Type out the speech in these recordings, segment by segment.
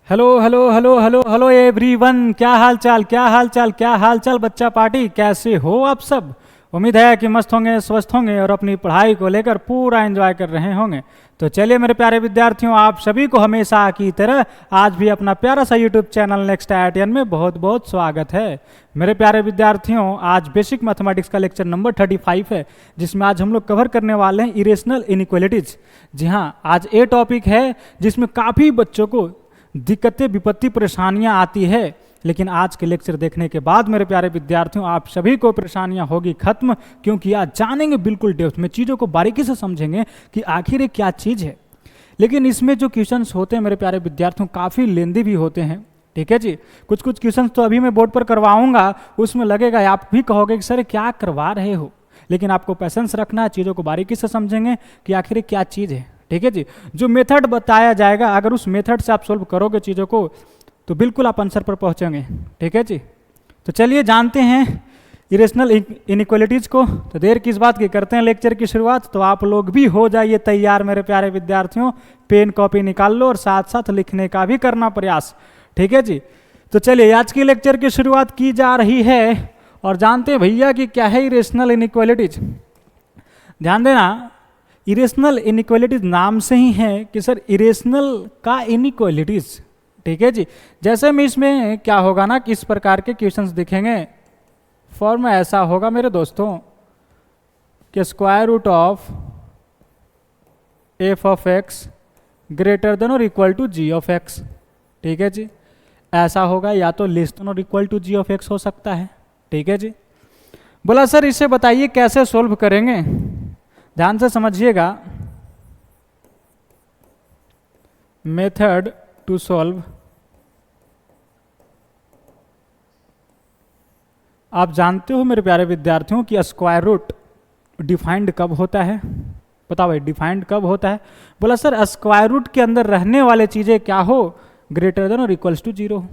Hello hello hello hello hello everyone, क्या हाल चाल क्या हाल चाल क्या हाल चाल बच्चा पार्टी, कैसे हो आप सब। उम्मीद है कि मस्त होंगे, स्वस्थ होंगे और अपनी पढ़ाई को लेकर पूरा एंजॉय कर रहे होंगे। तो चलिए मेरे प्यारे विद्यार्थियों, आप सभी को हमेशा की तरह आज भी अपना प्यारा सा यूट्यूब चैनल नेक्स्ट आईआईटीएन में बहुत बहुत स्वागत है। मेरे प्यारे विद्यार्थियों, आज बेसिक मैथमेटिक्स का लेक्चर नंबर 35 है, जिसमें आज हम लोग कवर करने वाले हैं इरेशनल इनइक्वालिटीज। जी हाँ, आज ये टॉपिक है जिसमें काफ़ी बच्चों को दिक्कतें विपत्ति परेशानियां आती है, लेकिन आज के लेक्चर देखने के बाद मेरे प्यारे विद्यार्थियों आप सभी को परेशानियां होगी खत्म, क्योंकि आज जानेंगे बिल्कुल डेप्थ में, चीज़ों को बारीकी से समझेंगे कि आखिर ये क्या चीज़ है। लेकिन इसमें जो क्वेश्चंस होते हैं मेरे प्यारे विद्यार्थियों काफ़ी लेंदी भी होते हैं। ठीक है जी, कुछ कुछ क्वेश्चंस तो अभी मैं बोर्ड पर करवाऊंगा, उसमें लगेगा आप भी कहोगे कि सर क्या करवा रहे हो, लेकिन आपको पैसेंस रखना है, चीज़ों को बारीकी से समझेंगे कि आखिर क्या चीज़ है। ठीक है जी, जो मेथड बताया जाएगा अगर उस मेथड से आप सोल्व करोगे चीज़ों को तो बिल्कुल आप आंसर पर पहुंचेंगे। ठीक है जी, तो चलिए जानते हैं इरेशनल इनइक्वालिटीज़ को। तो देर किस बात की, करते हैं लेक्चर की शुरुआत। तो आप लोग भी हो जाइए तैयार मेरे प्यारे विद्यार्थियों, पेन कॉपी निकाल लो और साथ साथ लिखने का भी करना प्रयास। ठीक है जी, तो चलिए आज की लेक्चर की शुरुआत की जा रही है और जानते हैं भैया कि क्या है इरेशनल इनइक्वालिटीज। ध्यान देना, इरेशनल इनइक्वालिटीज नाम से ही है कि सर इरेशनल का इनइक्वालिटीज। ठीक है जी, जैसे में इसमें क्या होगा ना कि इस प्रकार के क्वेश्चंस दिखेंगे। फॉर्म ऐसा होगा मेरे दोस्तों कि square root of f of x greater than और equal to g of x. ठीक है जी, ऐसा होगा, या तो लेस देन और equal to g of x हो सकता है। ठीक है जी, बोला सर इसे बताइए कैसे सोल्व करेंगे। ध्यान से समझिएगा, मेथड टू सॉल्व। आप जानते हो मेरे प्यारे विद्यार्थियों कि स्क्वायर रूट डिफाइंड कब होता है। बताओ भाई, डिफाइंड कब होता है। बोला सर स्क्वायर रूट के अंदर रहने वाले चीज़ें क्या हो, ग्रेटर देन और इक्वल्स टू जीरो।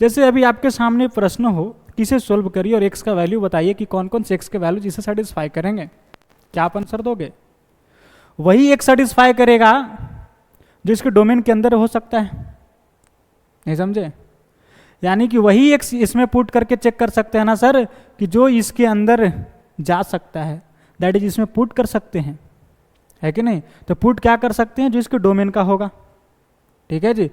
जैसे अभी आपके सामने प्रश्न हो किसे सोल्व करिए और एक्स का वैल्यू बताइए कि कौन कौन से एक्स के वैल्यू जिसे सेटिस्फाई करेंगे, क्या आप आंसर दोगे। वही एक सेटिस्फाई करेगा जो इसके डोमेन के अंदर हो सकता है। नहीं समझे, यानी कि वही एक इसमें पुट करके चेक कर सकते हैं ना सर कि जो इसके अंदर जा सकता है, दैट इज इसमें पुट कर सकते हैं, है कि नहीं। तो पुट क्या कर सकते हैं, जो इसके डोमेन का होगा। ठीक है जी,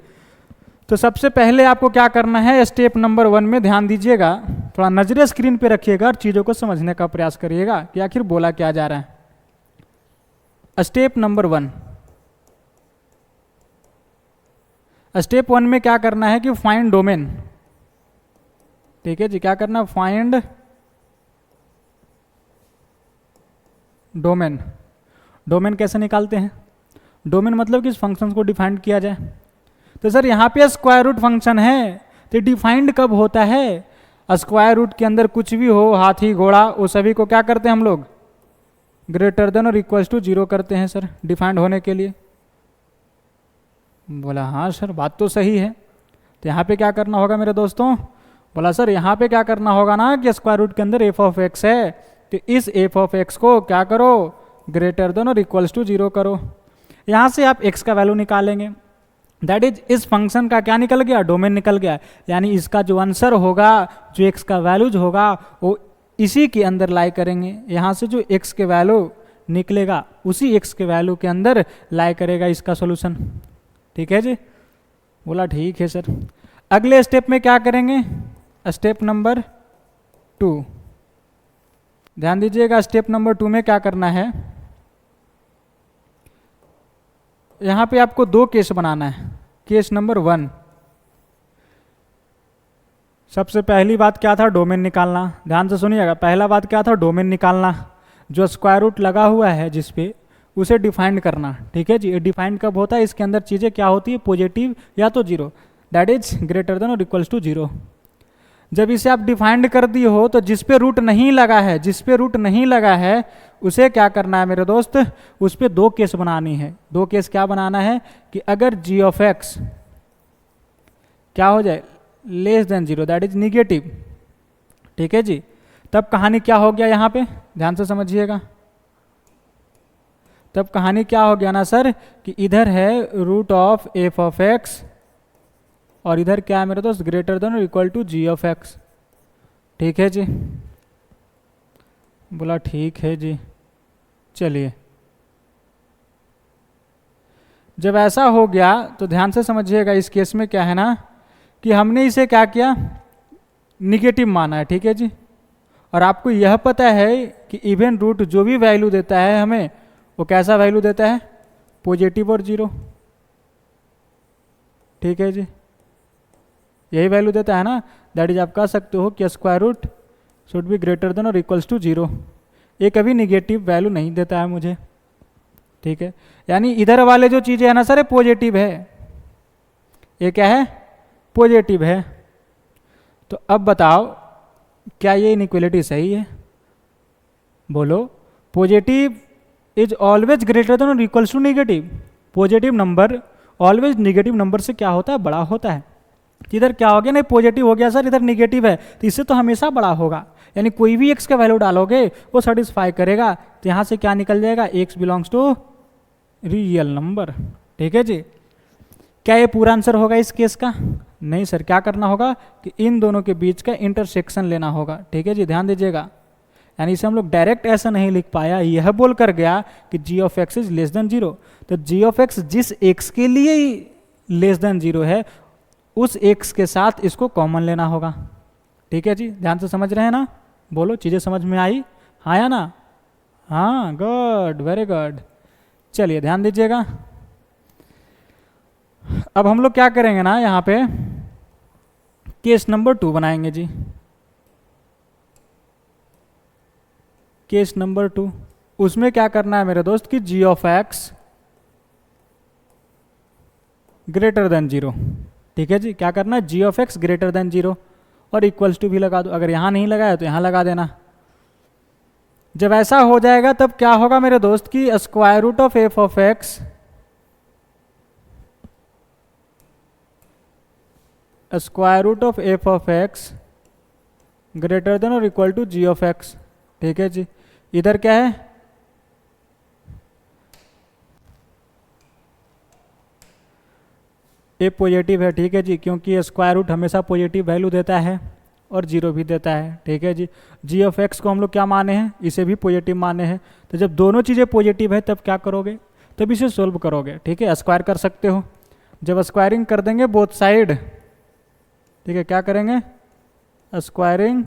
तो सबसे पहले आपको क्या करना है, स्टेप नंबर 1 में ध्यान दीजिएगा, थोड़ा नजरें स्क्रीन पे रखिएगा और चीज़ों को समझने का प्रयास करिएगा कि आखिर बोला क्या जा रहा है। स्टेप नंबर 1, स्टेप 1 में क्या करना है कि फाइंड डोमेन। ठीक है जी, क्या करना, फाइंड डोमेन। डोमेन कैसे निकालते हैं, डोमेन मतलब कि इस फंक्शन को डिफाइंड किया जाए। तो सर यहाँ पे स्क्वायर रूट फंक्शन है, तो डिफाइंड कब होता है, स्क्वायर रूट के अंदर कुछ भी हो, हाथी घोड़ा, वो सभी को क्या करते हैं हम लोग, ग्रेटर देन और इक्वल्स टू जीरो करते हैं सर डिफाइंड होने के लिए। बोला हाँ सर बात तो सही है। तो यहाँ पे क्या करना होगा मेरे दोस्तों, बोला सर यहाँ पे क्या करना होगा ना कि स्क्वायर रूट के अंदर एफ ऑफ एक्स है, तो इस एफ ऑफ एक्स को क्या करो, ग्रेटर देन और इक्वल्स टू जीरो करो। यहाँ से आप एक्स का वैल्यू निकालेंगे, दैट इज इस फंक्शन का क्या निकल गया, डोमेन निकल गया। यानी इसका जो आंसर होगा, जो एक्स का वैल्यूज होगा वो इसी के अंदर लाई करेंगे। यहाँ से जो एक्स के वैल्यू निकलेगा उसी एक्स के वैल्यू के अंदर लाई करेगा इसका सोल्यूशन। ठीक है जी, बोला ठीक है सर। अगले स्टेप में क्या करेंगे, स्टेप नंबर 2, ध्यान दीजिएगा। स्टेप नंबर 2 में क्या करना है, यहाँ पे आपको 2 केस बनाना है। केस नंबर 1, सबसे पहली बात क्या था, डोमेन निकालना। ध्यान से सुनिएगा, पहला बात क्या था, डोमेन निकालना। जो स्क्वायर रूट लगा हुआ है जिस पे, उसे डिफाइंड करना। ठीक है जी, डिफाइंड कब होता है, इसके अंदर चीज़ें क्या होती है, पॉजिटिव या तो zero, that is greater than और इक्वल्स टू जीरो। जब इसे आप डिफाइंड कर दिए हो तो जिस पे रूट नहीं लगा है, जिस पे रूट नहीं लगा है उसे क्या करना है मेरे दोस्त, उस पे 2 केस बनानी है। 2 केस क्या बनाना है कि अगर जी ऑफ एक्स क्या हो जाए, less than zero, that is negative. ठीक है जी, तब कहानी क्या हो गया, यहाँ पे ध्यान से समझिएगा, तब कहानी क्या हो गया ना सर कि इधर है root of f of x और इधर क्या है मेरे दोस्त, ग्रेटर देन और equal to g of x. ठीक है जी, बोला ठीक है जी। चलिए, जब ऐसा हो गया तो ध्यान से समझिएगा, इस केस में क्या है ना कि हमने इसे क्या किया, निगेटिव माना है। ठीक है जी, और आपको यह पता है कि इवन रूट जो भी वैल्यू देता है हमें, वो कैसा वैल्यू देता है, पॉजिटिव और जीरो। ठीक है जी, यही वैल्यू देता है ना, दैट इज आप कह सकते हो कि square root should be greater than और इक्वल्स टू जीरो। ये कभी निगेटिव वैल्यू नहीं देता है मुझे। ठीक है, यानी इधर वाले जो चीज़ें है ना सर, ये पॉजिटिव है, ये क्या है, पॉजिटिव है। तो अब बताओ क्या ये इनइक्वलिटी सही है, बोलो। Positive is always greater than और equals to negative. Positive number always negative number से क्या होता है, बड़ा होता है। इधर क्या हो गया, नहीं पॉजिटिव हो गया सर, इधर निगेटिव है, तो इससे तो हमेशा बड़ा होगा। यानी कोई भी एक्स का वैल्यू डालोगे वो सेटिस्फाई करेगा। तो यहाँ से क्या निकल जाएगा, x belongs to real number. ठीक है जी, क्या ये पूरा आंसर होगा इस केस का, नहीं सर। क्या करना होगा कि इन दोनों के बीच का इंटरसेक्शन लेना होगा। ठीक है जी, ध्यान दीजिएगा। यानी इसे हम लोग डायरेक्ट ऐसा नहीं लिख पाया, यह बोल कर गया कि g of x is less than zero. तो जी ऑफ एक्स जिस एक्स के लिए लेस देन जीरो है, उस एक्स के साथ इसको कॉमन लेना होगा। ठीक है जी, ध्यान से समझ रहे हैं ना, बोलो चीज़ें समझ में आई, हाँ या ना, हाँ, गुड, वेरी गुड। चलिए ध्यान दीजिएगा, अब हम लोग क्या करेंगे ना, यहाँ पे केस नंबर 2 बनाएंगे जी। केस नंबर 2, उसमें क्या करना है मेरे दोस्त कि g of x greater than zero. ठीक है जी, क्या करना है, g of x greater than zero, और इक्वल्स टू भी लगा दो। अगर यहाँ नहीं लगाया तो यहाँ लगा देना। जब ऐसा हो जाएगा तब क्या होगा मेरे दोस्त कि square root of f of x square root of f of x greater than और equal to g of x. ठीक है जी, इधर क्या है, ए पॉजिटिव है। ठीक है जी, क्योंकि स्क्वायर रूट हमेशा पॉजिटिव वैल्यू देता है और जीरो भी देता है। ठीक है जी, जी ऑफ एक्स को हम लोग क्या माने हैं, इसे भी पॉजिटिव माने हैं। तो जब दोनों चीज़ें पॉजिटिव है तब क्या करोगे, तब इसे सोल्व करोगे। ठीक है, स्क्वायर कर सकते हो। जब स्क्वायरिंग कर देंगे बोथ साइड, ठीक है, क्या करेंगे, स्क्वायरिंग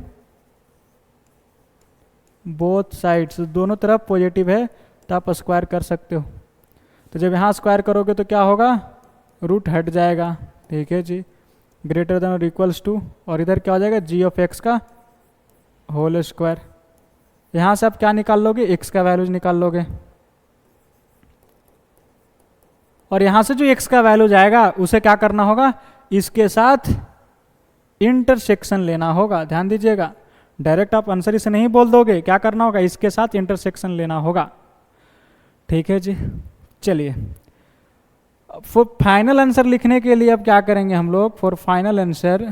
बोथ साइड्स, दोनों तरफ पॉजिटिव है तो आप स्क्वायर कर सकते हो। तो जब यहाँ स्क्वायर करोगे तो क्या होगा, रूट हट जाएगा। ठीक है जी, ग्रेटर देन और इक्वल्स टू, और इधर क्या हो जाएगा, जी ऑफ एक्स का होल स्क्वायर। यहाँ से आप क्या निकाल लोगे, एक्स का वैल्यूज निकाल लोगे, और यहाँ से जो एक्स का वैल्यू जाएगा उसे क्या करना होगा, इसके साथ इंटरसेक्शन लेना होगा। ध्यान दीजिएगा, डायरेक्ट आप आंसर इसे नहीं बोल दोगे, क्या करना होगा, इसके साथ इंटरसेक्शन लेना होगा। ठीक है जी, चलिए फॉर फाइनल आंसर लिखने के लिए अब क्या करेंगे हम लोग, फॉर फाइनल आंसर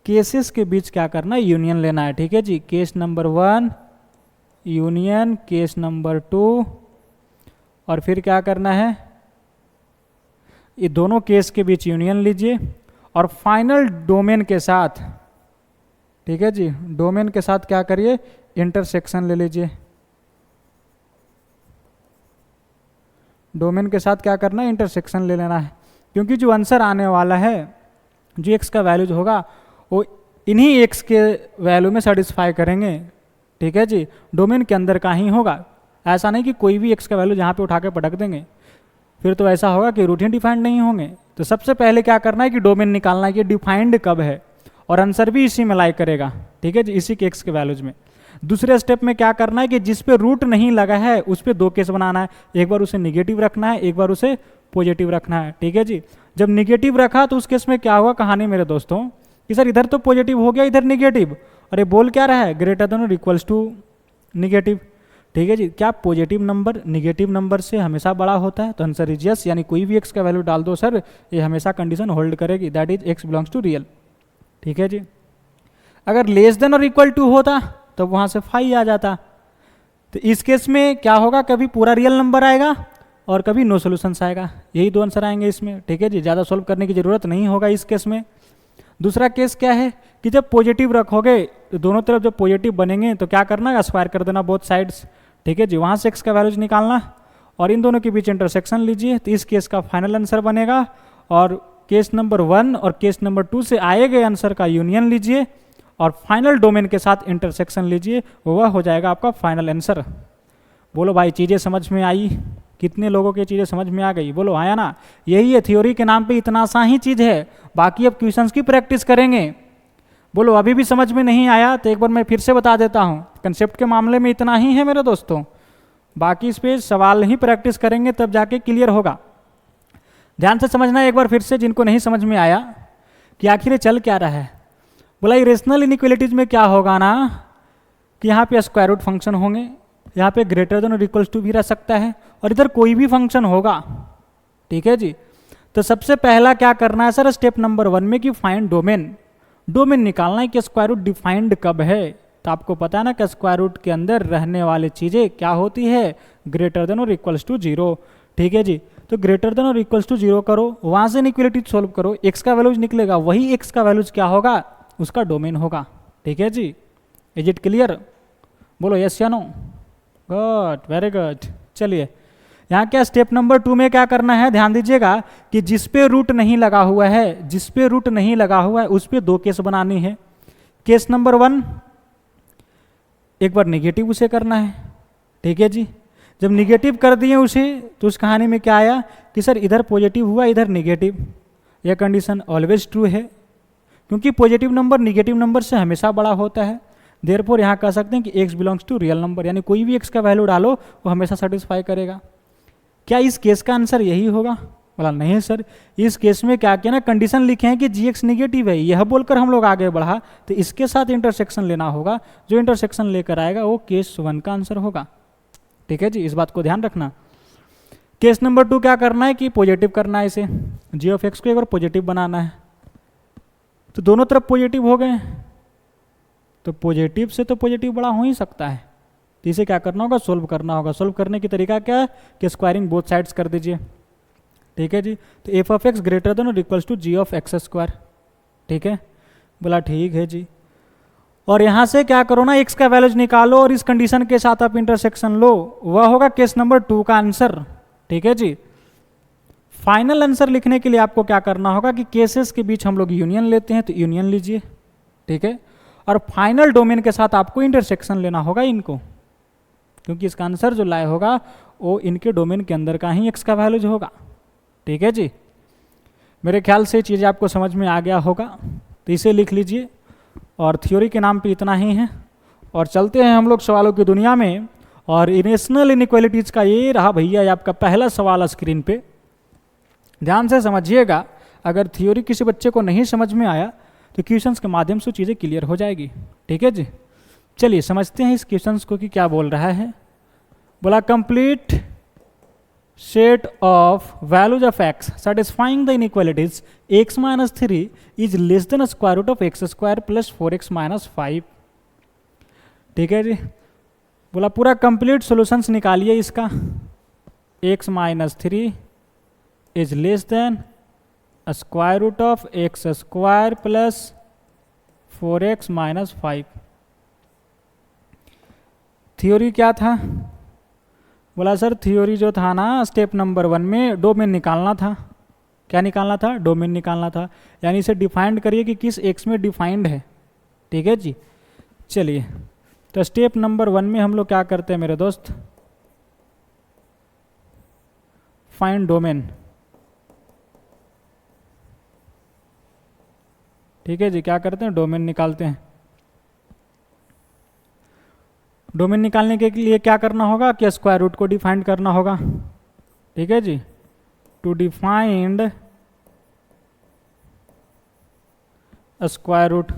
केसेस के बीच क्या करना है, यूनियन लेना है। ठीक है जी, case number 1 union case number 2, और फिर क्या करना है, ये दोनों केस के बीच यूनियन लीजिए, और फाइनल डोमेन के साथ, ठीक है जी, डोमेन के साथ क्या करिए, इंटरसेक्शन ले लीजिए। डोमेन के साथ क्या करना है, इंटरसेक्शन ले लेना है, क्योंकि जो आंसर आने वाला है, जो एक्स का वैल्यू जो होगा वो इन्हीं एक्स के वैल्यू में सेटिस्फाई करेंगे। ठीक है जी, डोमेन के अंदर का ही होगा, ऐसा नहीं कि कोई भी एक्स का वैल्यू जहाँ पे उठा के पटक देंगे, फिर तो ऐसा होगा कि रूटीन डिफाइंड नहीं होंगे। तो सबसे पहले क्या करना है कि डोमेन निकालना है कि डिफाइंड कब है, और आंसर भी इसी में लाई करेगा। ठीक है जी, इसी के एक्स के वैल्यूज में। दूसरे स्टेप में क्या करना है कि जिस पे रूट नहीं लगा है उस पे दो केस बनाना है, एक बार उसे निगेटिव रखना है, एक बार उसे पॉजिटिव रखना है। ठीक है जी, जब निगेटिव रखा तो उस केस में क्या हुआ कहानी मेरे दोस्तों, कि सर इधर तो पॉजिटिव हो गया, इधर निगेटिव, अरे बोल क्या रहा है, ग्रेटर देन और इक्वल्स टू निगेटिव। ठीक है जी, क्या पॉजिटिव नंबर निगेटिव नंबर से हमेशा बड़ा होता है, तो आंसर इज यस, यानी कोई भी एक्स का वैल्यू डाल दो सर, ये हमेशा कंडीशन होल्ड करेगी, that is x belongs to real. ठीक है जी, अगर लेस देन और इक्वल टू होता तो वहाँ से फाई आ जाता। तो इस केस में क्या होगा, कभी पूरा रियल नंबर आएगा और कभी नो सोल्यूशंस आएगा। यही दो आंसर आएंगे इसमें, ठीक है जी। ज़्यादा सॉल्व करने की ज़रूरत नहीं होगा इस केस में। दूसरा केस क्या है कि जब पॉजिटिव रखोगे तो दोनों तरफ जब पॉजिटिव बनेंगे तो क्या करना है, स्क्वायर कर देना बोथ साइड्स, ठीक है जी। वहाँ से एक्स का वैल्यूज निकालना और इन दोनों के बीच इंटरसेक्शन लीजिए, तो इस केस का फाइनल आंसर बनेगा। और केस नंबर 1 और केस नंबर 2 से आए गए आंसर का यूनियन लीजिए और फाइनल डोमेन के साथ इंटरसेक्शन लीजिए, वह हो जाएगा आपका फाइनल आंसर। बोलो भाई चीज़ें समझ में आई? कितने लोगों की चीज़ें समझ में आ गई? बोलो आया ना? यही है थ्योरी के नाम पे इतना सा ही चीज़ है, बाकी अब क्वेश्चंस की प्रैक्टिस करेंगे। बोलो अभी भी समझ में नहीं आया तो एक बार मैं फिर से बता देता हूँ, कंसेप्ट के मामले में इतना ही है मेरे दोस्तों, बाकी इस पे सवाल ही प्रैक्टिस करेंगे तब जाके क्लियर होगा। ध्यान से समझना एक बार फिर से, जिनको नहीं समझ में आया कि आखिर ये चल क्या रहा है। बोला इरेशनल इनइक्वालिटीज में क्या होगा ना कि यहाँ पे स्क्वायर रूट फंक्शन होंगे, यहाँ पे ग्रेटर देन और इक्वल्स टू भी रह सकता है और इधर कोई भी फंक्शन होगा, ठीक है जी। तो सबसे पहला क्या करना है सर, स्टेप नंबर 1 में कि फाइंड डोमेन। डोमेन निकालना है कि स्क्वायर रूट डिफाइंड कब है। तो आपको पता है ना कि स्क्वायर रूट के अंदर रहने वाली चीज़ें क्या होती है, ग्रेटर देन और इक्वल्स टू 0, ठीक है जी। तो ग्रेटर देन और इक्वल्स टू 0 करो, वहाँ से इनइक्वालिटी सोल्व करो, एक्स का वैल्यूज निकलेगा, वही एक्स का वैल्यूज क्या होगा, उसका डोमेन होगा, ठीक है जी। Is it clear? बोलो यस या नो? Good, very good. चलिए यहाँ क्या स्टेप नंबर 2 में क्या करना है, ध्यान दीजिएगा कि जिस पे रूट नहीं लगा हुआ है, जिस पे रूट नहीं लगा हुआ है उस पे 2 केस बनानी है। केस नंबर 1 एक बार निगेटिव उसे करना है, ठीक है जी। जब निगेटिव कर दिए उसे तो उस कहानी में क्या आया कि सर इधर पॉजिटिव हुआ इधर निगेटिव, यह कंडीशन ऑलवेज ट्रू है क्योंकि पॉजिटिव नंबर निगेटिव नंबर से हमेशा बड़ा होता है। देयरफॉर यहाँ कह सकते हैं कि x belongs to real number, यानी कोई भी x का वैल्यू डालो वो हमेशा सेटिस्फाई करेगा। क्या इस केस का आंसर यही होगा? बोला नहीं सर, इस केस में क्या किया ना, कंडीशन लिखे हैं कि gx निगेटिव है, यह बोलकर हम लोग आगे बढ़ा, तो इसके साथ इंटरसेक्शन लेना होगा, जो इंटरसेक्शन लेकर आएगा वो केस 1 का आंसर होगा, ठीक है जी। इस बात को ध्यान रखना। केस नंबर 2 क्या करना है कि पॉजिटिव करना है, इसे जी ऑफ एक्स को एक बार पॉजिटिव बनाना है। तो दोनों तरफ पॉजिटिव हो गए, तो पॉजिटिव से तो पॉजिटिव बड़ा हो ही सकता है, तो इसे क्या करना होगा, सोल्व करना होगा। सोल्व करने की तरीका क्या है कि स्क्वायरिंग बोथ साइड्स कर दीजिए, ठीक है जी। तो f of x greater than और equals to g of x square, ठीक है। बोला ठीक है जी। और यहाँ से क्या करो ना, एक्स का वैल्यूज निकालो और इस कंडीशन के साथ आप इंटरसेक्शन लो, वह होगा केस नंबर 2 का आंसर, ठीक है जी। फाइनल आंसर लिखने के लिए आपको क्या करना होगा कि केसेस के बीच हम लोग यूनियन लेते हैं, तो यूनियन लीजिए, ठीक है। और फाइनल डोमेन के साथ आपको इंटरसेक्शन लेना होगा इनको, क्योंकि इसका आंसर जो लाया होगा वो इनके डोमेन के अंदर का ही एक्स का वैल्यूज होगा, ठीक है जी। मेरे ख्याल से चीज़ें आपको समझ में आ गया होगा, तो इसे लिख लीजिए। और थ्योरी के नाम पे इतना ही है, और चलते हैं हम लोग सवालों की दुनिया में। और इरेशनल इनइक्वालिटीज़ का ये रहा भैया ये आपका पहला सवाल स्क्रीन पे, ध्यान से समझिएगा। अगर थ्योरी किसी बच्चे को नहीं समझ में आया तो क्वेश्चंस के माध्यम से चीज़ें क्लियर हो जाएगी, ठीक है जी। चलिए समझते हैं इस क्वेश्चंस को कि क्या बोल रहा है। बोला complete set of values of x satisfying the inequalities x minus 3 is less than square root of x square plus 4x minus 5, ठीक है जी। बोला पूरा कंप्लीट सॉल्यूशंस निकालिए इसका, x minus 3 is less than square root of x square plus 4x minus 5। Theory क्या था? बोला sir theory जो था ना स्टेप नंबर 1 में डोमेन निकालना था। क्या निकालना था? डोमेन निकालना था, यानी इसे डिफाइंड करिए कि किस एक्स में डिफाइंड है, ठीक है जी। चलिए तो स्टेप नंबर 1 में हम लोग क्या करते हैं मेरे दोस्त, फाइंड डोमेन, ठीक है जी। क्या करते हैं, डोमेन निकालते हैं। डोमेन निकालने के लिए क्या करना होगा कि स्क्वायर रूट को डिफाइंड करना होगा, ठीक है जी। टू डिफाइंड स्क्वायर रूट,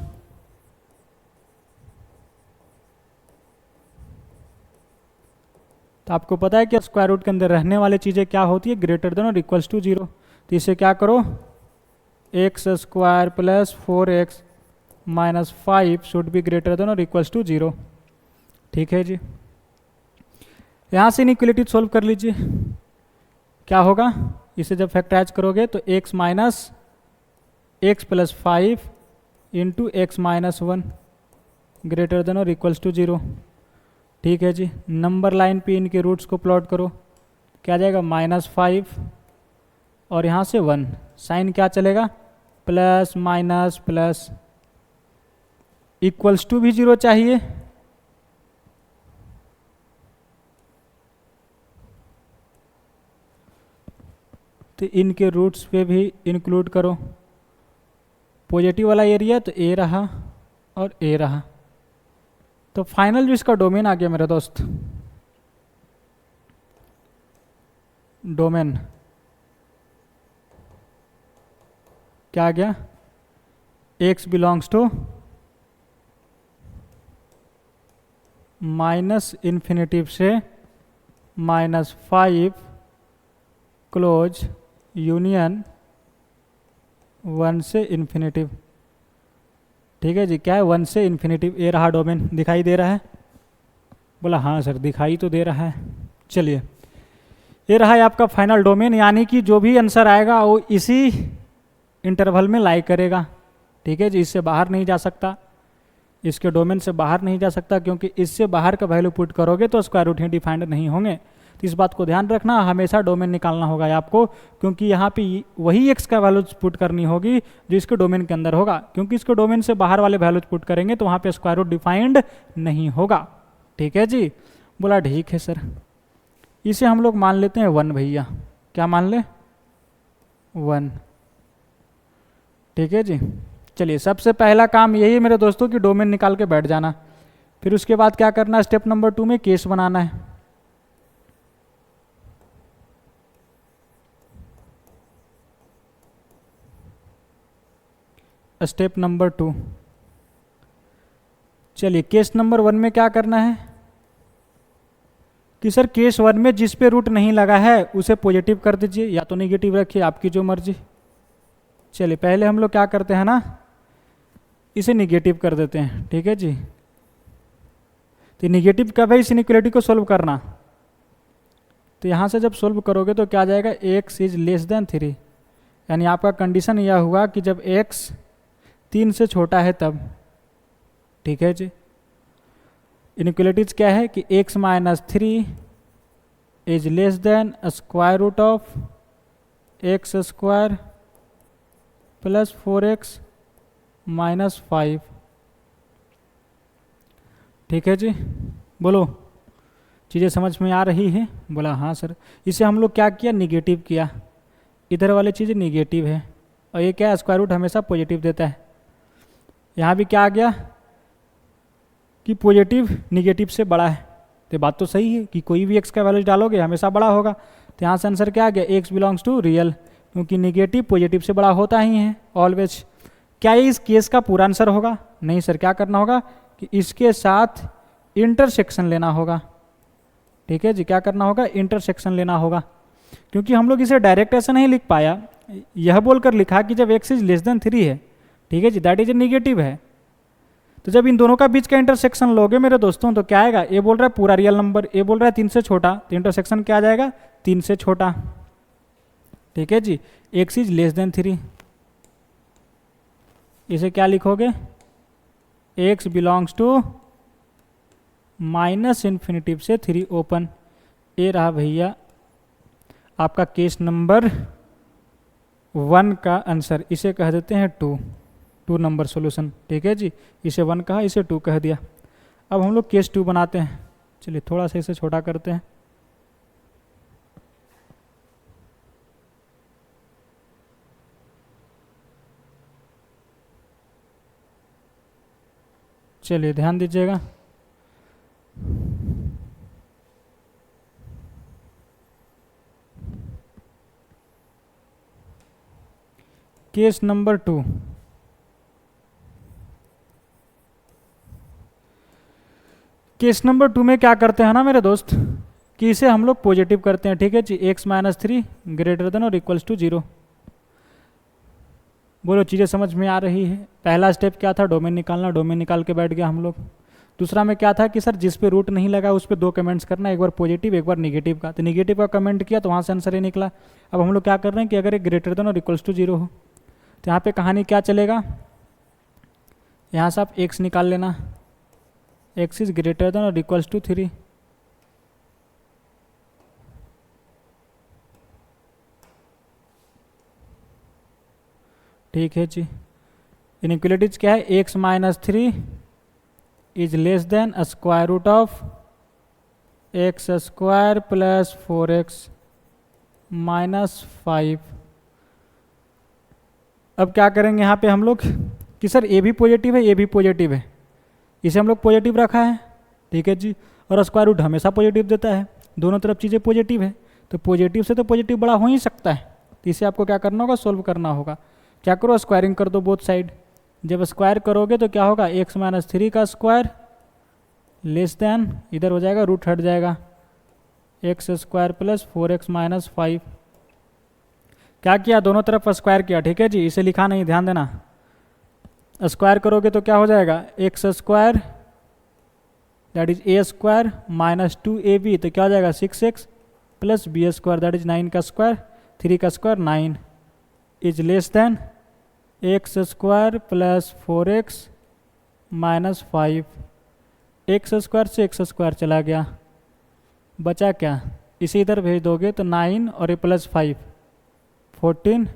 तो आपको पता है कि स्क्वायर रूट के अंदर रहने वाली चीज़ें क्या होती है, ग्रेटर देन और इक्वल्स टू 0। तो इसे क्या करो, x square plus 4x minus 5 should be greater than और इक्वल्स टू 0, ठीक है जी। यहाँ से इनइक्वालिटी सोल्व कर लीजिए। क्या होगा, इसे जब फैक्टराइज करोगे तो x minus x plus 5 into x minus 1 greater than और इक्वल्स टू 0। ठीक है जी, नंबर लाइन पे इनके रूट्स को प्लॉट करो, क्या जाएगा -5 और यहाँ से 1, साइन क्या चलेगा, plus minus plus, equals to भी 0 चाहिए, तो इनके रूट्स पे भी इंक्लूड करो। पॉजिटिव वाला एरिया तो ए रहा और ए रहा, तो फाइनल जो इसका डोमेन आ गया मेरा दोस्त, डोमेन क्या आ गया, x बिलोंग्स टू -∞ से -5 क्लोज यूनियन 1 से इन्फिनेटिव। ठीक है जी, क्या है, 1 से इन्फिनेटिव, ये रहा डोमेन, दिखाई दे रहा है, बोला हाँ सर दिखाई तो दे रहा है। चलिए, ये रहा है आपका फाइनल डोमेन, यानी कि जो भी आंसर आएगा वो इसी इंटरवल में लाई करेगा। ठीक है जी, इससे बाहर नहीं जा सकता, इसके डोमेन से बाहर नहीं जा सकता, क्योंकि इससे बाहर का वैल्यू पुट करोगे तो स्क्वायर रूट ही डिफाइंड नहीं होंगे। तो इस बात को ध्यान रखना, हमेशा डोमेन निकालना होगा आपको, क्योंकि यहाँ पे वही एक्स का वैल्यूज पुट करनी होगी जो इसके डोमेन के अंदर होगा, क्योंकि इसके डोमेन से बाहर वाले वैल्यूज पुट करेंगे तो वहाँ पे स्क्वायर रूट डिफाइंड नहीं होगा। ठीक है जी, बोला ठीक है सर, इसे हम लोग मान लेते हैं 1 भैया, क्या मान ले, 1। ठीक है जी, चलिए सबसे पहला काम यही है मेरे दोस्तों कि डोमेन निकाल के बैठ जाना। फिर उसके बाद क्या करना है, स्टेप नंबर 2 में केस बनाना है। स्टेप नंबर 2, चलिए केस नंबर 1 में क्या करना है कि सर केस 1 में जिस पे रूट नहीं लगा है उसे पॉजिटिव कर दीजिए या तो नेगेटिव रखिए, आपकी जो मर्जी। चलिए पहले हम लोग क्या करते हैं ना, इसे निगेटिव कर देते हैं। ठीक है जी, तो निगेटिव का भाई इस इनइक्वालिटी को सोल्व करना, तो यहाँ से जब सोल्व करोगे तो क्या जाएगा, x इज लेस देन 3, यानी आपका कंडीशन यह हुआ कि जब x 3 से छोटा है तब। ठीक है जी, इनइक्वालिटीज क्या है कि x minus 3 is less than square root of x square plus 4x minus 5। ठीक है जी, बोलो चीज़ें समझ में आ रही है, बोला हाँ सर। इसे हम लोग क्या किया, निगेटिव किया, इधर वाली चीज़ निगेटिव है और ये क्या है, स्क्वायर रूट हमेशा पॉजिटिव देता है। यहाँ भी क्या आ गया कि पॉजिटिव निगेटिव से बड़ा है, तो बात तो सही है कि कोई भी एक्स का वैल्यू डालोगे हमेशा बड़ा होगा। तो यहाँ से आंसर क्या आ गया, एक्स बिलोंग्स टू रियल, क्योंकि निगेटिव पॉजिटिव से बड़ा होता ही है ऑलवेज। क्या ये इस केस का पूरा आंसर होगा, नहीं सर, क्या करना होगा कि इसके साथ इंटरसेक्शन लेना होगा। ठीक है जी, क्या करना होगा, इंटरसेक्शन लेना होगा, क्योंकि हम लोग इसे डायरेक्ट ऐसे नहीं लिख पाया, यह बोलकर लिखा कि जब x इज लेस देन 3 है, ठीक है जी, दैट इज ए निगेटिव है, तो जब इन दोनों का बीच का इंटरसेक्शन लोगे मेरे दोस्तों तो क्या आएगा, ए बोल रहा है पूरा रियल नंबर, ए बोल रहा है 3 से छोटा, तो इंटरसेक्शन क्या आ जाएगा, 3 से छोटा। ठीक है जी, x इज लेस देन 3, इसे क्या लिखोगे, x बिलोंग्स टू -∞ से 3 ओपन। ये रहा भैया आपका केस नंबर 1 का आंसर, इसे कह देते हैं 2 नंबर सॉल्यूशन। ठीक है जी, इसे 1 कहा, इसे 2 कह दिया। अब हम लोग केस 2 बनाते हैं, चलिए थोड़ा सा इसे छोटा करते हैं। चलिए ध्यान दीजिएगा, केस नंबर 2, केस नंबर 2 में क्या करते हैं ना मेरे दोस्त कि इसे हम लोग पॉजिटिव करते हैं। ठीक है जी, x माइनस 3 ग्रेटर देन और इक्वल्स टू 0। बोलो चीज़ें समझ में आ रही है। पहला स्टेप क्या था, डोमेन निकालना, डोमेन निकाल के बैठ गया हम लोग। दूसरा में क्या था कि सर जिस पे रूट नहीं लगा उस पे 2 कमेंट्स करना, एक बार पॉजिटिव एक बार निगेटिव का। तो निगेटिव का कमेंट किया तो वहाँ से आंसर ही निकला। अब हम लोग क्या कर रहे हैं कि अगर एक ग्रेटर देन और इक्वल्स टू 0 हो तो यहाँ पे कहानी क्या चलेगा, यहाँ से आप x निकाल लेना, x इज ग्रेटर देन और इक्वल्स टू 3। ठीक है जी। इनइक्वलिटीज क्या है, x minus 3 is less than square root of x square plus 4x minus 5। अब क्या करेंगे यहाँ पे हम लोग कि सर ए भी पॉजिटिव है, ए भी पॉजिटिव है, इसे हम लोग पॉजिटिव रखा है, ठीक है जी। और स्क्वायर रूट हमेशा पॉजिटिव देता है, दोनों तरफ चीज़ें पॉजिटिव है, तो पॉजिटिव से तो पॉजिटिव बड़ा हो ही सकता है। तो इसे आपको क्या करना होगा, सोल्व करना होगा। क्या करो, स्क्वायरिंग कर दो बोथ साइड। जब स्क्वायर करोगे तो क्या होगा, x माइनस 3 का स्क्वायर लेस देन, इधर हो जाएगा रूट हट जाएगा, x square plus 4x minus 5। क्या किया, दोनों तरफ स्क्वायर किया, ठीक है जी। इसे लिखा नहीं, ध्यान देना। स्क्वायर करोगे तो क्या हो जाएगा, x square that is a square minus 2ab, तो क्या हो जाएगा 6x plus B square that is 9 का स्क्वायर, 3 का square 9 is less than x square plus 4x minus 5। X square से एक्स स्क्वायर चला गया, बचा क्या, इसे इधर भेज दोगे तो 9 और a plus 5 14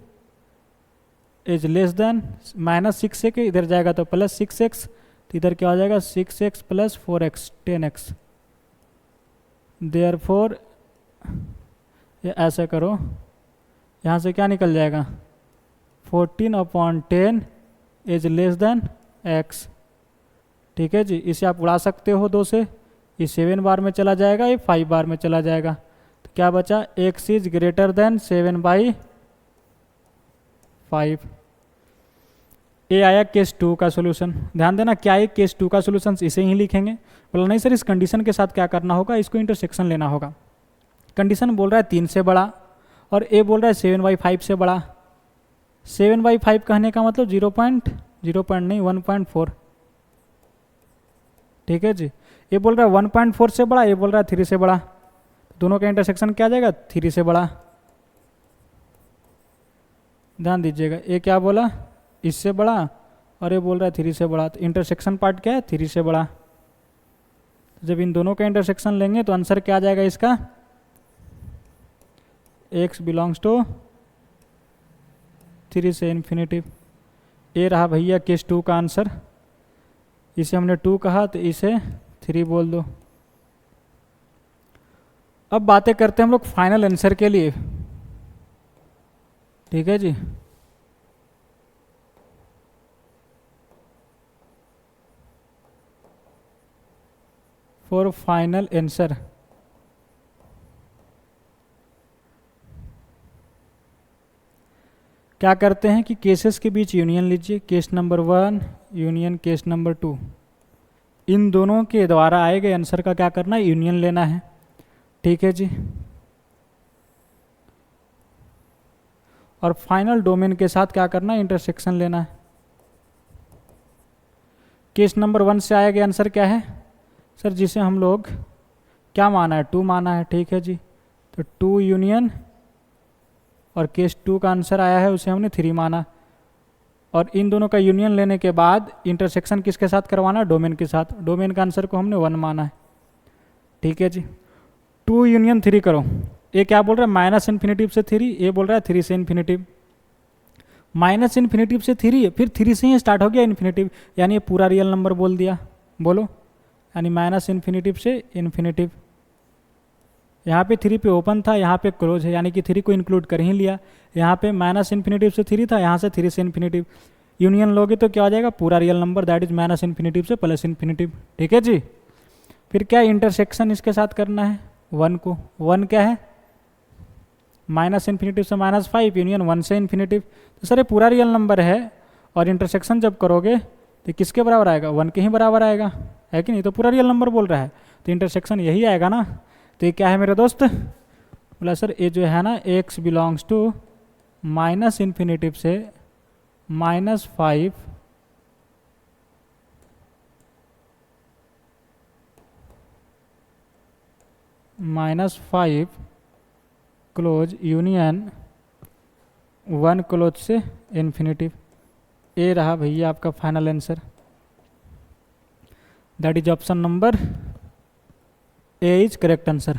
is less than minus 6 के इधर जाएगा तो प्लस 6x, तो इधर क्या हो जाएगा 6x plus 4x 10x। Therefore ये ऐसा करो, यहाँ से क्या निकल जाएगा 14/10 इज लेस देन x, ठीक है जी। इसे आप उड़ा सकते हो 2 से, ये 7 बार में चला जाएगा, ये 5 बार में चला जाएगा, तो क्या बचा x इज ग्रेटर देन 7/5। ये आया केस 2 का सोल्यूशन। ध्यान देना, क्या है केस 2 का सोल्यूशन, इसे ही लिखेंगे। बोला नहीं सर इस कंडीशन के साथ क्या करना होगा, इसको इंटरसेक्शन लेना होगा। कंडीशन बोल रहा है 3 से बड़ा और ए बोल रहा है 7/5 से बड़ा। 7/5 कहने का मतलब 1.4, ठीक है जी। ये बोल रहा है 1.4 से बड़ा, ये बोल रहा है 3 से बड़ा, दोनों का इंटरसेक्शन क्या आ जाएगा 3 से बड़ा। ध्यान दीजिएगा, ये क्या बोला इससे बड़ा और ये बोल रहा है 3 से बड़ा, तो इंटरसेक्शन पार्ट क्या है 3 से बड़ा। जब इन दोनों का इंटरसेक्शन लेंगे तो आंसर क्या आ जाएगा इसका, x बिलोंग्स टू 3 से इन्फिनिटी। ये रहा भैया केस 2 का आंसर। इसे हमने 2 कहा तो इसे 3 बोल दो। अब बातें करते हैं हम लोग फाइनल आंसर के लिए, ठीक है जी। फॉर फाइनल आंसर क्या करते हैं कि केसेस के बीच यूनियन लीजिए, case number 1 union case number 2। इन दोनों के द्वारा आए गए आंसर का क्या करना है, यूनियन लेना है, ठीक है जी। और फाइनल डोमेन के साथ क्या करना है, इंटरसेक्शन लेना है। केस नंबर 1 से आया गया आंसर क्या है सर, जिसे हम लोग क्या माना है 2 माना है, ठीक है जी। तो 2 यूनियन, और केस 2 का आंसर आया है उसे हमने 3 माना। और इन दोनों का यूनियन लेने के बाद इंटरसेक्शन किसके साथ करवाना, डोमेन के साथ। डोमेन का आंसर को हमने 1 माना है, ठीक है जी। 2 यूनियन 3 करो, ये क्या बोल रहा है माइनस इन्फिनिटिव से 3, ये बोल रहा है 3 से इन्फिनिटिव। माइनस इन्फिनिटिव से 3 फिर 3 से ही स्टार्ट हो गया इन्फिनिटिव, यानी ये पूरा रियल नंबर बोल दिया, बोलो, यानी माइनस इन्फिनिटिव से इन्फिनिटिव। यहाँ पे 3 पे ओपन था, यहाँ पे क्लोज है, यानी कि 3 को इंक्लूड कर ही लिया। यहाँ पे माइनस इन्फिनिटिव से 3 था, यहाँ से 3 से इन्फिनिटिव। यूनियन लोगे तो क्या हो जाएगा, पूरा real number that is minus infinitive से प्लस इन्फिनिटिव, ठीक है जी। फिर क्या इंटरसेक्शन इसके साथ करना है 1 को। 1 क्या है, माइनस इन्फिनिटिव से -5 यूनियन 1 से इन्फिनिटिव। तो सर ये पूरा रियल नंबर है और इंटरसेक्शन जब करोगे तो किसके बराबर आएगा, 1 के ही बराबर आएगा, है कि नहीं। तो पूरा रियल नंबर बोल रहा है तो इंटरसेक्शन यही आएगा ना। तो ये क्या है मेरे दोस्त, बोला सर ये जो है ना x belongs to minus infinitive से -5 -5 क्लोज यूनियन 1 क्लोज से इन्फिनिटिव। ए रहा भैया आपका final answer, that is option number A is correct answer.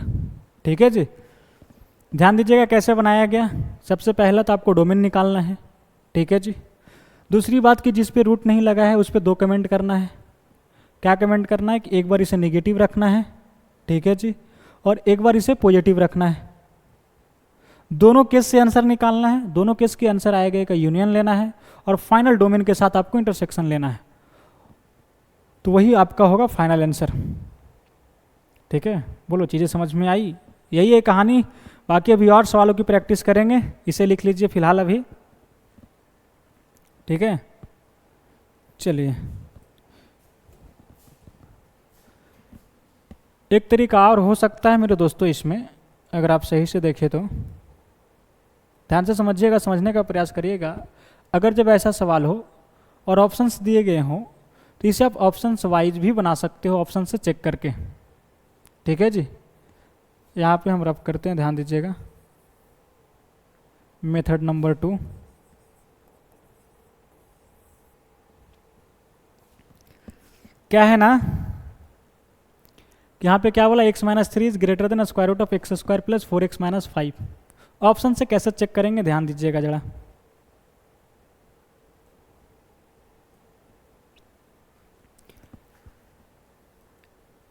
ठीक है जी, ध्यान दीजिएगा कैसे बनाया गया। सबसे पहला तो आपको डोमेन निकालना है। ठीक है जी, दूसरी बात कि जिस पे रूट नहीं लगा है उस पर 2 कमेंट करना है। क्या कमेंट करना है कि एक बार इसे नेगेटिव रखना है, ठीक है जी, और एक बार इसे पॉजिटिव रखना है। दोनों केस से आंसर निकालना है, दोनों केस के आंसर आएगा का यूनियन लेना है और फाइनल डोमेन के साथ आपको इंटरसेक्शन लेना है, तो वही आपका होगा फाइनल आंसर। ठीक है, बोलो चीज़ें समझ में आई? यही है कहानी, बाकी अभी और सवालों की प्रैक्टिस करेंगे। इसे लिख लीजिए फिलहाल अभी। ठीक है, चलिए एक तरीका और हो सकता है मेरे दोस्तों इसमें, अगर आप सही से देखें तो ध्यान से समझिएगा, समझने का प्रयास करिएगा। अगर जब ऐसा सवाल हो और ऑप्शंस दिए गए हों तो इसे आप ऑप्शंस वाइज भी बना सकते हो, ऑप्शन से चेक करके। ठीक है जी, यहाँ पे हम रब करते हैं, ध्यान दीजिएगा। मेथड नंबर 2, क्या है ना कि यहाँ पे क्या बोला, x-3 is greater than square root of x² plus 4x-5। Option से कैसे चेक करेंगे, ध्यान दीजिएगा जरा।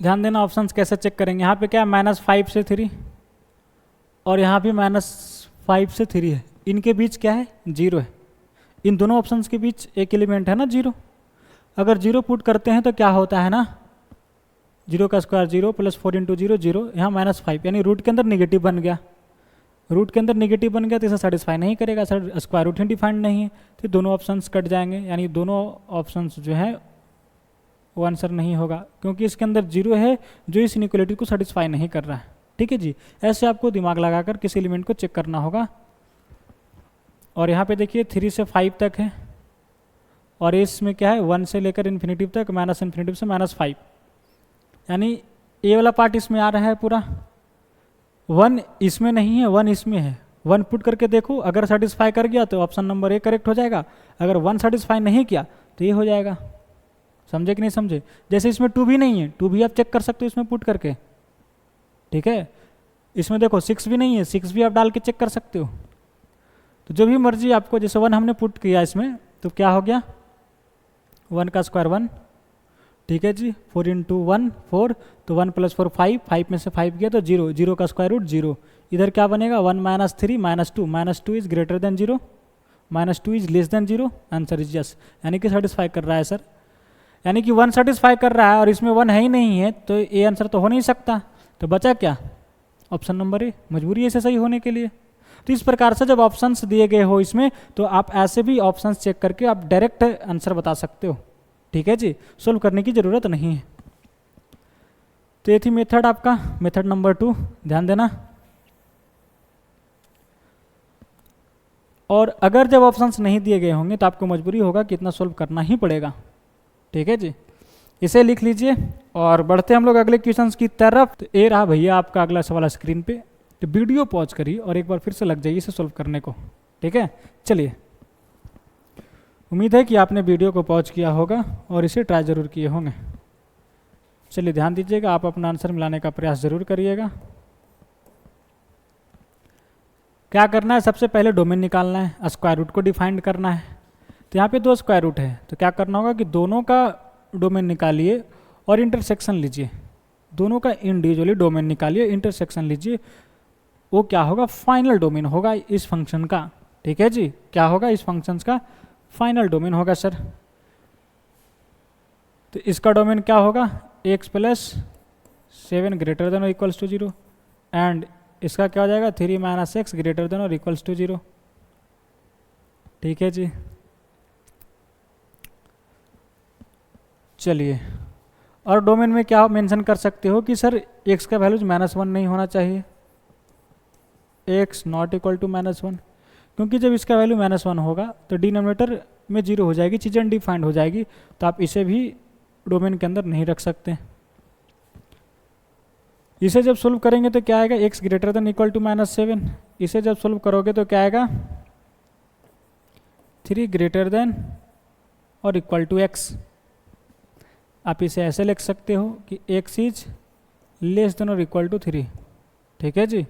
ध्यान देना, ऑप्शंस कैसे चेक करेंगे। यहाँ पे क्या है, -5 से 3 और यहाँ भी -5 से 3 है, इनके बीच क्या है, 0 है। इन दोनों ऑप्शंस के बीच एक एलिमेंट है ना 0। अगर 0 पुट करते हैं तो क्या होता है ना, 0 का स्क्वायर 0 प्लस 4 इंटू 0 0, यहाँ -5, यानी रूट के अंदर निगेटिव बन गया। रूट के अंदर निगेटिव बन गया तो इसे सेटिस्फाई नहीं करेगा, सर स्क्वायर रूट ही डिफाइंड नहीं है, तो दोनों ऑप्शंस कट जाएंगे, यानी दोनों ऑप्शंस जो है वो आंसर नहीं होगा, क्योंकि इसके अंदर 0 है जो इस इनइक्वालिटी को सेटिस्फाई नहीं कर रहा है। ठीक है जी, ऐसे आपको दिमाग लगाकर किसी एलिमेंट को चेक करना होगा। और यहाँ पे देखिए 3 से 5 तक है और इसमें क्या है, 1 से लेकर इन्फिनिटिव तक, माइनस इन्फिनिटिव से -5, यानी ए वाला पार्ट इसमें आ रहा है पूरा। 1 इसमें नहीं है, 1 इसमें है। 1 पुट करके देखो, अगर सेटिस्फाई कर गया तो ऑप्शन नंबर ए करेक्ट हो जाएगा, अगर 1 सेटिस्फाई नहीं किया तो ये हो जाएगा। समझे कि नहीं समझे? जैसे इसमें 2 भी नहीं है, 2 भी आप चेक कर सकते हो इसमें पुट करके। ठीक है, इसमें देखो 6 भी नहीं है, 6 भी आप डाल के चेक कर सकते हो। तो जो भी मर्जी आपको, जैसे 1 हमने पुट किया इसमें तो क्या हो गया, 1 का स्क्वायर 1, ठीक है जी, 4 इंटू 1 4, तो 1 प्लस 4 5, 5 में से 5 गया तो 0, 0 का स्क्वायर रूट 0। इधर क्या बनेगा, 1 - 3 -2, -2 is greater than 0, -2 is less than 0, answer is yes, यानी कि सेटिस्फाई कर रहा है सर। यानी कि 1 सेटिस्फाई कर रहा है और इसमें 1 है ही नहीं है, तो ये आंसर तो हो नहीं सकता। तो बचा क्या, ऑप्शन नंबर ए, मजबूरी है इसे सही होने के लिए। तो इस प्रकार से जब ऑप्शंस दिए गए हो इसमें, तो आप ऐसे भी ऑप्शंस चेक करके आप डायरेक्ट आंसर बता सकते हो। ठीक है जी, सोल्व करने की ज़रूरत नहीं है। तो ये थी मेथड आपका, मेथड नंबर 2, ध्यान देना। और अगर जब ऑप्शंस नहीं दिए गए होंगे तो आपको मजबूरी होगा कि इतना सोल्व करना ही पड़ेगा। ठीक है जी, इसे लिख लीजिए और बढ़ते हम लोग अगले क्वेश्चंस की तरफ। तो ये रहा भैया आपका अगला सवाल स्क्रीन पे, तो वीडियो पॉज करिए और एक बार फिर से लग जाइए इसे सोल्व करने को। ठीक है, चलिए, उम्मीद है कि आपने वीडियो को पॉज किया होगा और इसे ट्राई ज़रूर किए होंगे। चलिए ध्यान दीजिएगा, आप अपना आंसर मिलाने का प्रयास ज़रूर करिएगा। क्या करना है, सबसे पहले डोमेन निकालना है, स्क्वायर रूट को डिफाइंड करना है। तो यहाँ पे 2 स्क्वायर रूट है, तो क्या करना होगा कि दोनों का डोमेन निकालिए और इंटरसेक्शन लीजिए। दोनों का इंडिविजुअली डोमेन निकालिए, इंटरसेक्शन लीजिए, वो क्या होगा, फाइनल डोमेन होगा इस फंक्शन का। ठीक है जी, क्या होगा, इस फंक्शन का फाइनल डोमेन होगा सर। तो इसका डोमेन क्या होगा, x + 7 ग्रेटर देन और इक्वल्स टू 0, एंड इसका क्या हो जाएगा, 3 - x ग्रेटर देन और इक्वल्स टू 0। ठीक है जी, चलिए, और डोमेन में क्या मेंशन कर सकते हो कि सर x का वैल्यूज -1 नहीं होना चाहिए, x नॉट इक्वल टू -1, क्योंकि जब इसका वैल्यू -1 होगा तो डिनोमिनेटर में 0 हो जाएगी, चीज़ अनडिफाइंड हो जाएगी, तो आप इसे भी डोमेन के अंदर नहीं रख सकते। इसे जब सोल्व करेंगे तो क्या आएगा, x greater than equal to -7। इसे जब सोल्व करोगे तो क्या आएगा, 3 ग्रेटर देन और इक्वल टू x। आप इसे ऐसे लिख सकते हो कि x इज लेस देन और इक्वल टू 3। ठीक है जी।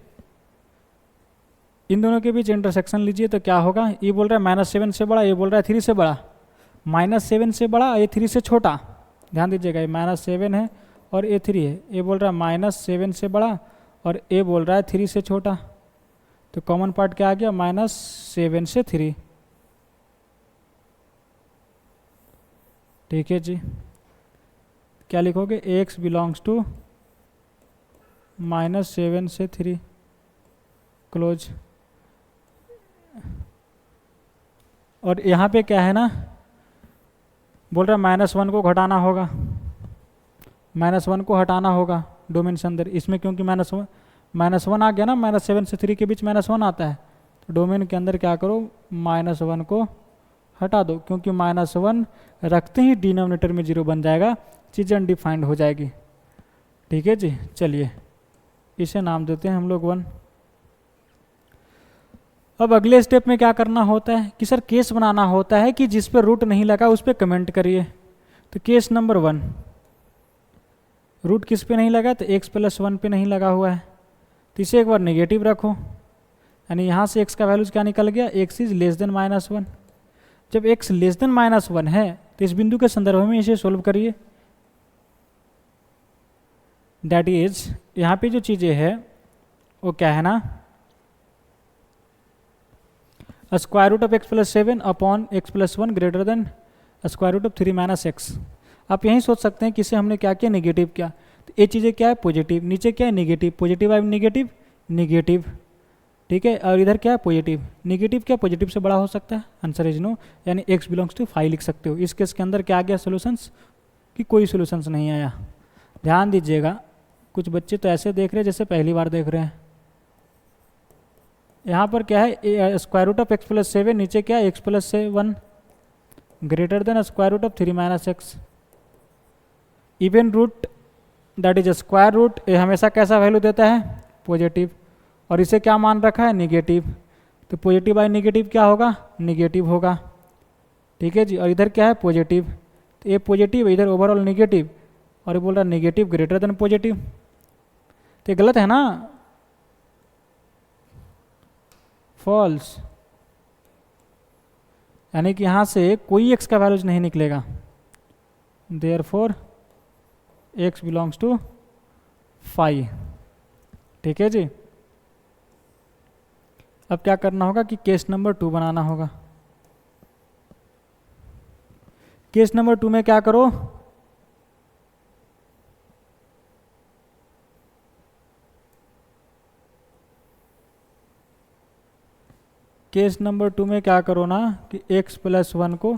इन दोनों के बीच इंटरसेक्शन लीजिए तो क्या होगा, ये बोल रहा है -7 से बड़ा, ये बोल रहा है 3 से बड़ा। -7 से बड़ा, ये 3 से छोटा। ध्यान दीजिएगा, ये -7 है और ये 3 है। ये बोल रहा है -7 से बड़ा और ये बोल रहा है 3 से छोटा। तो कॉमन पार्ट क्या आ गया, -7 से 3। ठीक है जी। क्या लिखोगे, x बिलोंग्स टू -7 से 3 क्लोज। और यहाँ पे क्या है ना, बोल रहा है -1 को घटाना होगा, -1 को हटाना होगा डोमेन से अंदर। इसमें क्योंकि -1 आ गया ना, -7 से 3 के बीच -1 आता है, तो डोमेन के अंदर क्या करो, -1 को हटा दो, क्योंकि -1 रखते ही डिनोमिनेटर में 0 बन जाएगा, चीज़ें अनडिफाइंड हो जाएगी। ठीक है जी। चलिए इसे नाम देते हैं हम लोग 1। अब अगले स्टेप में क्या करना होता है कि सर केस बनाना होता है कि जिस पे रूट नहीं लगा उस पर कमेंट करिए। तो केस नंबर 1, रूट किस पे नहीं लगा, तो x + 1 पे नहीं लगा हुआ है, तो इसे एक बार नेगेटिव रखो, यानी यहाँ से x का वैल्यूज क्या निकल गया, x इज लेस देन -1। जब x लेस देन -1 है तो इस बिंदु के संदर्भ में इसे सोल्व करिए। दैट इज, यहाँ पे जो चीज़ें है वो क्या है ना, square root of x + 7 upon x + 1 greater than square root of 3 - x। आप यही सोच सकते हैं कि इसे हमने क्या किया, नेगेटिव किया। तो ये चीज़ें क्या है, पॉजिटिव, नीचे क्या है, नेगेटिव, पॉजिटिव आई नेगेटिव, नेगेटिव। ठीक है, और इधर क्या है, पॉजिटिव। नेगेटिव क्या पॉजिटिव से बड़ा हो सकता है, आंसर इज नो, यानी x बिलोंग्स टू 5 लिख सकते हो। इस केस के अंदर क्या आ गया, सोल्यूशंस कि कोई सोल्यूशंस नहीं आया। ध्यान दीजिएगा, कुछ बच्चे तो ऐसे देख रहे हैं जैसे पहली बार देख रहे हैं। यहाँ पर क्या है, स्क्वायर रूट ऑफ x + 7, नीचे क्या है, x + 1 greater than square root of 3 - x। Even root that is square root, ये हमेशा कैसा वैल्यू देता है, पॉजिटिव, और इसे क्या मान रखा है, निगेटिव। तो पॉजिटिव बाई निगेटिव क्या होगा, निगेटिव होगा। ठीक है जी। और इधर क्या है, पॉजिटिव, तो ये पॉजिटिव, इधर ओवरऑल निगेटिव, और ये बोल रहा है निगेटिव ग्रेटर देन पॉजिटिव। तो ये गलत है ना, फॉल्स, यानी कि यहाँ से कोई x का वैल्यूज नहीं निकलेगा। Therefore x belongs to 5। ठीक है जी। अब क्या करना होगा कि केस नंबर 2 बनाना होगा। केस नंबर 2 में क्या करो, केस नंबर 2 में क्या करो ना कि x + 1 को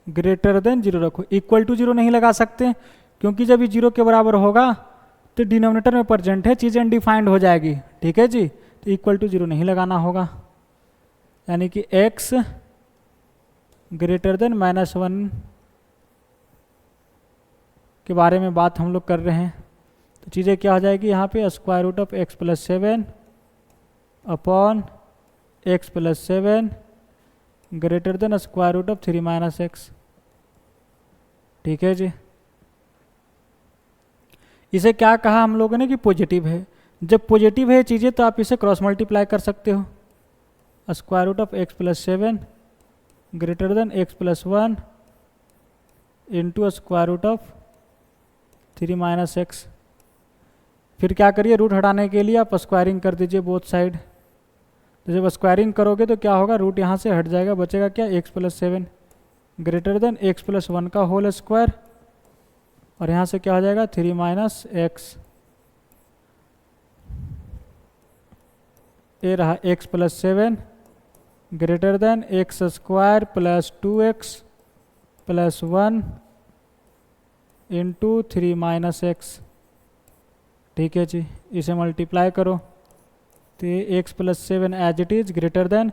ग्रेटर देन 0 रखो। इक्वल टू 0 नहीं लगा सकते, क्योंकि जब ये 0 के बराबर होगा तो डिनोमिनेटर में प्रेजेंट है, चीज़ें अनडिफाइंड हो जाएगी। ठीक है जी। तो इक्वल टू 0 नहीं लगाना होगा, यानी कि x ग्रेटर देन -1 के बारे में बात हम लोग कर रहे हैं। तो चीज़ें क्या हो जाएगी, यहाँ पे square root of x + 7 upon x + 7 greater than square root of 3 - x। ठीक है जी। इसे क्या कहा हम लोगों ने कि पॉजिटिव है। जब पॉजिटिव है चीज़ें तो आप इसे क्रॉस मल्टीप्लाई कर सकते हो। Square root of x + 7 greater than x + 1 into square root of 3 - x। फिर क्या करिए, रूट हटाने के लिए आप स्क्वायरिंग कर दीजिए बोथ साइड। तो जब स्क्वायरिंग करोगे तो क्या होगा, रूट यहाँ से हट जाएगा, बचेगा क्या, x + 7 ग्रेटर देन x + 1 का होल स्क्वायर, और यहाँ से क्या हो जाएगा, 3 - x। ये रहा x + 7 greater than x² + 2x + 1 into 3 - x। ठीक है जी। इसे मल्टीप्लाई करो तो ये x + 7 as it is greater than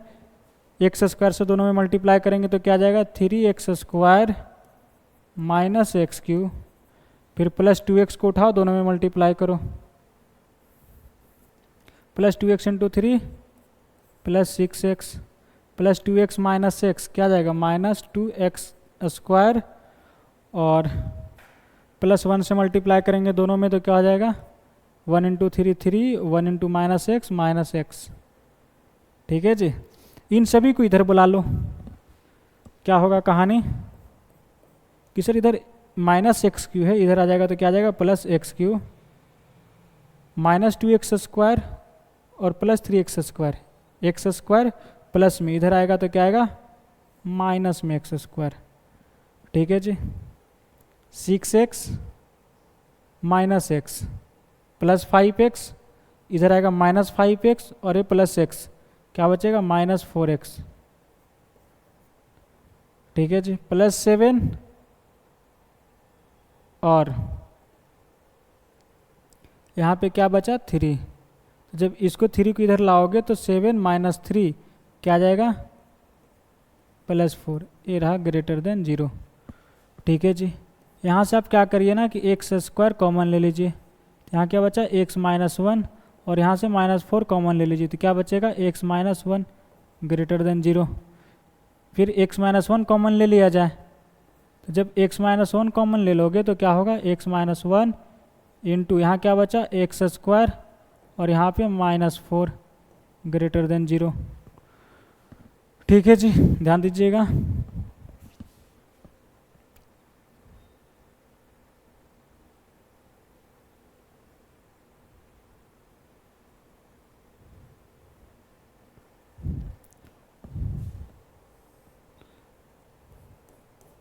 x² से दोनों में मल्टीप्लाई करेंगे तो क्या जाएगा, 3x² - x³, फिर +2x को उठाओ, दोनों में मल्टीप्लाई करो, plus 2x into 3 plus 6x plus 2x minus x क्या जाएगा माइनस 2x स्क्वायर, और प्लस 1 से मल्टीप्लाई करेंगे दोनों में तो क्या हो जाएगा 1 इंटू 3 3, 1 इंटू माइनस एक्स। ठीक है जी, इन सभी को इधर बुला लो। क्या होगा कहानी कि सर इधर माइनस एक्स क्यू है, इधर आ जाएगा तो क्या आ जाएगा plus x cube, minus 2x square और plus 3x square, x square plus में इधर आएगा तो क्या आएगा माइनस में एक्स स्क्वायर। ठीक है जी, 6x minus x plus 5x, इधर आएगा माइनस 5x और ये प्लस x, क्या बचेगा माइनस 4x। ठीक है जी, प्लस 7 और यहाँ पे क्या बचा 3, जब इसको 3 को इधर लाओगे तो 7 माइनस 3 क्या आ जाएगा प्लस 4, ये रहा ग्रेटर देन 0। ठीक है जी, यहाँ से आप क्या करिए ना कि एक्स स्क्वायर कॉमन ले लीजिए, यहाँ क्या बचा x माइनस 1 और यहाँ से माइनस 4 कॉमन ले लीजिए तो क्या बचेगा x माइनस 1 ग्रेटर देन 0। फिर x माइनस 1 कॉमन ले लिया जाए, तो जब x माइनस 1 कॉमन ले लोगे तो क्या होगा x माइनस 1 इंटू यहाँ क्या बचा एक्स स्क्वायर और यहाँ पे माइनस 4 ग्रेटर देन 0। ठीक है जी, ध्यान दीजिएगा।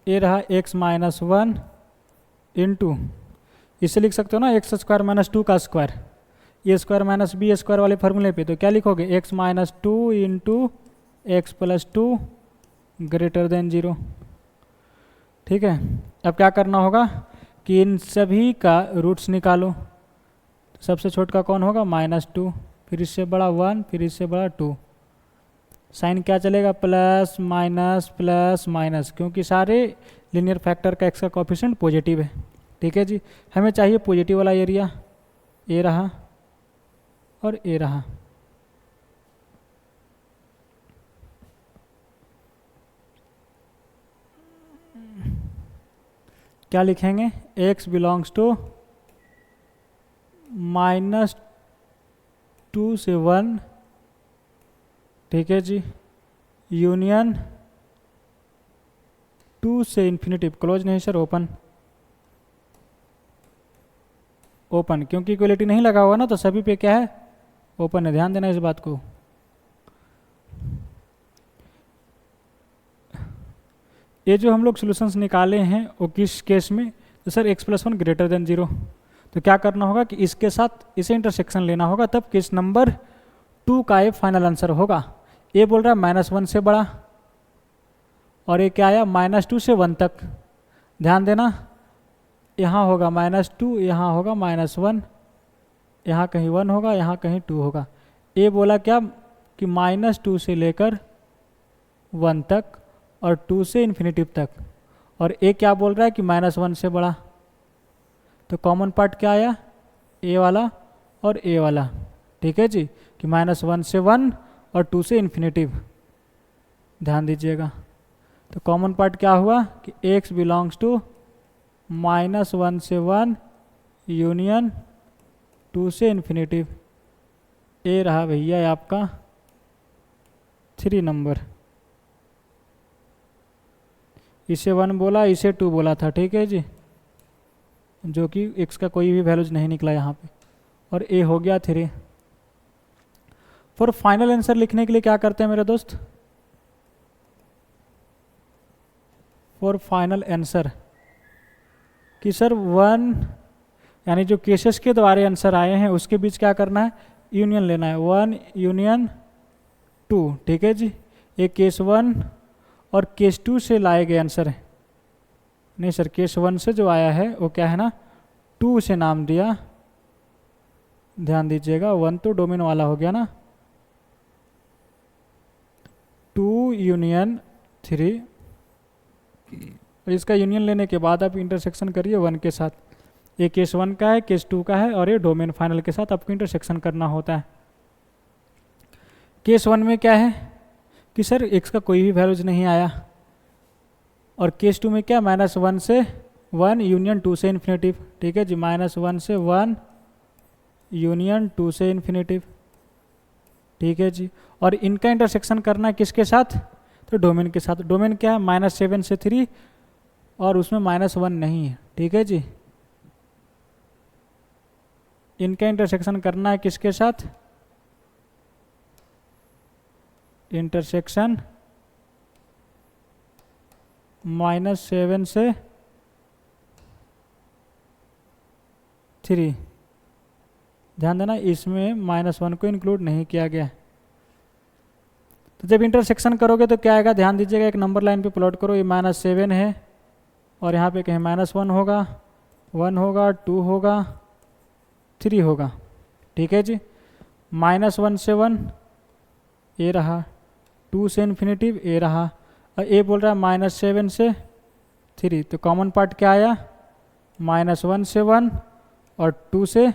ये रहा x माइनस 1 इंटू, इसे लिख सकते हो ना एक्स स्क्वायर माइनस 2 का square, a square minus B square वाले फार्मूले पे, तो क्या लिखोगे x minus 2 into x plus 2 greater than 0। ठीक है, अब क्या करना होगा कि इन सभी का रूट्स निकालो, तो सबसे छोटा कौन होगा माइनस 2, फिर इससे बड़ा 1, फिर इससे बड़ा 2, साइन क्या चलेगा प्लस माइनस, क्योंकि सारे लीनियर फैक्टर का x का कोफिशिएंट पॉजिटिव है। ठीक है जी, हमें चाहिए पॉजिटिव वाला एरिया, ए रहा और ए रहा। क्या लिखेंगे x बिलोंग्स टू माइनस 2 से 1, ठीक है जी, यूनियन 2 से इन्फिनिटी, क्लोज नहीं सर ओपन, ओपन क्योंकि इक्वलिटी नहीं लगा हुआ ना तो सभी पे क्या है ओपन है, ध्यान देना इस बात को। ये जो हम लोग सॉल्यूशंस निकाले हैं वो किस केस में, तो sir x plus 1 greater than 0, तो क्या करना होगा कि इसके साथ इसे इंटरसेक्शन लेना होगा, तब केस नंबर 2 का ये फाइनल आंसर होगा। ये बोल रहा है माइनस 1 से बड़ा और ये क्या आया माइनस 2 से 1 तक, ध्यान देना यहाँ होगा माइनस 2, यहाँ होगा माइनस 1, यहाँ कहीं 1 होगा, यहाँ कहीं 2 होगा। ये बोला क्या कि माइनस 2 से लेकर 1 तक और 2 से इन्फिनिटिव तक, और ए क्या बोल रहा है कि माइनस 1 से बड़ा, तो कॉमन पार्ट क्या आया ए वाला और ए वाला। ठीक है जी, कि माइनस 1 से 1 और 2 से इन्फिनिटिव, ध्यान दीजिएगा। तो कॉमन पार्ट क्या हुआ कि x बिलोंग्स टू माइनस 1 से 1 यूनियन 2 से इन्फिनिटिव, ए रहा भैया आपका 3 नंबर, इसे 1 बोला इसे 2 बोला था। ठीक है जी, जो कि x का कोई भी वैल्यूज नहीं निकला यहाँ पे, और a हो गया 3। फॉर फाइनल आंसर लिखने के लिए क्या करते हैं मेरे दोस्त, फॉर फाइनल आंसर कि सर 1 यानी जो केसेस के द्वारा आंसर आए हैं उसके बीच क्या करना है यूनियन लेना है, 1 यूनियन 2। ठीक है जी, ये केस 1 और केस 2 से लाए गए आंसर है, नहीं सर केस 1 से जो आया है वो क्या है ना 2 से नाम दिया, ध्यान दीजिएगा 1 तो डोमेन वाला हो गया ना, 2 यूनियन 3, और इसका यूनियन लेने के बाद आप इंटरसेक्शन करिए 1 के साथ, ये केस 1 का है केस 2 का है और ये डोमेन फाइनल के साथ आपको इंटरसेक्शन करना होता है। केस 1 में क्या है कि सर x का कोई भी वैल्यूज नहीं आया, और केस 2 में क्या, -1 से 1 यूनियन 2 से इन्फिनेटिव। ठीक है जी, -1 से 1 यूनियन 2 से इन्फिनेटिव। ठीक है जी, और इनका इंटरसेक्शन करना है किसके साथ, तो डोमेन के साथ। डोमेन क्या है, -7 से 3, और उसमें -1 नहीं है। ठीक है जी, इनका इंटरसेक्शन करना है किसके साथ, इंटरसेक्शन -7 से 3। ध्यान देना इसमें -1 को इंक्लूड नहीं किया गया। तो जब इंटरसेक्शन करोगे तो क्या आएगा, ध्यान दीजिएगा, एक नंबर लाइन पे प्लॉट करो। ये -7 है और यहाँ पे कहीं -1 होगा, 1 होगा, 2 होगा, 3 होगा। ठीक है जी, -1 से 1 ए रहा, 2 से इन्फिनेटिव ए रहा, और ए बोल रहा है -7 से 3। तो कॉमन पार्ट क्या आया, -1 से 1 और 2 से,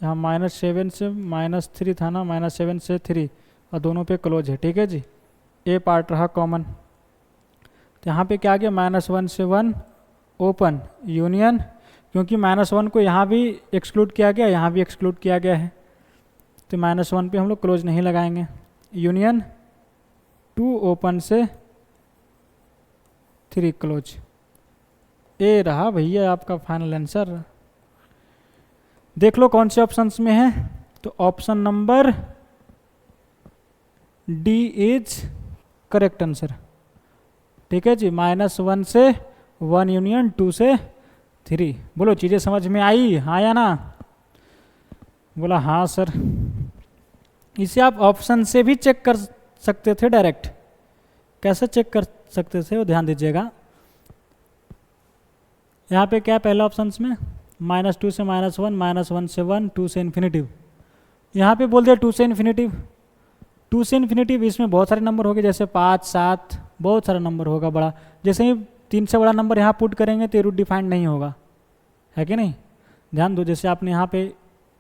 यहाँ -7 से -3 था ना, -7 से 3, और दोनों पे क्लोज है। ठीक है जी, ए पार्ट रहा कॉमन। तो यहाँ पे क्या आ गया, -1 से 1 ओपन यूनियन, क्योंकि -1 को यहाँ भी एक्सक्लूड किया गया, यहाँ भी एक्सक्लूड किया गया है, तो -1 पे हम लोग क्लोज नहीं लगाएंगे। यूनियन 2 ओपन से 3 क्लोज। ए रहा भैया आपका फाइनल आंसर। देख लो कौन से ऑप्शंस में है, तो option number D is correct answer. ठीक है जी, -1 से 1 यूनियन 2 से 3। बोलो चीज़ें समझ में आई, हाँ या ना, बोला हाँ सर। इसे आप ऑप्शन से भी चेक कर सकते थे डायरेक्ट। कैसे चेक कर सकते थे वो ध्यान दीजिएगा। यहाँ पे क्या पहला ऑप्शंस में, -2 से -1, -1 से 1, 2 से इन्फिनेटिव। यहाँ पे बोल दिया 2 से इन्फिनेटिव। 2 से इन्फिनेटिव, इसमें बहुत सारे नंबर हो गए, जैसे 5, 7, बहुत सारा नंबर होगा बड़ा। जैसे ही 3 से बड़ा नंबर यहाँ पुट करेंगे तो रूट डिफाइंड नहीं होगा, है कि नहीं। ध्यान दो, जैसे आपने यहाँ पे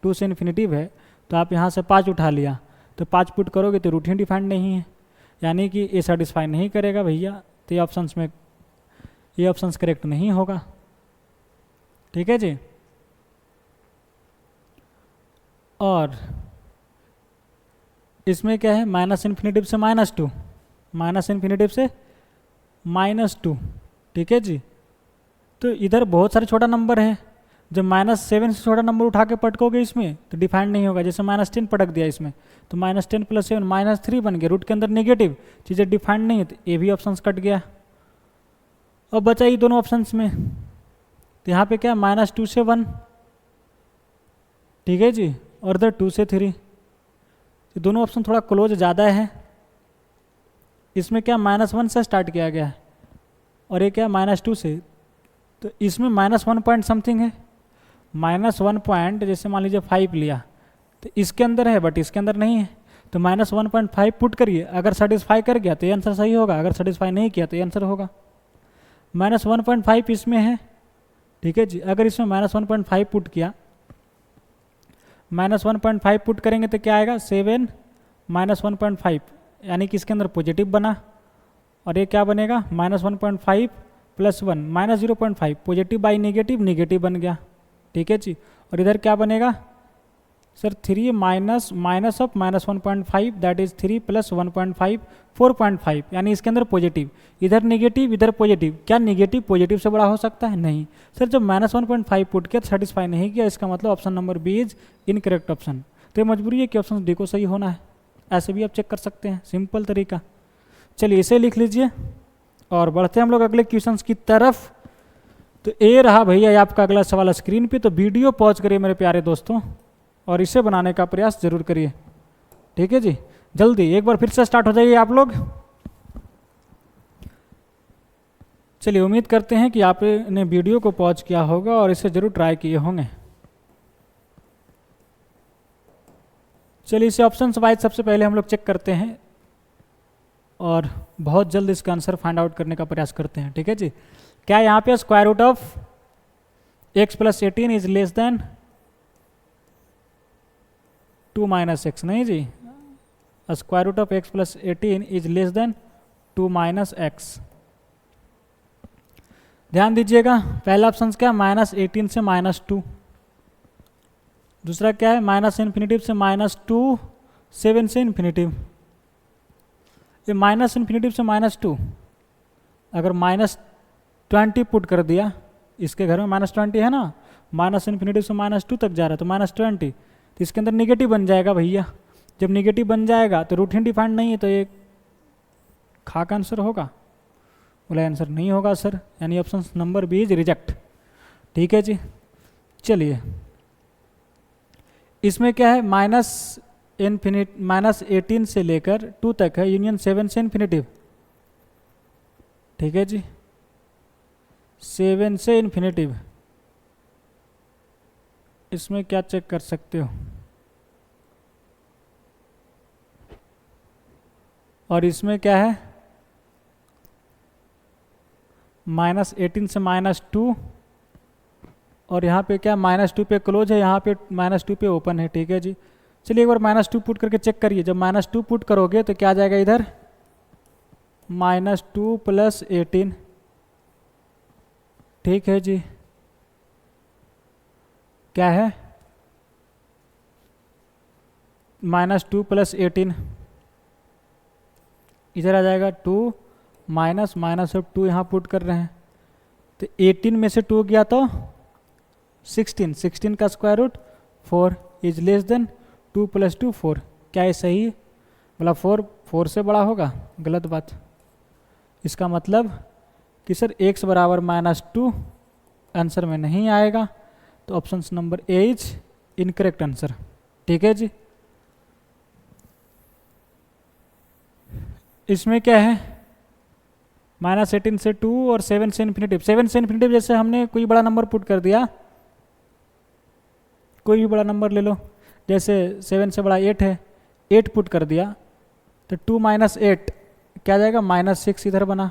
2 से इन्फिनेटिव है, तो आप यहाँ से 5 उठा लिया, तो 5 पुट करोगे तो रूट ही डिफाइंड नहीं है, यानी कि ये सेटिस्फाई नहीं करेगा भैया। तो ये ऑप्शंस में, ये ऑप्शंस करेक्ट नहीं होगा। ठीक है जी, और इसमें क्या है, -इन्फिनेटिव से -2, -इन्फिनेटिव से -2। ठीक है जी, तो इधर बहुत सारे छोटा नंबर है, जब -7 से छोटा नंबर उठा के पटकोगे इसमें तो डिफाइंड नहीं होगा। जैसे -10 पटक दिया इसमें, तो -10 + 7 -3 बन गया, रूट के अंदर नेगेटिव, चीज़ें डिफाइंड नहीं है, तो ये भी ऑप्शंस कट गया। अब बचा ये दोनों ऑप्शंस में, तो यहाँ पे क्या, -2 से 1। ठीक है जी, और इधर 2 से 3, तो दोनों ऑप्शन थोड़ा क्लोज ज़्यादा है। इसमें क्या, -1 से स्टार्ट किया गया है, और ये क्या, -2 से, तो इसमें -1 पॉइंट समथिंग है। -1 पॉइंट, जैसे मान लीजिए 5 लिया, तो इसके अंदर है बट इसके अंदर नहीं है, तो -1.5 पुट करिए, अगर सेटिस्फाई कर गया तो ये आंसर सही होगा, अगर सेटिस्फाई नहीं किया तो ये आंसर होगा। -1.5 इसमें है। ठीक है जी, अगर इसमें -1.5 पुट किया, -1.5 पुट करेंगे तो क्या आएगा, 7 -1.5, यानी कि इसके अंदर पॉजिटिव बना, और ये क्या बनेगा, -1.5 + 1 -0.5, पॉजिटिव बाई नेगेटिव, नेगेटिव बन गया। ठीक है जी, और इधर क्या बनेगा sir, 3 minus of -1.5, that is 3 + 1.5, 4.5, यानी इसके अंदर पॉजिटिव, इधर नेगेटिव इधर पॉजिटिव। क्या नेगेटिव पॉजिटिव से बड़ा हो सकता है, नहीं सर। जब -1.5 पुट किया तो सेटिस्फाई नहीं किया, इसका मतलब option number B is incorrect option. तो ये मजबूरी है कि ऑप्शन डी को सही होना है। ऐसे भी आप चेक कर सकते हैं, सिंपल तरीका। चलिए इसे लिख लीजिए और बढ़ते हैं हम लोग अगले क्वेश्चंस की तरफ। तो ए रहा भैया ये आपका अगला सवाल स्क्रीन पे, तो वीडियो पॉज करिए मेरे प्यारे दोस्तों और इसे बनाने का प्रयास जरूर करिए। ठीक है जी, जल्दी एक बार फिर से स्टार्ट हो जाइए आप लोग। चलिए उम्मीद करते हैं कि आपने वीडियो को पॉज किया होगा और इसे जरूर ट्राई किए होंगे। चलिए इसे ऑप्शन वाइज सबसे पहले हम लोग चेक करते हैं और बहुत जल्द इसका आंसर फाइंड आउट करने का प्रयास करते हैं। ठीक है जी, क्या यहाँ पे square root of x + 18 is less than 2 minus x, नहीं जी, square root of x plus 18 is less than 2 minus x. ध्यान दीजिएगा, पहला ऑप्शन क्या है, -18 से -2। दूसरा क्या है, -इन्फिनेटिव से -2, 7 से इन्फिनेटिव। ये -इन्फिनेटिव से -2, अगर -20 पुट कर दिया, इसके घर में -20 है ना, -इन्फिनेटिव से -2 तक जा रहा है, तो -20, तो इसके अंदर निगेटिव बन जाएगा भैया। जब निगेटिव बन जाएगा तो रूट डिफाइंड नहीं है, तो ये खा का आंसर होगा। बोला आंसर नहीं होगा सर, यानी option number B is reject. ठीक है जी, चलिए इसमें क्या है, -18 से लेकर 2 तक है, यूनियन 7 से इन्फिनेटिव। ठीक है जी, 7 से इन्फिनेटिव। इसमें क्या चेक कर सकते हो, और इसमें क्या है, -18 से -2, और यहाँ पे क्या, -2 पे क्लोज है, यहाँ पे -2 पे ओपन है। ठीक है जी, चलिए एक बार -2 पुट करके चेक करिए। जब -2 पुट करोगे तो क्या आ जाएगा इधर, -2 + 18। ठीक है जी, क्या है, -2 + 18, इधर आ जाएगा 2 -2 यहाँ पुट कर रहे हैं, तो 18 में से 2 गया तो 16 का square root 4 is less than 2 + 2 4। क्या ये सही है, बोला 4 से बड़ा होगा, गलत बात। इसका मतलब कि सर x बराबर -2 आंसर में नहीं आएगा, तो option number A is incorrect answer. ठीक है जी, इसमें क्या है, -18 से 2 और 7 से इन्फिनेटिव। 7 से इन्फिनेटिव जैसे हमने कोई बड़ा नंबर पुट कर दिया, कोई भी बड़ा नंबर ले लो, जैसे 7 से बड़ा 8 है, 8 पुट कर दिया, तो 2 - 8 क्या आ जाएगा, -6 इधर बना,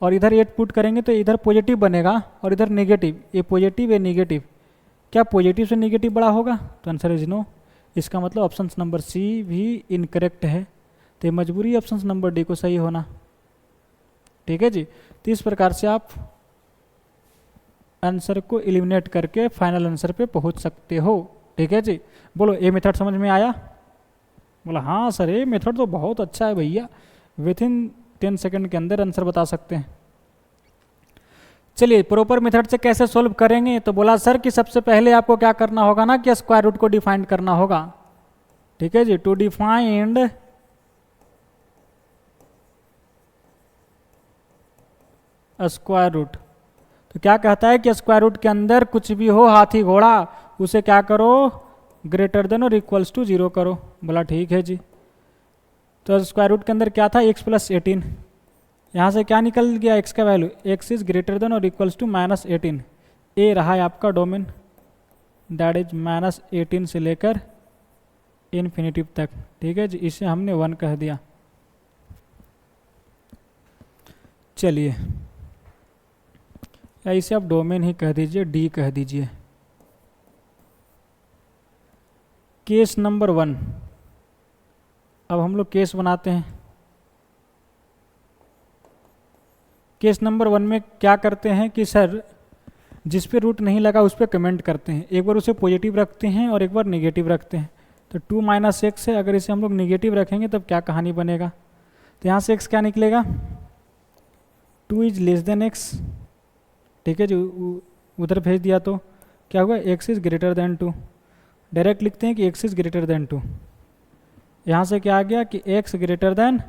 और इधर 8 पुट करेंगे तो इधर पॉजिटिव बनेगा और इधर नेगेटिव, ये पॉजिटिव ये नेगेटिव। क्या पॉजिटिव से नेगेटिव बड़ा होगा, तो आंसर इज नो। इसका मतलब ऑप्शन नंबर सी भी इनकरेक्ट है, तो मजबूरी ऑप्शन नंबर डी को सही होना। ठीक है जी, तो इस प्रकार से आप आंसर को एलिमिनेट करके फाइनल आंसर पे पहुंच सकते हो। ठीक है जी, बोलो ये मेथड समझ में आया? बोला हाँ सर, ये मेथड तो बहुत अच्छा है भैया, विथिन 10 सेकंड के अंदर आंसर बता सकते हैं। चलिए प्रॉपर मेथड से कैसे सोल्व करेंगे, तो बोला सर कि सबसे पहले आपको क्या करना होगा ना, कि स्क्वायर रूट को डिफाइन करना होगा। ठीक है जी, टू डिफाइंड स्क्वायर रूट, तो क्या कहता है कि स्क्वायर रूट के अंदर कुछ भी हो, हाथी घोड़ा, उसे क्या करो, ग्रेटर देन और इक्वल्स टू 0 करो। बोला ठीक है जी, तो स्क्वायर रूट के अंदर क्या था, x + 18, यहाँ से क्या निकल गया, x का value, x is greater than और इक्वल्स टू -18। ए रहा है आपका डोमेन, दैट इज -18 से लेकर इन्फिनेटिव तक। ठीक है जी, इसे हमने 1 कह दिया। चलिए या इसे आप डोमेन ही कह दीजिए, डी कह दीजिए। केस नंबर 1, अब हम लोग केस बनाते हैं। केस नंबर 1 में क्या करते हैं कि सर जिस पे रूट नहीं लगा उस पर कमेंट करते हैं, एक बार उसे पॉजिटिव रखते हैं और एक बार नेगेटिव रखते हैं। तो 2 - x है, अगर इसे हम लोग नेगेटिव रखेंगे तब क्या कहानी बनेगा, तो यहाँ से x क्या निकलेगा, 2 इज लेस देन x। ठीक है जी, उधर भेज दिया तो क्या हुआ, x is greater then 2। Direct लिखते हैं कि x इज ग्रेटर देन 2, यहाँ से क्या आ गया कि x ग्रेटर देन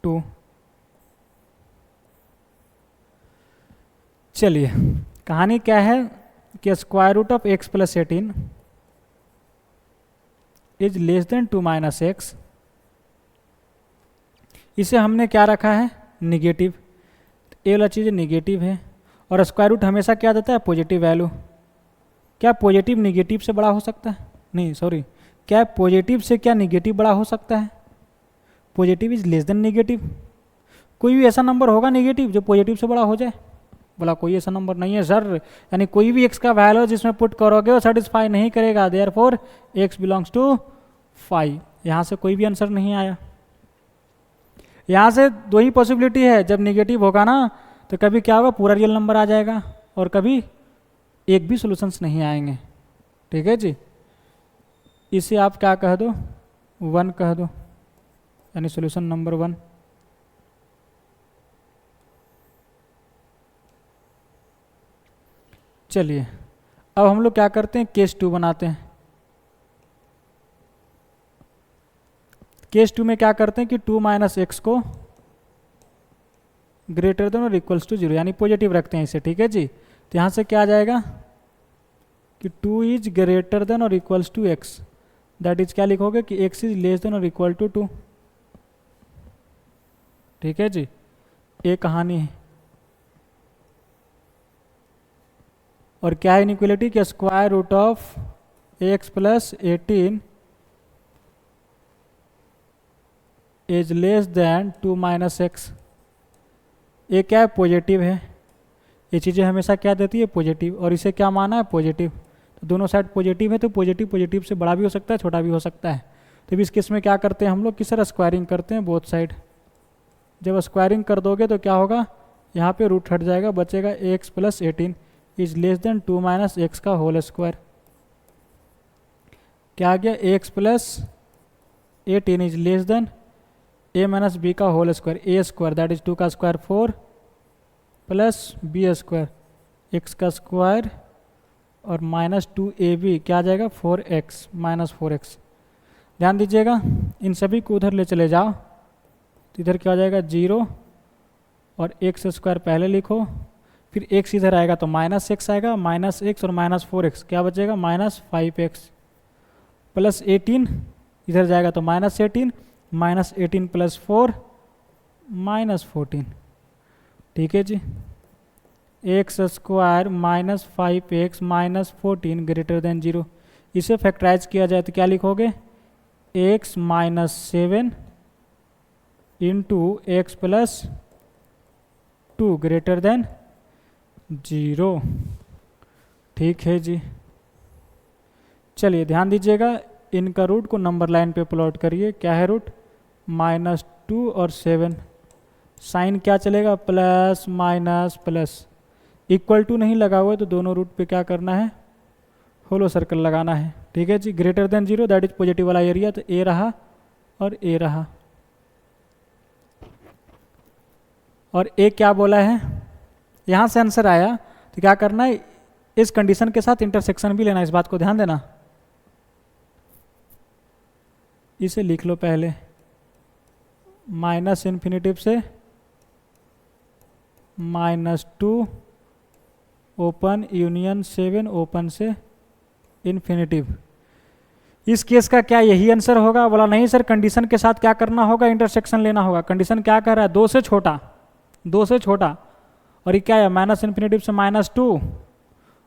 2। चलिए कहानी क्या है कि square root of x + 18 is less than 2 - x। इसे हमने क्या रखा है, निगेटिव, ये वाला चीज़ निगेटिव है, और स्क्वायर रूट हमेशा क्या देता है, पॉजिटिव वैल्यू। क्या पॉजिटिव निगेटिव से बड़ा हो सकता है, नहीं सॉरी, क्या पॉजिटिव से क्या निगेटिव बड़ा हो सकता है, positive is less then negative. कोई भी ऐसा नंबर होगा नेगेटिव जो पॉजिटिव से बड़ा हो जाए, बोला कोई ऐसा नंबर नहीं है सर, यानी कोई भी x का वैल्यू जिसमें पुट करोगे वो सेटिस्फाई नहीं करेगा, देयरफॉर x बिलोंग्स टू 5। यहाँ से कोई भी आंसर नहीं आया। यहाँ से दो ही पॉसिबिलिटी है, जब निगेटिव होगा ना तो कभी क्या होगा, पूरा रियल नंबर आ जाएगा और कभी एक भी सॉल्यूशंस नहीं आएंगे। ठीक है जी, इसे आप क्या कह दो, 1 कह दो, यानी सॉल्यूशन नंबर 1। चलिए अब हम लोग क्या करते हैं, केस 2 बनाते हैं। केस 2 में क्या करते हैं कि 2 माइनस एक्स को ग्रेटर देन और इक्वल्स टू 0, यानी पॉजिटिव रखते हैं इसे। ठीक है जी, तो यहाँ से क्या आ जाएगा कि 2 इज ग्रेटर देन और equals to x, that is क्या लिखोगे कि x इज लेस देन और इक्वल टू 2। ठीक है जी, ये कहानी है। और क्या है इनइक्वलिटी, कि square root of x plus 18 is less than 2 minus x. ये क्या है, पॉजिटिव है। ये चीज़ें हमेशा क्या देती है, पॉजिटिव, और इसे क्या माना है, पॉजिटिव। तो दोनों साइड पॉजिटिव है, तो पॉजिटिव पॉजिटिव से बड़ा भी हो सकता है, छोटा भी हो सकता है। तो इस केस में क्या करते हैं हम लोग कि सर स्क्वायरिंग करते हैं बोथ साइड। जब स्क्वायरिंग कर दोगे तो क्या होगा, यहाँ पे रूट हट जाएगा, बचेगा x plus 18 is less than 2 minus x का होल स्क्वायर। क्या आ गया, x plus 18 is less than a minus b का whole square, a square that is 2 का square 4 plus B square x का स्क्वायर और माइनस 2ab क्या आ जाएगा, 4x माइनस 4x। ध्यान दीजिएगा, इन सभी को उधर ले चले जाओ तो इधर क्या आ जाएगा 0 और एक्स स्क्वायर पहले लिखो, फिर x इधर आएगा तो माइनस एक्स आएगा, माइनस एक्स और माइनस 4x क्या बचेगा, माइनस 5x प्लस 18 इधर जाएगा तो माइनस 18, माइनस 18 प्लस 4 माइनस 14। ठीक है जी, x square minus 5x minus 14 greater than 0। इसे फैक्टराइज किया जाए तो क्या लिखोगे, x minus 7 into x plus 2 greater than 0। ठीक है जी, चलिए ध्यान दीजिएगा, इनका रूट को नंबर लाइन पे प्लॉट करिए। क्या है रूट, -2 और 7, साइन क्या चलेगा, plus minus plus, equal to नहीं लगा हुआ है तो दोनों रूट पे क्या करना है, होलो सर्कल लगाना है। ठीक है जी, greater than 0 that is positive वाला एरिया, तो ए रहा और ए रहा। और ए क्या बोला है, यहाँ से आंसर आया तो क्या करना है, इस कंडीशन के साथ इंटरसेक्शन भी लेना, इस बात को ध्यान देना। इसे लिख लो पहले, माइनस इन्फिनिटिव से -2 ओपन यूनियन 7 ओपन से इन्फिनिटिव। इस केस का क्या यही आंसर होगा, बोला नहीं सर, कंडीशन के साथ क्या करना होगा, इंटरसेक्शन लेना होगा। कंडीशन क्या कह रहा है, 2 से छोटा, 2 से छोटा, और ये क्या है, माइनस इन्फिनिटिव से -2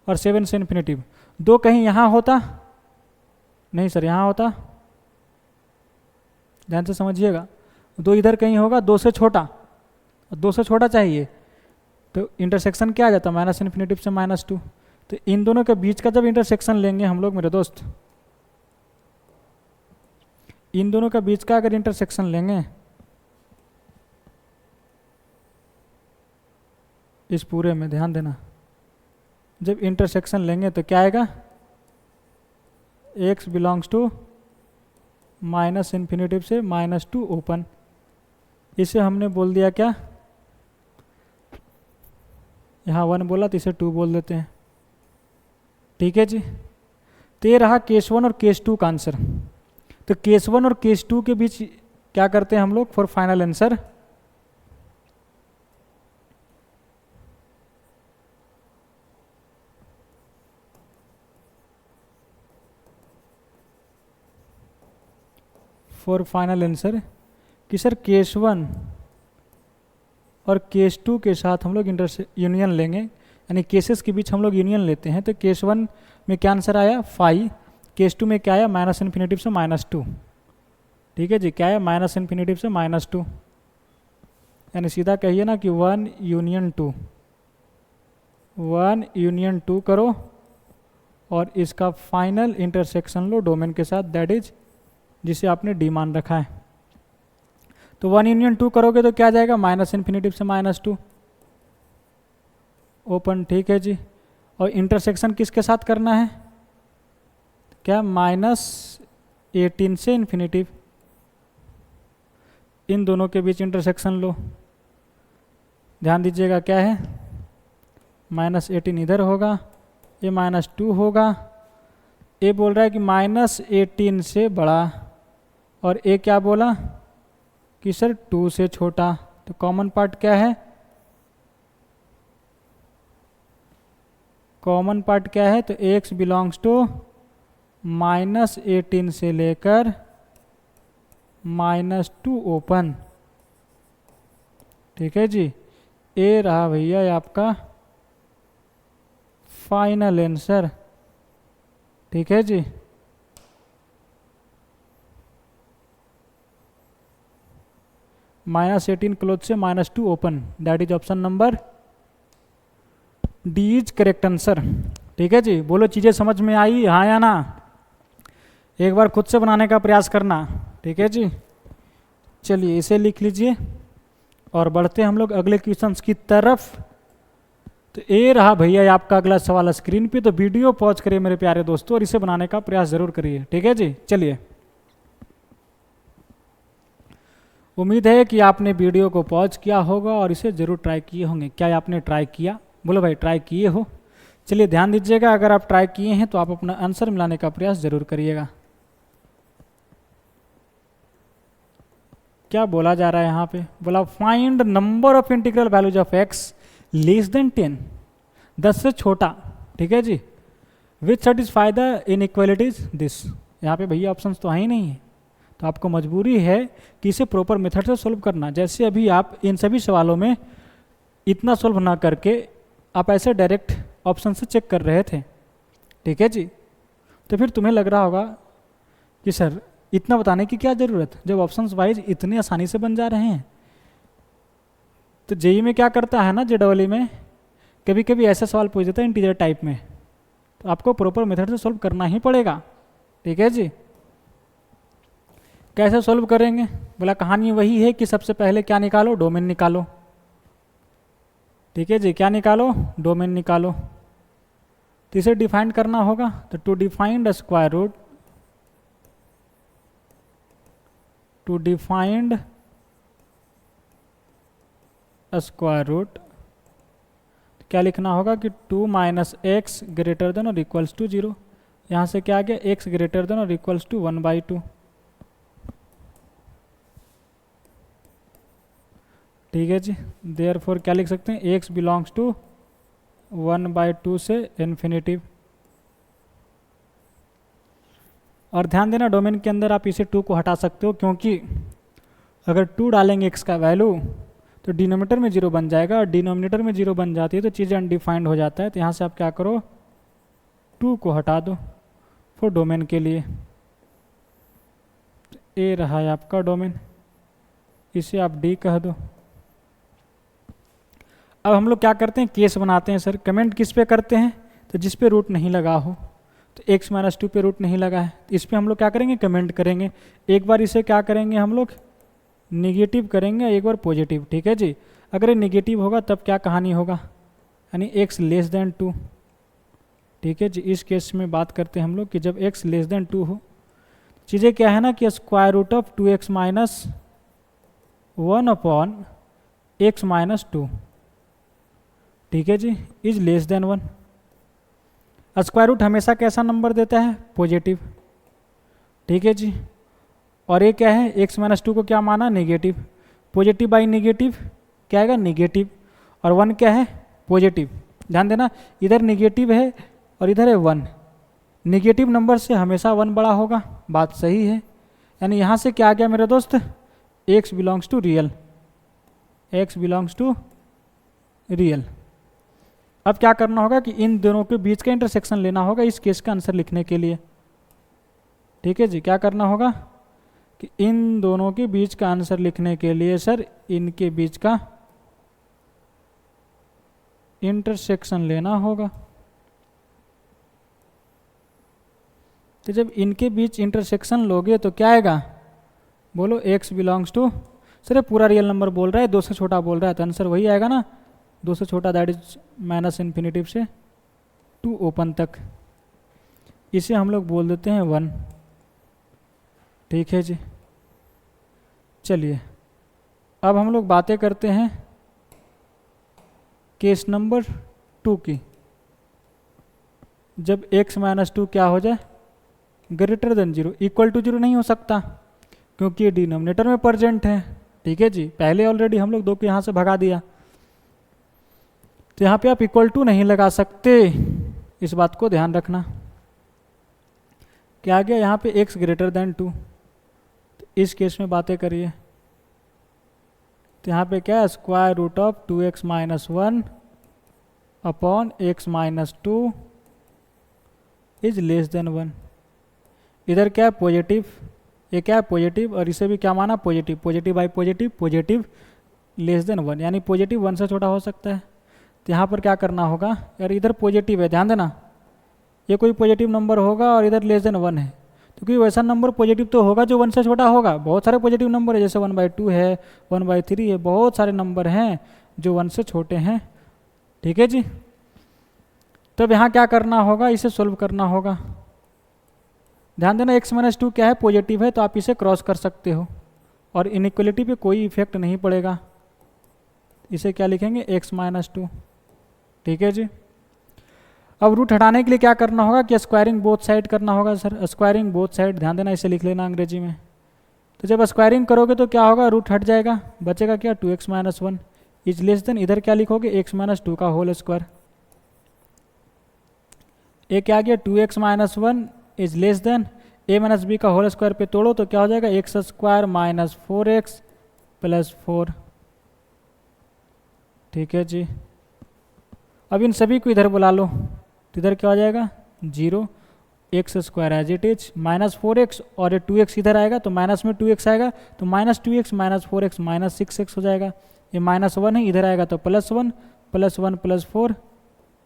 और 7 से इन्फिनिटिव। 2 कहीं यहाँ होता, नहीं सर यहाँ होता, ध्यान से समझिएगा, 2 इधर कहीं होगा, 2 से छोटा, 2 से छोटा चाहिए, तो इंटरसेक्शन क्या आ जाता, माइनस इन्फिनिटिव से -2। तो इन दोनों के बीच का जब इंटरसेक्शन लेंगे हम लोग मेरे दोस्त, इन दोनों के बीच का अगर इंटरसेक्शन लेंगे, इस पूरे में ध्यान देना, जब इंटरसेक्शन लेंगे तो क्या आएगा, x belongs to minus infinitive से -2 ओपन। इसे हमने बोल दिया क्या, यहाँ 1 बोला तो इसे 2 बोल देते हैं। ठीक है जी, तो ये रहा केस 1 और केस 2 का आंसर। तो केस 1 और केस 2 के बीच क्या करते हैं हम लोग for final answer, for final answer कि सर केस 1 और केस 2 के साथ हम लोग यूनियन लेंगे, यानी केसेस के बीच हम लोग यूनियन लेते हैं। तो केस 1 में क्या आंसर आया 5, केस 2 में क्या आया माइनस इन्फिनिटिव से -2। ठीक है जी, क्या है माइनस इन्फिनिटिव से -2, यानी सीधा कहिए ना कि 1 यूनियन 2। 1 यूनियन 2 करो और इसका फाइनल इंटरसेक्शन लो डोमेन के साथ, दैट इज जिसे आपने डी मान रखा है। तो 1 यूनियन 2 करोगे तो क्या जाएगा, माइनस इन्फिनिटी से -2 ओपन, ठीक है जी। और इंटरसेक्शन किसके साथ करना है, क्या -18 से इन्फिनिटी, इन दोनों के बीच इंटरसेक्शन लो। ध्यान दीजिएगा क्या है, -18 इधर होगा, ये -2 होगा, ये बोल रहा है कि -18 से बड़ा, और ये क्या बोला कि सर 2 से छोटा। तो कॉमन पार्ट क्या है, कॉमन पार्ट क्या है, तो x बिलोंग्स टू -18 से लेकर -2 ओपन, ठीक है जी। ये रहा भैया ये आपका फाइनल आंसर, ठीक है जी। -18 क्लोज से -2 open, that is option number D is correct answer, ठीक है जी। बोलो चीज़ें समझ में आई, हाँ या ना। एक बार खुद से बनाने का प्रयास करना, ठीक है जी। चलिए इसे लिख लीजिए और बढ़ते हम लोग अगले क्वेश्चंस की तरफ। तो ये रहा भैया ये आपका अगला सवाल स्क्रीन पे, तो वीडियो पॉज करिए मेरे प्यारे दोस्तों और इसे बनाने का प्रयास जरूर करिए, ठीक है जी। चलिए, उम्मीद है कि आपने वीडियो को पॉज किया होगा और इसे जरूर ट्राई किए होंगे। क्या आपने ट्राई किया, बोलो भाई ट्राई किए हो। चलिए ध्यान दीजिएगा, अगर आप ट्राई किए हैं तो आप अपना आंसर मिलाने का प्रयास जरूर करिएगा। क्या बोला जा रहा है यहाँ पे, बोला find number of integral values of x less than 10, 10 से छोटा, ठीक है जी, which satisfy the inequalities this. यहाँ पे भैया ऑप्शंस तो है ही नहीं है, तो आपको मजबूरी है कि इसे प्रॉपर मेथड से सोल्व करना। जैसे अभी आप इन सभी सवालों में इतना सोल्व ना करके आप ऐसे डायरेक्ट ऑप्शन से चेक कर रहे थे, ठीक है जी। तो फिर तुम्हें लग रहा होगा कि सर इतना बताने की क्या ज़रूरत, जब ऑप्शंस वाइज इतने आसानी से बन जा रहे हैं। तो जेई में क्या करता है ना, जेडब्ल्यू में कभी कभी ऐसा सवाल पूछ देता है इंटीजर टाइप में, तो आपको प्रॉपर मेथड से सोल्व करना ही पड़ेगा, ठीक है जी। कैसे सोल्व करेंगे, बोला कहानी वही है कि सबसे पहले क्या निकालो, डोमेन निकालो, ठीक है जी। क्या निकालो, डोमेन निकालो। तो इसे डिफाइन करना होगा, तो to defined square root, to defined square root क्या लिखना होगा कि 2 - x ग्रेटर देन और इक्वल्स टू 0। यहाँ से क्या आ गया, x ग्रेटर देन और इक्वल्स टू 1/2, ठीक है जी। देयरफॉर क्या लिख सकते हैं, x बिलोंग्स टू 1/2 से इन्फिनिटी। और ध्यान देना डोमेन के अंदर आप इसे 2 को हटा सकते हो, क्योंकि अगर 2 डालेंगे x का वैल्यू तो डिनोमिनेटर में 0 बन जाएगा, और डिनोमिनेटर में 0 बन जाती है तो चीज़ें अनडिफाइंड हो जाता है। तो यहाँ से आप क्या करो, 2 को हटा दो फॉर डोमेन के लिए। ए रहा है आपका डोमेन, इसे आप डी कह दो। अब हम लोग क्या करते हैं, केस बनाते हैं। सर कमेंट किस पे करते हैं, तो जिस पे रूट नहीं लगा हो, तो x - 2 पे रूट नहीं लगा है, तो इस पर हम लोग क्या करेंगे, कमेंट करेंगे। एक बार इसे क्या करेंगे हम लोग, निगेटिव करेंगे, एक बार पॉजिटिव, ठीक है जी। अगर ये निगेटिव होगा तब क्या कहानी होगा, यानी x लेस देन 2, ठीक है जी। इस केस में बात करते हैं हम लोग कि जब x लेस देन 2 हो, चीज़ें क्या है ना कि square root of 2x - 1 upon x - 2, ठीक है जी, is less than 1। Square root हमेशा कैसा नंबर देता है, पॉजिटिव, ठीक है जी। और ये क्या है, x - 2 को क्या माना, नेगेटिव, पॉजिटिव बाई नेगेटिव क्या आएगा, नेगेटिव, और 1 क्या है, पॉजिटिव। ध्यान देना इधर नेगेटिव है और इधर है 1, नेगेटिव नंबर से हमेशा 1 बड़ा होगा, बात सही है। यानी यहाँ से क्या आ गया मेरे दोस्त, x belongs to real, x belongs to real. अब क्या करना होगा कि इन दोनों के बीच का इंटरसेक्शन लेना होगा इस केस का आंसर लिखने के लिए, ठीक है जी। क्या करना होगा कि इन दोनों के बीच का आंसर लिखने के लिए सर इनके बीच का इंटरसेक्शन लेना होगा। तो जब इनके बीच इंटरसेक्शन लोगे तो क्या आएगा, बोलो x बिलोंग्स टू, सर ये पूरा रियल नंबर बोल रहा है, 2 से छोटा बोल रहा है, तो आंसर वही आएगा ना, 2 से छोटा, दैट इज माइनस इन्फिनिटिव से टू ओपन तक। इसे हम लोग बोल देते हैं 1। ठीक है जी। चलिए अब हम लोग बातें करते हैं केस नंबर 2 की। जब x माइनस 2 क्या हो जाए, ग्रेटर देन 0, इक्वल टू 0 नहीं हो सकता क्योंकि ये डिनोमिनेटर में प्रेजेंट है। ठीक है जी, पहले ऑलरेडी हम लोग 2 को यहाँ से भगा दिया, तो यहाँ पे आप इक्वल टू नहीं लगा सकते, इस बात को ध्यान रखना। क्या आ गया यहाँ पे x ग्रेटर देन 2, तो इस केस में बातें करिए, तो यहाँ पे क्या है, square root of 2x minus 1 upon x minus 2 is less than 1। इधर क्या है पॉजिटिव, ये क्या है पॉजिटिव, और इसे भी क्या माना positive, positive by positive, positive less than 1, यानी पॉजिटिव 1 से छोटा हो सकता है। तो यहाँ पर क्या करना होगा, यार इधर पॉजिटिव है, ध्यान देना, ये कोई पॉजिटिव नंबर होगा और इधर लेस देन 1 है, तो कोई वैसा नंबर पॉजिटिव तो होगा जो 1 से छोटा होगा। बहुत सारे पॉजिटिव नंबर है, जैसे 1/2 है, 1/3 है, बहुत सारे नंबर हैं जो 1 से छोटे हैं। ठीक है जी। तब यहाँ क्या करना होगा, इसे सोल्व करना होगा। ध्यान देना x माइनस 2 क्या है, पॉजिटिव है, तो आप इसे क्रॉस कर सकते हो और इनइक्वलिटी पे कोई इफेक्ट नहीं पड़ेगा। इसे क्या लिखेंगे, x माइनस 2। ठीक है जी। अब रूट हटाने के लिए क्या करना होगा कि स्क्वायरिंग बोथ साइड करना होगा। सर स्क्वायरिंग बोथ साइड, ध्यान देना, इसे लिख लेना अंग्रेजी में। तो जब स्क्वायरिंग करोगे तो क्या होगा, रूट हट जाएगा, बचेगा क्या 2x minus 1 is less then, इधर क्या लिखोगे x माइनस 2 का होल स्क्वायर। ए क्या गया 2x minus 1 is less than a minus b का होल स्क्वायर पे तोड़ो तो क्या हो जाएगा, x square minus 4x plus 4। ठीक है जी। अब इन सभी को इधर बुला लो, तो इधर क्या हो जाएगा 0, x square as it is minus 4x, और ये 2x इधर आएगा तो माइनस में 2x आएगा, तो minus 2x minus 4x minus 6x हो जाएगा। ये माइनस 1 है, इधर आएगा तो प्लस 1 प्लस 1 प्लस 4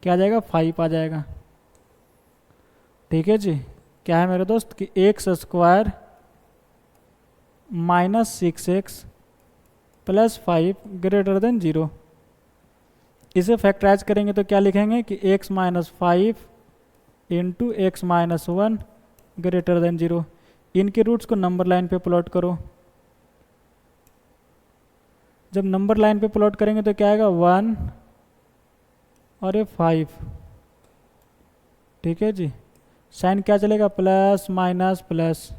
क्या आ जाएगा 5 आ जाएगा। ठीक है जी। क्या है मेरे दोस्त कि x square minus 6x plus 5 greater than 0। इसे फैक्टराइज करेंगे तो क्या लिखेंगे कि x minus 5 into x minus 1 greater than 0। इनके रूट्स को नंबर लाइन पे प्लॉट करो। जब नंबर लाइन पे प्लॉट करेंगे तो क्या आएगा 1 और ये 5। ठीक है जी। साइन क्या चलेगा, plus minus plus.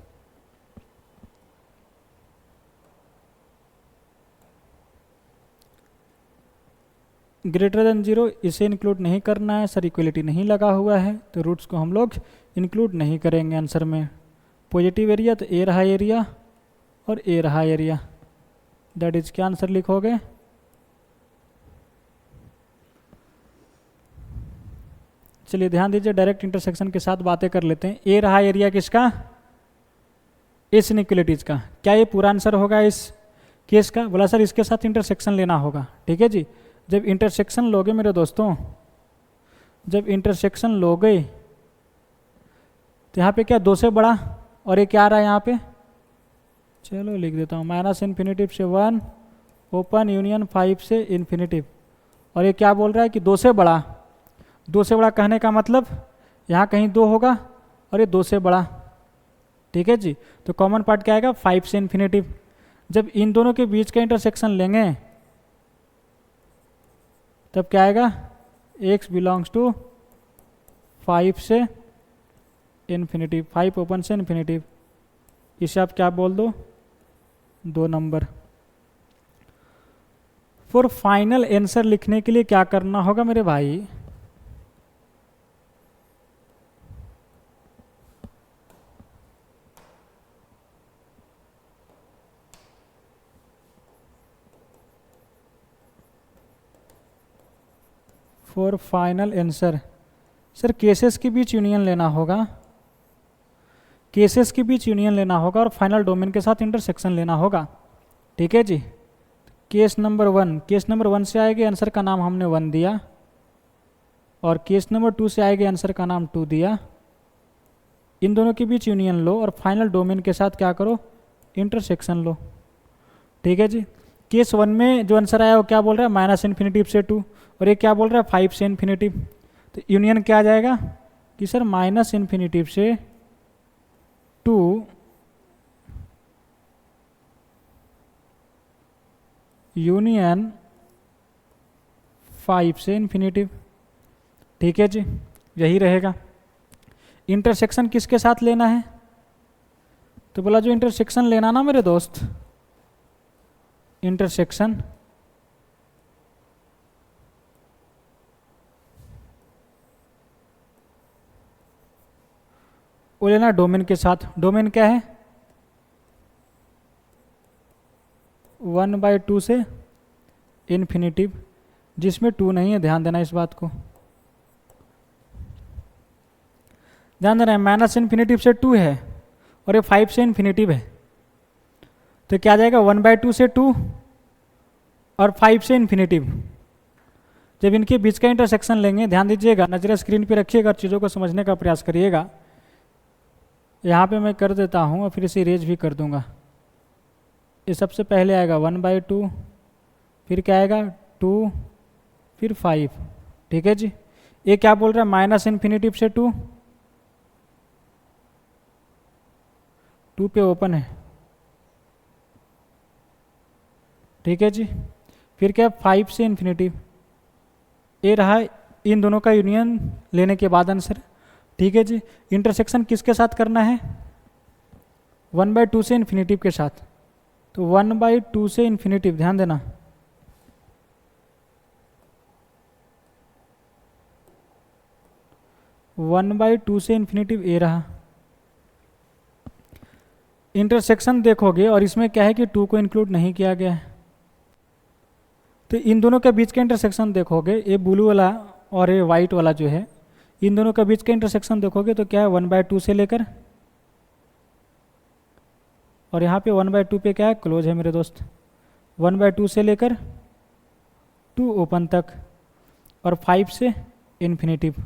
Greater than 0 इसे इंक्लूड नहीं करना है सर, इक्वलिटी नहीं लगा हुआ है तो रूट्स को हम लोग इंक्लूड नहीं करेंगे आंसर में। पॉजिटिव एरिया तो ए रहा एरिया और ए रहा एरिया, दैट इज क्या आंसर लिखोगे, चलिए ध्यान दीजिए, डायरेक्ट इंटरसेक्शन के साथ बातें कर लेते हैं। ए रहा एरिया किसका, इस इनइक्वलिटीज का। क्या ये पूरा आंसर होगा इस केस का, बोला सर इसके साथ इंटरसेक्शन लेना होगा। ठीक है जी। जब इंटरसेक्शन लोगे मेरे दोस्तों, जब इंटरसेक्शन लोगे तो यहाँ पे क्या 2 से बड़ा, और ये क्या आ रहा है यहाँ पे, चलो लिख देता हूँ, माइनस इन्फिनिटिव से 1 ओपन यूनियन 5 से इन्फिनिटिव, और ये क्या बोल रहा है कि 2 से बड़ा। 2 से बड़ा कहने का मतलब यहाँ कहीं 2 होगा और ये 2 से बड़ा। ठीक है जी। तो कॉमन पार्ट क्या आएगा 5 से इन्फिनिटिव। जब इन दोनों के बीच का इंटरसेक्शन लेंगे तब क्या आएगा, x बिलोंग्स टू 5 से इन्फिनिटिव, 5 ओपन से इन्फिनिटिव। इसे आप क्या बोल दो 2 नंबर। फॉर फाइनल आंसर लिखने के लिए क्या करना होगा मेरे भाई, for final answer sir cases के बीच यूनियन लेना होगा, केसेस के बीच यूनियन लेना होगा और फाइनल डोमेन के साथ इंटरसेक्शन लेना होगा। ठीक है जी। केस नंबर 1, केस नंबर 1 से आएगा, आंसर का नाम हमने 1 दिया। और केस नंबर 2 से आएगा आंसर का नाम 2 दिया। इन दोनों के बीच यूनियन लो और फाइनल डोमेन के साथ क्या करो, इंटरसेक्शन लो। ठीक है जी। केस 1 में जो आंसर आया वो क्या बोल रहा है, माइनस इन्फिनिटिव से 2, और ये क्या बोल रहा है 5 से इन्फिनिटिव। तो यूनियन क्या आ जाएगा कि सर माइनस इन्फिनिटिव से 2 यूनियन 5 से इन्फिनिटिव। ठीक है जी, यही रहेगा। इंटरसेक्शन किसके साथ लेना है, तो बोला जो इंटरसेक्शन लेना ना मेरे दोस्त, इंटरसेक्शन वो लेना डोमेन के साथ। डोमेन क्या है, 1/2 से इन्फिनिटिव, जिसमें 2 नहीं है, ध्यान देना इस बात को, ध्यान देना है। माइनस इन्फिनिटिव से 2 है और ये 5 से इन्फिनिटिव है, तो क्या आ जाएगा 1/2 से 2 और 5 से इन्फिनिटिव। जब इनके बीच का इंटरसेक्शन लेंगे, ध्यान दीजिएगा, नजर स्क्रीन पे रखिएगा, चीज़ों को समझने का प्रयास करिएगा। यहाँ पे मैं कर देता हूँ और फिर इसे इरेज भी कर दूंगा। ये सबसे पहले आएगा 1/2, फिर क्या आएगा 2, फिर 5। ठीक है जी। ये क्या बोल रहा है, माइनस इन्फिनिटिव से 2 पे ओपन है। ठीक है जी। फिर क्या 5 से इन्फिनिटिव, ये रहा इन दोनों का यूनियन लेने के बाद आंसर। ठीक है जी। इंटरसेक्शन किसके साथ करना है, 1/2 से इन्फिनिटिव के साथ, तो 1/2 से इन्फिनिटिव, ध्यान देना, वन बाई टू से इन्फिनिटिव ए रहा। इंटरसेक्शन देखोगे और इसमें क्या है कि 2 को इंक्लूड नहीं किया गया है, तो इन दोनों के बीच का इंटरसेक्शन देखोगे, ये ब्लू वाला और ये वाइट वाला जो है, इन दोनों के बीच का इंटरसेक्शन देखोगे तो क्या है 1/2 से लेकर, और यहाँ पे 1/2 पे क्या है क्लोज है मेरे दोस्त, 1/2 से लेकर 2 ओपन तक, और 5 से इन्फिनिटिव।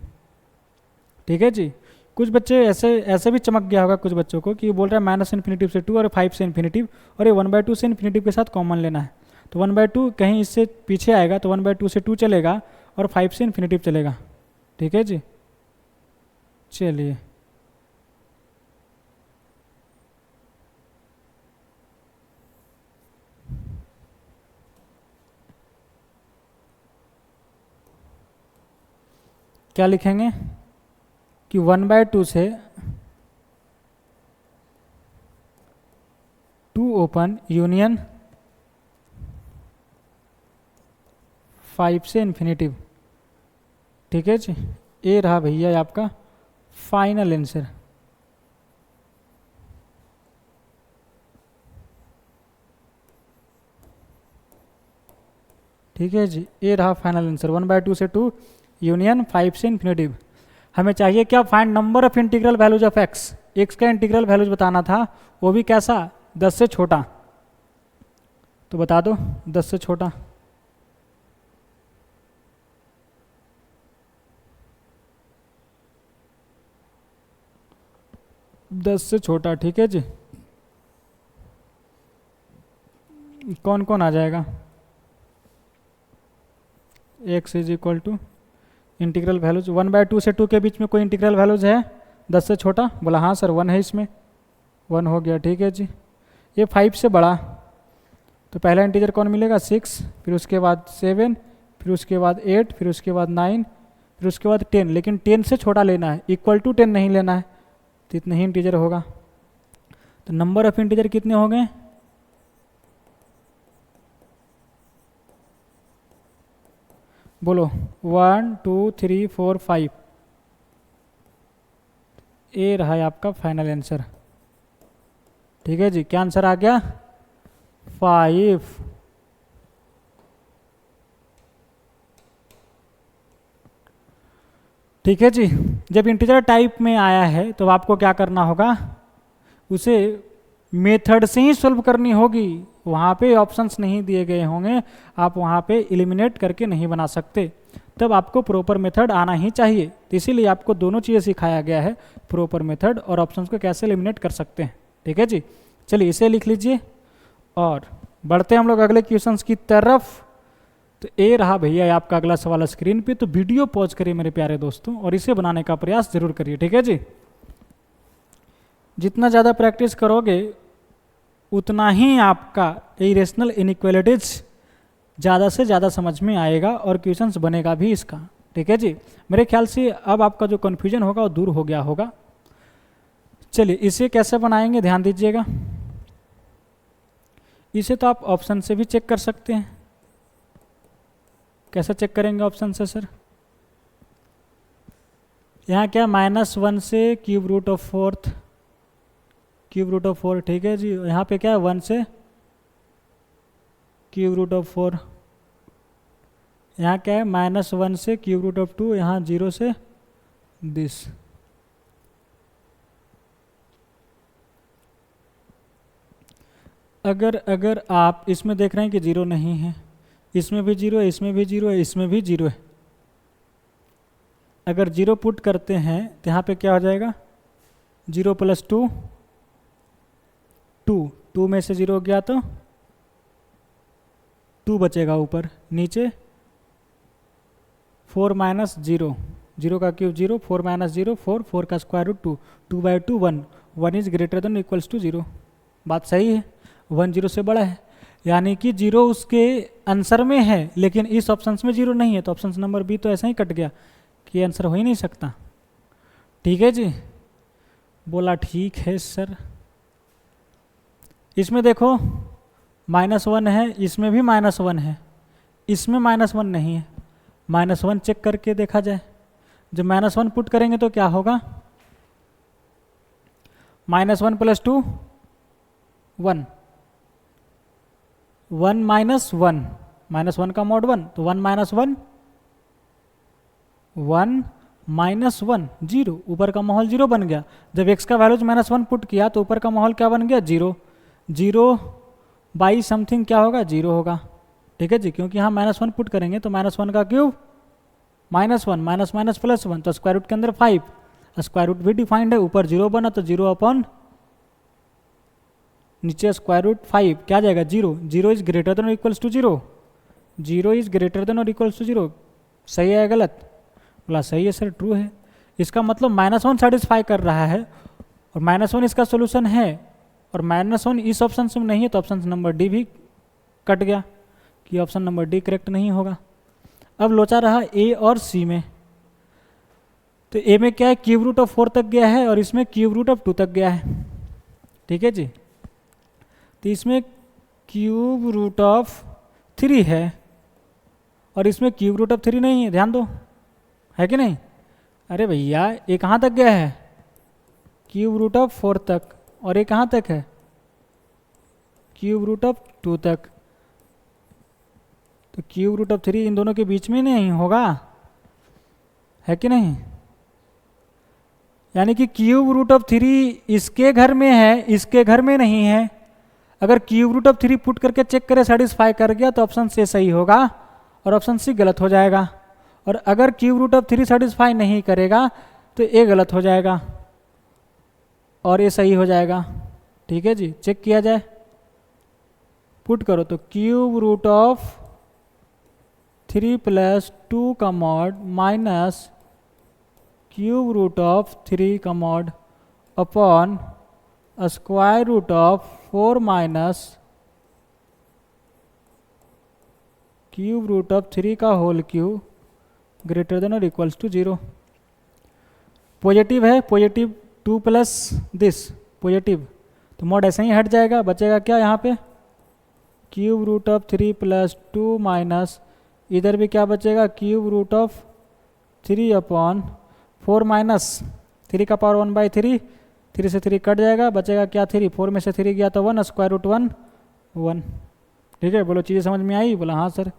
ठीक है जी। कुछ बच्चे ऐसे भी चमक गया होगा कुछ बच्चों को कि बोल रहा है माइनस इन्फिनिटिव से 2 और 5 से इन्फिनिटिव, और ये 1/2 से इन्फिनिटिव के साथ कॉमन लेना है, तो 1/2 कहीं इससे पीछे आएगा तो 1/2 से 2 चलेगा और 5 से इन्फिनिटिव चलेगा। ठीक है जी। चलिए क्या लिखेंगे कि 1/2 से 2 ओपन यूनियन 5 से इन्फिनिटिव। ठीक है जी। ये रहा भैया आपका फाइनल आंसर। ठीक है जी। ये रहा फाइनल आंसर, 1/2 से 2 यूनियन 5 से इन्फिनिटिव। हमें चाहिए क्या, find number of integral values of x. X का इंटीग्रल वैल्यूज बताना था, वो भी कैसा, 10 से छोटा। तो बता दो 10 से छोटा, दस से छोटा। ठीक है जी। कौन कौन आ जाएगा, x is equal to integral values 1/2 से 2 के बीच में कोई इंटीग्रल वैल्यूज है 10 से छोटा, बोला हाँ सर 1 है, इसमें 1 हो गया। ठीक है जी। ये 5 से बड़ा, तो पहला इंटीजर कौन मिलेगा 6, फिर उसके बाद 7, फिर उसके बाद 8, फिर उसके बाद 9, फिर उसके बाद 10, लेकिन 10 से छोटा लेना है, इक्वल टू 10 नहीं लेना है, तो इतना ही इंटीजर होगा। तो नंबर ऑफ इंटीजर कितने हो गए, बोलो 1 2 3 4 5। ये रहा है आपका फाइनल आंसर। ठीक है जी। क्या आंसर आ गया, 5। ठीक है जी। जब इंटीजर टाइप में आया है तो आपको क्या करना होगा, उसे मेथड से ही सॉल्व करनी होगी। वहाँ पे ऑप्शंस नहीं दिए गए होंगे, आप वहाँ पे एलिमिनेट करके नहीं बना सकते। तब आपको प्रॉपर मेथड आना ही चाहिए। तो इसीलिए आपको दोनों चीज़ें सिखाया गया है, प्रॉपर मेथड और ऑप्शंस को कैसे एलिमिनेट कर सकते हैं। ठीक है जी, चलिए इसे लिख लीजिए और बढ़ते हैं हम लोग अगले क्वेश्चंस की तरफ। तो ये रहा भैया आपका अगला सवाल स्क्रीन पे। तो वीडियो पॉज करिए मेरे प्यारे दोस्तों और इसे बनाने का प्रयास जरूर करिए। ठीक है जी, जितना ज़्यादा प्रैक्टिस करोगे उतना ही आपका इरेशनल इनइक्वालिटीज ज़्यादा से ज़्यादा समझ में आएगा और क्वेश्चंस बनेगा भी इसका। ठीक है जी, मेरे ख्याल से अब आपका जो कन्फ्यूजन होगा वो दूर हो गया होगा। चलिए इसे कैसे बनाएंगे ध्यान दीजिएगा। इसे तो आप ऑप्शन से भी चेक कर सकते हैं। कैसे चेक करेंगे ऑप्शन से सर? यहाँ क्या -1 से क्यूब रूट ऑफ 4, ठीक है जी। यहाँ पे क्या है 1 से क्यूब रूट ऑफ 4, यहाँ क्या है -1 से क्यूब रूट ऑफ 2, यहाँ 0 से दिस। अगर आप इसमें देख रहे हैं कि 0 नहीं है, इसमें भी 0 है, इसमें भी 0 है, इसमें भी 0 है, अगर 0 पुट करते हैं तो यहाँ पे क्या हो जाएगा 0 + 2, 2 में से 0 गया तो 2 बचेगा ऊपर, नीचे 4 - 0, 0 का क्यूब 0, 4 - 0 4, 4 का square root 2, 2/2 1, 1 is greater than equals to 0। बात सही है, 1 0 से बड़ा है, यानी कि 0 उसके आंसर में है लेकिन इस ऑप्शन में 0 नहीं है। तो ऑप्शन नंबर बी तो ऐसा ही कट गया कि आंसर हो ही नहीं सकता। ठीक है जी, बोला ठीक है सर। इसमें देखो -1 है, इसमें भी -1 है, इसमें -1 नहीं है। -1 चेक करके देखा जाए, जब -1 पुट करेंगे तो क्या होगा -1 + 2 1, 1 - 1, -1 का मॉड 1, तो 1 - 1, 1 - 1 0, ऊपर का माहौल 0 बन गया। जब x का वैल्यूज -1 पुट किया तो ऊपर का माहौल क्या बन गया 0, 0 बाई समथिंग क्या होगा 0 होगा। ठीक है जी, क्योंकि यहाँ -1 पुट करेंगे तो -1 का क्यूब -1 -, +1 तो स्क्वायर रूट के अंदर 5, स्क्वायर रूट भी डिफाइंड है, ऊपर 0 बना तो 0 अपॉन नीचे स्क्वायर रूट 5 क्या जाएगा 0, 0 इज ग्रेटर देन और equals to 0, 0 is greater than और इक्वल्स टू 0। सही है या गलत? बोला सही है सर, ट्रू है। इसका मतलब -1 सेटिस्फाई कर रहा है और -1 इसका सोल्यूशन है और -1 इस ऑप्शन में नहीं है, तो ऑप्शन नंबर डी भी कट गया कि ऑप्शन नंबर डी करेक्ट नहीं होगा। अब लोचा रहा ए और सी में। तो ए में क्या है क्यूब रूट ऑफ 4 तक गया है और इसमें क्यूब रूट ऑफ 2 तक गया है। ठीक है जी, तो इसमें क्यूब रूट ऑफ 3 है और इसमें क्यूब रूट ऑफ 3 नहीं है, ध्यान दो, है कि नहीं? अरे भैया ये कहाँ तक गया है क्यूब रूट ऑफ 4 तक और ये कहाँ तक है क्यूब रूट ऑफ 2 तक। तो क्यूब रूट ऑफ 3 इन दोनों के बीच में नहीं होगा, है कि नहीं? यानी कि क्यूब रूट ऑफ 3 इसके घर में है, इसके घर में नहीं है। अगर क्यूब रूट ऑफ 3 पुट करके चेक करें सेटिस्फाई कर गया तो ऑप्शन सी सही होगा और ऑप्शन सी गलत हो जाएगा। और अगर क्यूब रूट ऑफ 3 सेटिस्फाई नहीं करेगा तो ए गलत हो जाएगा और ये सही हो जाएगा। ठीक है जी, चेक किया जाए, पुट करो तो क्यूब रूट ऑफ 3 + 2 का mod minus cube root of 3 का mod upon square root of 4 minus cube root of 3 का होल क्यूब ग्रेटर देन और इक्वल्स टू 0। पॉजिटिव है, पॉजिटिव 2 + दिस पॉजिटिव, तो मॉड ऐसे ही हट जाएगा, बचेगा क्या यहाँ पे क्यूब रूट ऑफ 3 + 2 माइनस इधर भी क्या बचेगा cube root of 3 upon 4 minus 3 का पावर 1/3, 3 से 3 कट जाएगा, बचेगा क्या 3, 4 में से 3 गया तो 1, स्क्वायर रूट 1 1। ठीक है, बोलो चीज़ें समझ में आई? बोला हाँ sir,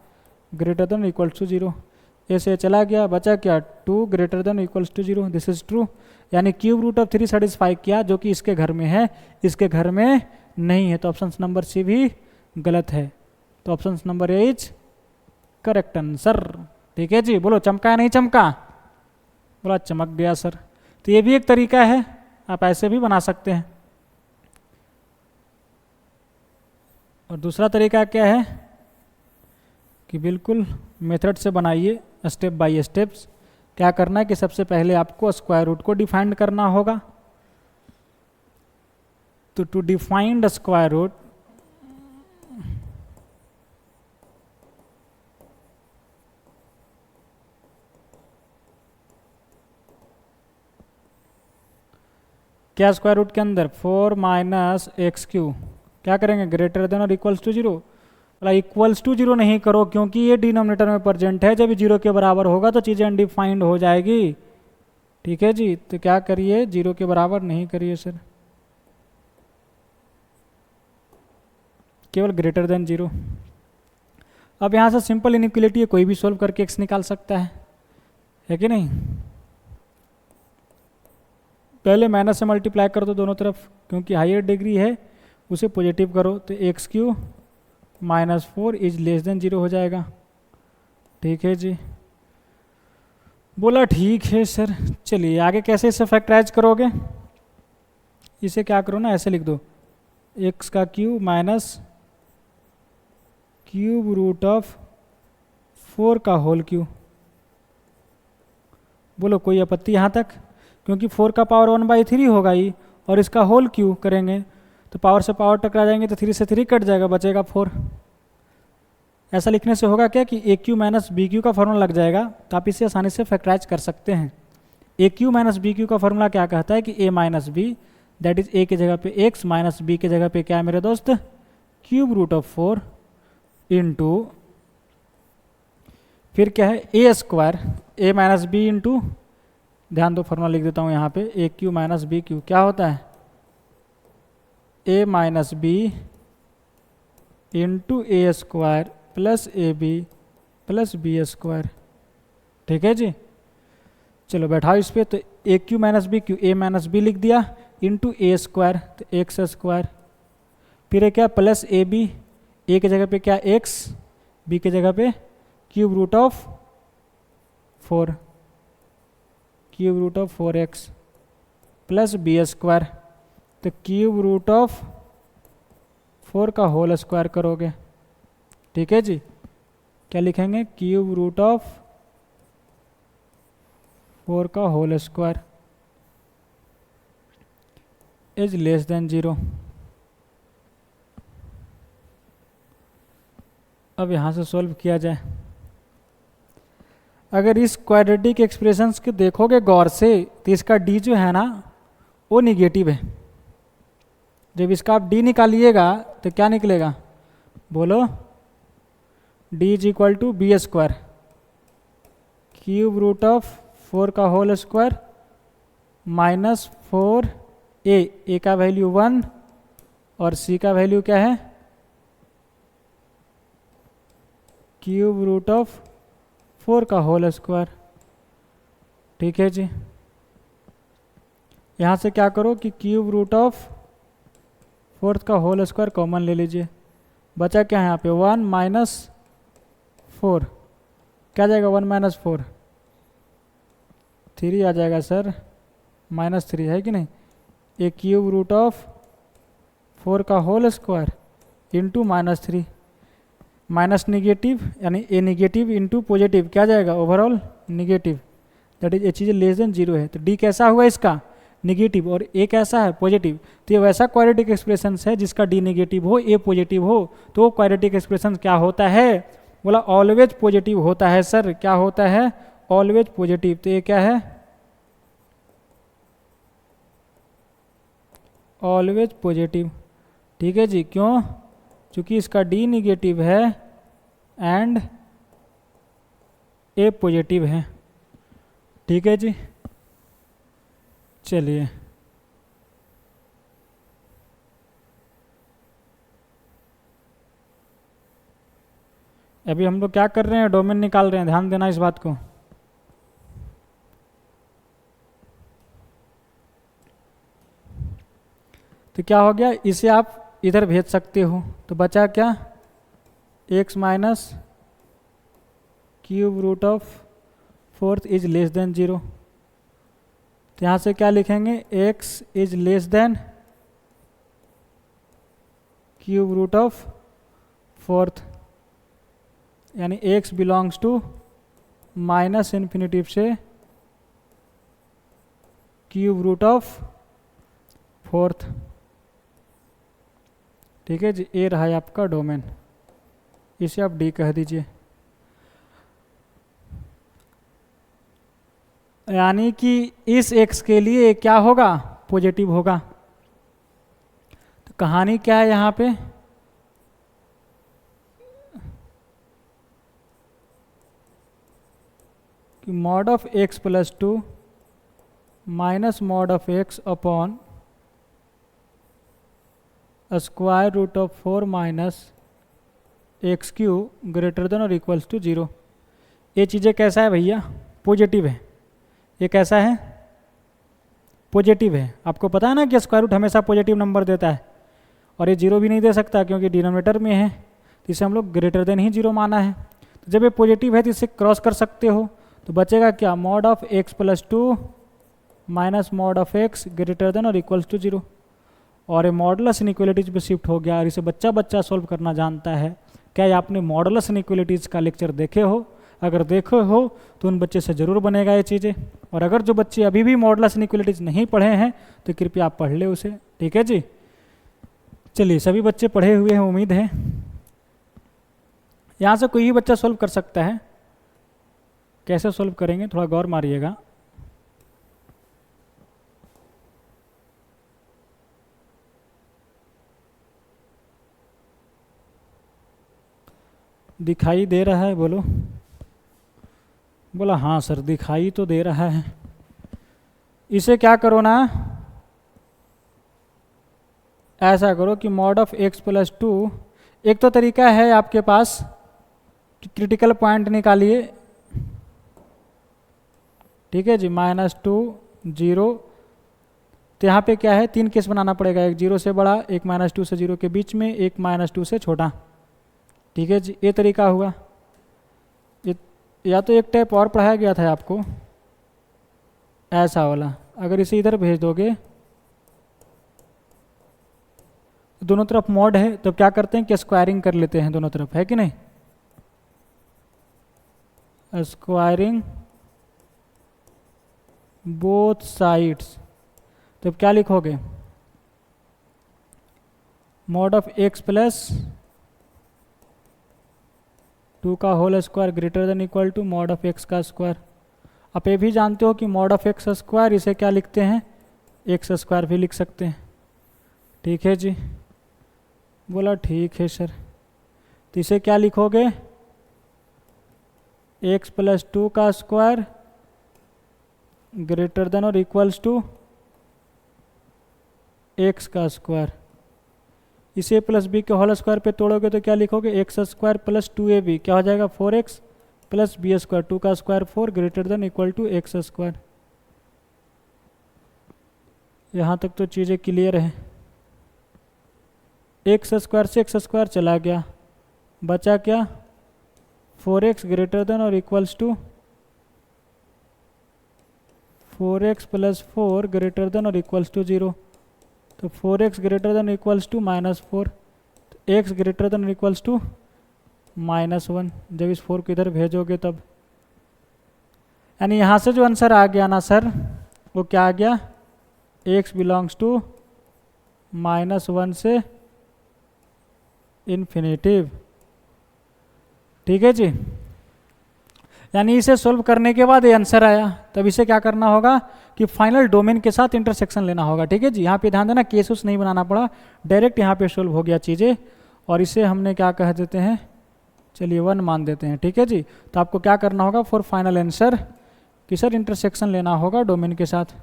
greater than equals to 0, ऐसे चला गया, बचा क्या 2 greater than equals to 0, this is true. यानी क्यूब रूट ऑफ 3 सेटिस्फाई किया जो कि इसके घर में है, इसके घर में नहीं है, तो ऑप्शन नंबर सी भी गलत है। तो option number A is correct answer. ठीक है जी, बोलो चमका या नहीं चमका? बोला चमक गया सर। तो ये भी एक तरीका है, आप ऐसे भी बना सकते हैं। और दूसरा तरीका क्या है कि बिल्कुल मेथड से बनाइए, स्टेप बाय स्टेप्स। क्या करना है कि सबसे पहले आपको स्क्वायर रूट को डिफाइन करना होगा। तो to define the square root, क्या स्क्वायर रूट के अंदर 4 माइनस एक्स क्यू क्या करेंगे, ग्रेटर देन और equals to zero. Equals to zero नहीं करो, क्योंकि ये डिनोमिनेटर में प्रेजेंट है, जब जीरो के बराबर होगा तो चीज़ें अनडिफाइंड हो जाएगी। ठीक है जी, तो क्या करिए, जीरो के बराबर नहीं करिए सर, केवल ग्रेटर देन जीरो। अब यहाँ से सिंपल इनइक्वलिटी है, कोई भी सोल्व करके एक्स निकाल सकता है कि नहीं? पहले माइनस से मल्टीप्लाई कर दो दोनों तरफ, क्योंकि हायर डिग्री है उसे पॉजिटिव करो, तो x cube minus 4 is less than zero हो जाएगा। ठीक है जी, बोला ठीक है सर। चलिए आगे कैसे इसे फैक्टराइज करोगे? इसे क्या करो ना, ऐसे लिख दो, एक्स का cube minus cube root of 4 का होल क्यूब। बोलो कोई आपत्ति यहाँ तक? क्योंकि 4 का पावर 1/3 होगा ही, और इसका होल क्यूब करेंगे तो पावर से पावर टकरा जाएंगे, तो 3 से 3 कट जाएगा, बचेगा 4। ऐसा लिखने से होगा क्या कि ए क्यू माइनस बी क्यू का फॉर्मूला लग जाएगा, तो आप इसे आसानी से फैक्टराइज कर सकते हैं। A cube minus b cube का फॉर्मूला क्या कहता है कि a minus b, that is a की जगह पे एक्स माइनस बी की जगह पे क्या है मेरे दोस्त, क्यूब रूट ऑफ 4 इंटू फिर क्या है a square, a minus b into, ध्यान दो फॉर्मूला लिख देता हूँ यहाँ पे, a cube minus b cube क्या होता है, a minus b into a square plus a b plus B square. ठीक है जी, चलो बैठाओ इस पे, तो a cube minus b cube, a minus b लिख दिया इंटू ए स्क्वायर, तो एक्स स्क्वायर, फिर है क्या प्लस ए बी, ए की जगह पे क्या एक्स, बी की जगह पे cube root of 4, cube root of 4x plus B square, तो क्यूब रूट ऑफ 4 का होल स्क्वायर करोगे। ठीक है जी, क्या लिखेंगे, क्यूब रूट ऑफ 4 का whole square is less than zero. अब यहाँ से सॉल्व किया जाए। अगर इस क्वाड्रेटिक एक्सप्रेशंस के देखोगे गौर से, तो इसका डी जो है ना वो निगेटिव है। जब इसका आप डी निकालिएगा तो क्या निकलेगा, बोलो, D is equal to B square cube root of 4 का होल स्क्वायर माइनस 4 ए का वैल्यू 1 और सी का वैल्यू क्या है, क्यूब रूट ऑफ 4 का होल स्क्वायर। ठीक है जी, यहाँ से क्या करो कि क्यूब रूट ऑफ 4 का होल स्क्वायर कॉमन ले लीजिए, बचा क्या है यहाँ पे 1 माइनस 4, क्या जाएगा 1 माइनस 4, 3 आ जाएगा सर, -3 है कि नहीं, ए क्यूब रूट ऑफ 4 का whole square into -3, minus negative यानी ए निगेटिव इंटू पॉजिटिव क्या जाएगा overall negative, that is a चीज़ लेस देन जीरो है। तो डी कैसा हुआ इसका, निगेटिव, और ए कैसा है पॉजिटिव। तो ये वैसा क्वाड्रेटिक एक्सप्रेशन है जिसका डी निगेटिव हो ए पॉजिटिव हो, तो वो क्वाड्रेटिक एक्सप्रेशन क्या होता है, बोला ऑलवेज पॉजिटिव होता है सर। क्या होता है, ऑलवेज पॉजिटिव। तो ये क्या है, ऑलवेज पॉजिटिव। ठीक है जी, क्यों, क्योंकि इसका डी निगेटिव है एंड ए पॉजिटिव है। ठीक है जी, चलिए अभी हम लोग क्या कर रहे हैं, डोमेन निकाल रहे हैं, ध्यान देना इस बात को। तो क्या हो गया, इसे आप इधर भेज सकते हो, तो बचा क्या, x minus cube root of fourth is less than 0। तो यहाँ से क्या लिखेंगे, x is less than cube root of fourth, यानी x belongs to minus infinitive से क्यूब रूट ऑफ फोर्थ। ठीक है जी, ये रहा है आपका डोमेन, इसे आप डी कह दीजिए। यानी कि इस x के लिए क्या होगा, पॉजिटिव होगा। तो कहानी क्या है यहाँ पे, कि mod of x plus 2 minus mod of x upon square root of 4 minus x cube greater than और इक्वल्स टू 0। ये चीज़ें कैसा है भैया, पॉजिटिव है। ये कैसा है, पॉजिटिव है। आपको पता है ना कि स्क्वायर रूट हमेशा पॉजिटिव नंबर देता है, और ये 0 भी नहीं दे सकता क्योंकि डिनोमिनेटर में है, तो इसे हम लोग ग्रेटर देन ही 0 माना है। तो जब ये पॉजिटिव है तो इसे क्रॉस कर सकते हो, तो बचेगा क्या, mod of x plus 2 minus mod of x greater than और इक्वल्स टू 0। और ये मॉडुलस इनइक्वालिटीज पे शिफ्ट हो गया, और इसे बच्चा बच्चा सॉल्व करना जानता है। क्या ये आपने मॉडुलस इनइक्वालिटीज का लेक्चर देखे हो? अगर देखे हो तो उन बच्चे से ज़रूर बनेगा ये चीज़ें। और अगर जो बच्चे अभी भी मॉडुलस इनइक्वालिटीज नहीं पढ़े हैं तो कृपया आप पढ़ ले उसे। ठीक है जी, चलिए सभी बच्चे पढ़े हुए हैं उम्मीद है। यहाँ से कोई भी बच्चा सॉल्व कर सकता है। कैसे सॉल्व करेंगे थोड़ा गौर मारिएगा। दिखाई दे रहा है, बोलो। बोला हाँ सर दिखाई तो दे रहा है। इसे क्या करो ना, ऐसा करो कि मॉड ऑफ x प्लस 2, एक तो तरीका है आपके पास कि क्रिटिकल पॉइंट निकालिए। ठीक है जी, -2 0। तो यहाँ पे क्या है, 3 केस बनाना पड़ेगा, एक 0 से बड़ा, एक -2 से 0 के बीच में, एक -2 से छोटा। ठीक है जी, ये तरीका हुआ। या तो एक टाइप और पढ़ाया गया था आपको, ऐसा वाला। अगर इसे इधर भेज दोगे, दोनों तरफ मॉड है, तो क्या करते हैं कि स्क्वायरिंग कर लेते हैं दोनों तरफ, है कि नहीं। स्क्वायरिंग बोथ साइड्स, तो क्या लिखोगे, मॉड ऑफ x प्लस 2 का whole square greater than equal to mod of x का स्क्वायर। आप ये भी जानते हो कि मॉड ऑफ x स्क्वायर इसे क्या लिखते हैं, x स्क्वायर भी लिख सकते हैं। ठीक है जी, बोला ठीक है सर। तो इसे क्या लिखोगे, x प्लस 2 का स्क्वायर ग्रेटर देन और इक्वल्स टू x का स्क्वायर। इसे प्लस बी के होल स्क्वायर पे तोड़ोगे तो क्या लिखोगे, एक्स स्क्वायर प्लस 2ab, क्या हो जाएगा 4x प्लस बी स्क्वायर, 2 का square 4 greater than equal to x square. यहाँ तक तो चीज़ें क्लियर है। एक्स स्क्वायर से एक्स स्क्वायर चला गया, बचा क्या, 4x ग्रेटर देन और equals to 4x plus 4 greater than और इक्वल्स टू 0। तो 4x greater than equals to -4, तो x greater than equals to -1। जब इस 4 को इधर भेजोगे तब, यानी यहाँ से जो आंसर आ गया ना सर, वो क्या आ गया, x बिलोंग्स टू -1 से इन्फिनिटिव। ठीक है जी, यानी इसे सोल्व करने के बाद ये आंसर आया, तब इसे क्या करना होगा कि फाइनल डोमेन के साथ इंटरसेक्शन लेना होगा। ठीक है जी, यहाँ पे ध्यान देना, केस नहीं बनाना पड़ा, डायरेक्ट यहाँ पे सोल्व हो गया चीज़ें। और इसे हमने क्या कह देते हैं, चलिए 1 मान देते हैं। ठीक है जी, तो आपको क्या करना होगा फॉर फाइनल आंसर कि सर इंटरसेक्शन लेना होगा डोमेन के साथ।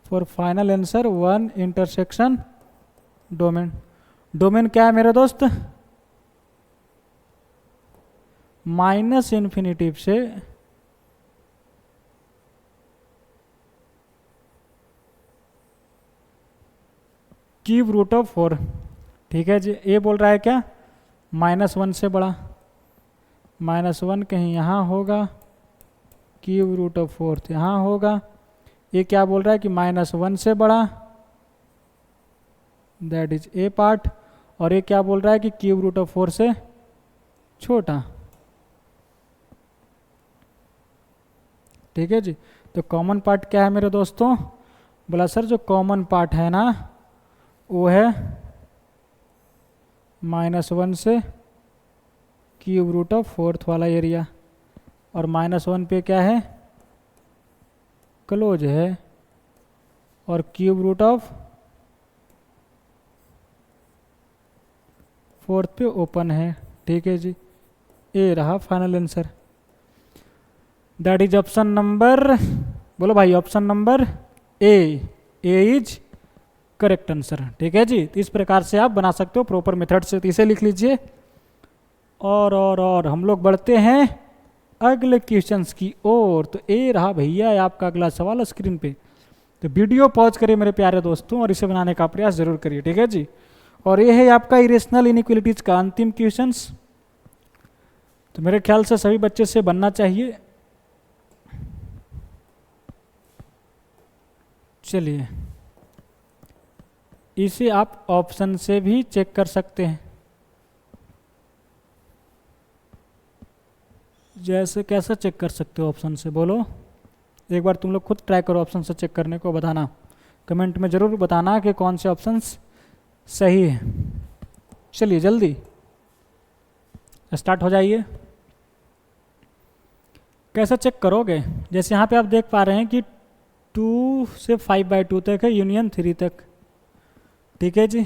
For final answer 1 intersection domain. Domain क्या है मेरे दोस्त, माइनस इन्फिनिटिव से क्यूब रूट ऑफ 4। ठीक है जी, ए बोल रहा है क्या, -1 से बड़ा, -1 कहीं यहाँ होगा, क्यूब रूट ऑफ 4 यहाँ होगा। ये क्या बोल रहा है कि -1 से बड़ा, दैट इज ए पार्ट, और ये क्या बोल रहा है कि क्यूब रूट ऑफ 4 से छोटा। ठीक है जी, तो कॉमन पार्ट क्या है मेरे दोस्तों, बोला सर जो कॉमन पार्ट है ना वो है -1 से क्यूब रूट ऑफ 4 वाला एरिया, और -1 पे क्या है, क्लोज है, और क्यूब रूट ऑफ 4 पे ओपन है। ठीक है जी, ए रहा final answer, that is option number, बोलो भाई option number A is correct answer. ठीक है जी, तो इस प्रकार से आप बना सकते हो प्रॉपर मेथड से, तो इसे लिख लीजिए। और हम लोग बढ़ते हैं अगले क्वेश्चंस की ओर। तो ए रहा भैया आपका अगला सवाल स्क्रीन पे, तो वीडियो पॉज करिए मेरे प्यारे दोस्तों और इसे बनाने का प्रयास जरूर करिए। ठीक है जी, और ये है आपका इरेशनल इनइक्वालिटीज का अंतिम क्वेश्चंस। तो मेरे ख्याल से सभी बच्चे से बनना चाहिए। चलिए, इसे आप ऑप्शन से भी चेक कर सकते हैं। जैसे कैसे चेक कर सकते हो ऑप्शन से, बोलो एक बार तुम लोग खुद ट्राई करो ऑप्शन से चेक करने को, बताना कमेंट में ज़रूर बताना कि कौन से ऑप्शंस सही है। चलिए जल्दी स्टार्ट हो जाइए। कैसे चेक करोगे, जैसे यहाँ पे आप देख पा रहे हैं कि 2 से 5/2 तक है, यूनियन 3 तक। ठीक है जी,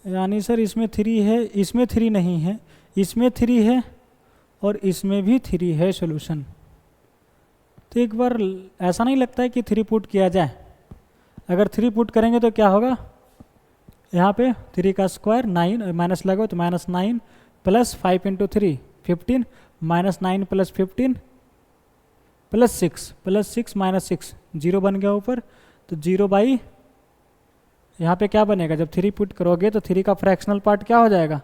यानी सर इसमें 3 है, इसमें 3 नहीं है, इसमें 3 है और इसमें भी 3 है सॉल्यूशन। तो एक बार ऐसा नहीं लगता है कि 3 पुट किया जाए, अगर 3 पुट करेंगे तो क्या होगा, यहाँ पे 3 का स्क्वायर 9, माइनस लगाओ तो -9 प्लस 5 × 3 15, -9 प्लस 15 प्लस 6 -6 0 बन गया ऊपर, तो 0/, यहाँ पे क्या बनेगा, जब 3 पुट करोगे तो 3 का फ्रैक्शनल पार्ट क्या हो जाएगा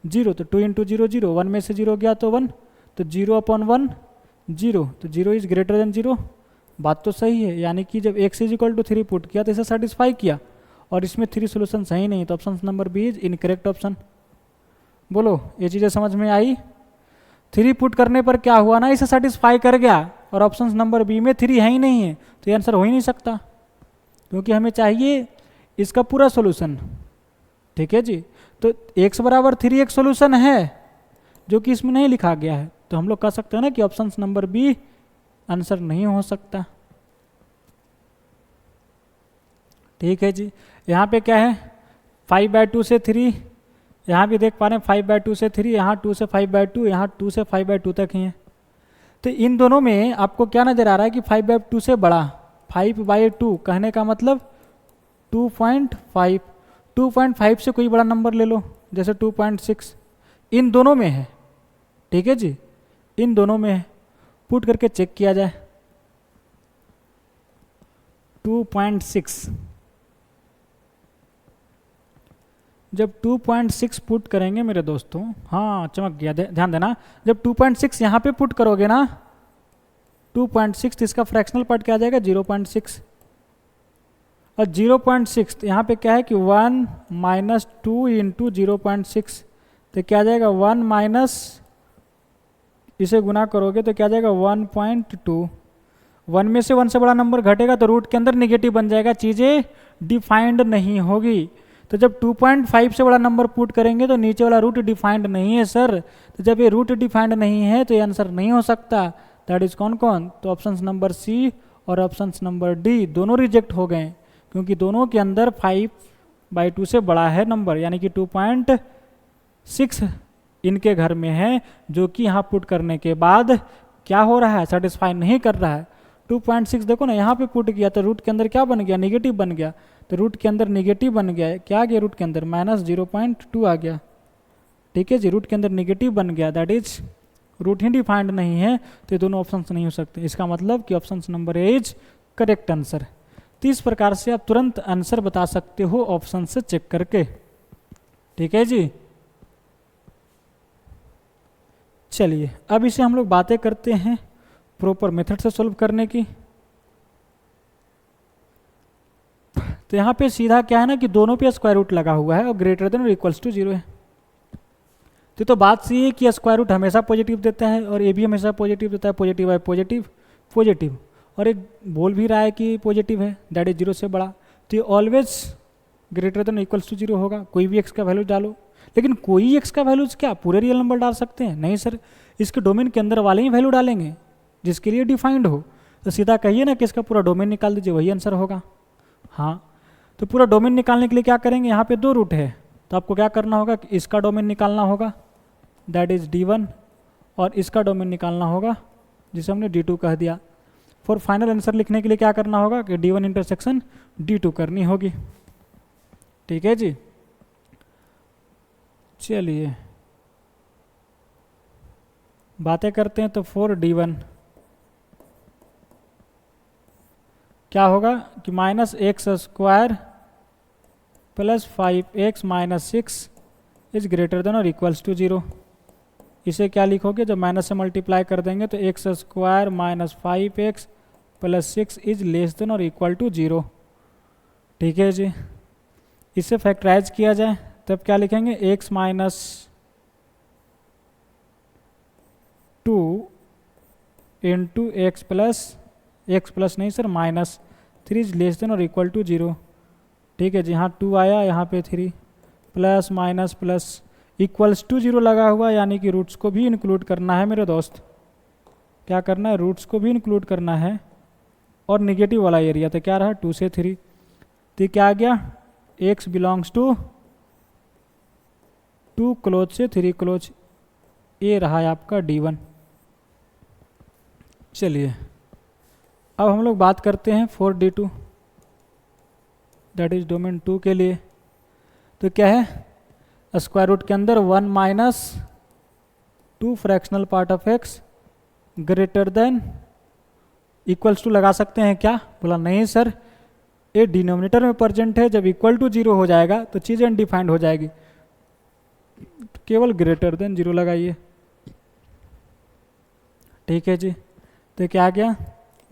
0, तो 2 × 0 0, 1 में से 0 गया तो 1, तो 0/1 0, तो 0 इज ग्रेटर देन 0। बात तो सही है, यानी कि जब x = 3 पुट किया तो इसे सेटिस्फाई किया, और इसमें 3 सोल्यूशन सही नहीं, तो option number B is incorrect option. बोलो ये चीज़ें समझ में आई, 3 पुट करने पर क्या हुआ ना, इसे सेटिस्फाई कर गया, और ऑप्शन नंबर बी में 3 है ही नहीं है, तो ये आंसर हो ही नहीं सकता, क्योंकि हमें चाहिए इसका पूरा सोल्यूशन। ठीक है जी, तो x = 3 एक सोल्यूशन है जो कि इसमें नहीं लिखा गया है, तो हम लोग कह सकते हैं ना कि ऑप्शन नंबर बी आंसर नहीं हो सकता। ठीक है जी, यहाँ पे क्या है 5/2 से 3, यहाँ भी देख पा रहे हैं 5/2 से 3, यहाँ 2 से 5/2, यहाँ 2 से 5/2 तक ही है। तो इन दोनों में आपको क्या नज़र आ रहा है कि 5/2 से बड़ा, 5/2 कहने का मतलब 2.5, 2.5 से कोई बड़ा नंबर ले लो, जैसे 2.6, इन दोनों में है। ठीक है जी, इन दोनों में है, पुट करके चेक किया जाए। 2.6, जब 2.6 पुट करेंगे मेरे दोस्तों, हाँ चमक गया, ध्यान देना, जब 2.6 यहाँ पे पुट करोगे ना 2.6, तो इसका फ्रैक्शनल पार्ट क्या आ जाएगा 0.6, और 0.6 यहाँ पे क्या है कि 1 - 2 × 0.6, तो क्या आ जाएगा 1 माइनस, इसे गुना करोगे तो क्या आ जाएगा 1.2। 1 में से 1 से बड़ा नंबर घटेगा तो रूट के अंदर निगेटिव बन जाएगा, चीज़ें डिफाइंड नहीं होगी। तो जब 2.5 से बड़ा नंबर पुट करेंगे तो नीचे वाला रूट डिफाइंड नहीं है सर, तो जब ये रूट डिफाइंड नहीं है तो ये आंसर नहीं हो सकता। दैट इज कौन कौन, तो ऑप्शन नंबर सी और ऑप्शन नंबर डी दोनों रिजेक्ट हो गए, क्योंकि दोनों के अंदर 5/2 से बड़ा है नंबर, यानी कि 2.6 इनके घर में है, जो कि यहाँ पुट करने के बाद क्या हो रहा है, सेटिस्फाई नहीं कर रहा है। 2.6 देखो ना, यहाँ पे पुट किया तो रूट के अंदर क्या बन गया, निगेटिव बन गया, तो रूट के अंदर निगेटिव बन गया, क्या आ गया रूट के अंदर -0.2 आ गया। ठीक है जी, रूट के अंदर निगेटिव बन गया, दैट इज रूट ही डिफाइंड नहीं है, तो ये दोनों ऑप्शन नहीं हो सकते। इसका मतलब कि option number A is correct answer. तो इस प्रकार से आप तुरंत आंसर बता सकते हो ऑप्शन से चेक करके। ठीक है जी। चलिए अब इसे हम लोग बातें करते हैं प्रॉपर मेथड से सॉल्व करने की। तो यहाँ पे सीधा क्या है ना कि दोनों पे स्क्वायर रूट लगा हुआ है और ग्रेटर देन और इक्वल्स टू 0 है। तो बात सही है कि स्क्वायर रूट हमेशा पॉजिटिव देता है और ए भी हमेशा पॉजिटिव देता है, पॉजिटिव है पॉजिटिव पॉजिटिव, और एक बोल भी रहा है कि पॉजिटिव है, दैट इज 0 से बड़ा, तो ये always greater than equals to 0 होगा। कोई भी एक्स का वैल्यू डालो, लेकिन कोई एक्स का वैल्यूज क्या पूरे रियल नंबर डाल सकते हैं? नहीं सर, इसके डोमेन के अंदर वाले ही वैल्यू डालेंगे जिसके लिए डिफाइंड हो। तो सीधा कहिए ना कि इसका पूरा डोमेन निकाल दीजिए, वही आंसर होगा। हाँ, तो पूरा डोमेन निकालने के लिए क्या करेंगे, यहाँ पे 2 रूट है तो आपको क्या करना होगा कि इसका डोमेन निकालना होगा, दैट इज D1, और इसका डोमेन निकालना होगा जिसे हमने D2 कह दिया। फॉर फाइनल आंसर लिखने के लिए क्या करना होगा कि D1 इंटरसेक्शन D2 करनी होगी। ठीक है जी। चलिए बातें करते हैं। तो 4D1 क्या होगा कि -x² plus 5x - 6 is greater than और इक्वल्स टू 0। इसे क्या लिखोगे, जब माइनस से मल्टीप्लाई कर देंगे तो x² - 5x + 6 is less than और इक्वल टू 0। ठीक है जी। इसे फैक्टराइज किया जाए तब क्या लिखेंगे, x - 2 इंटू x प्लस नहीं सर -3 इज लेस देन और इक्वल टू 0। ठीक है जी। यहाँ 2 आया, यहाँ पे 3, plus minus plus equals to 0 लगा हुआ, यानी कि रूट्स को भी इंक्लूड करना है मेरे दोस्त। क्या करना है, रूट्स को भी इंक्लूड करना है। और निगेटिव वाला एरिया तो क्या रहा 2 से 3, तो क्या आ गया, x बिलोंग्स टू 2 क्लोज से 3 क्लोज, ये रहा है आपका D1। चलिए अब हम लोग बात करते हैं 4D2, दैट इज डोमेन 2 के लिए। तो क्या है, स्क्वायर रूट के अंदर 1 - 2 fractional part of x greater than equals to लगा सकते हैं क्या? बोला नहीं सर, ये डिनोमिनेटर में प्रेजेंट है, जब इक्वल टू 0 हो जाएगा तो चीज़ अनडिफाइंड हो जाएगी, तो केवल ग्रेटर देन 0 लगाइए। ठीक है जी। तो क्या आ गया,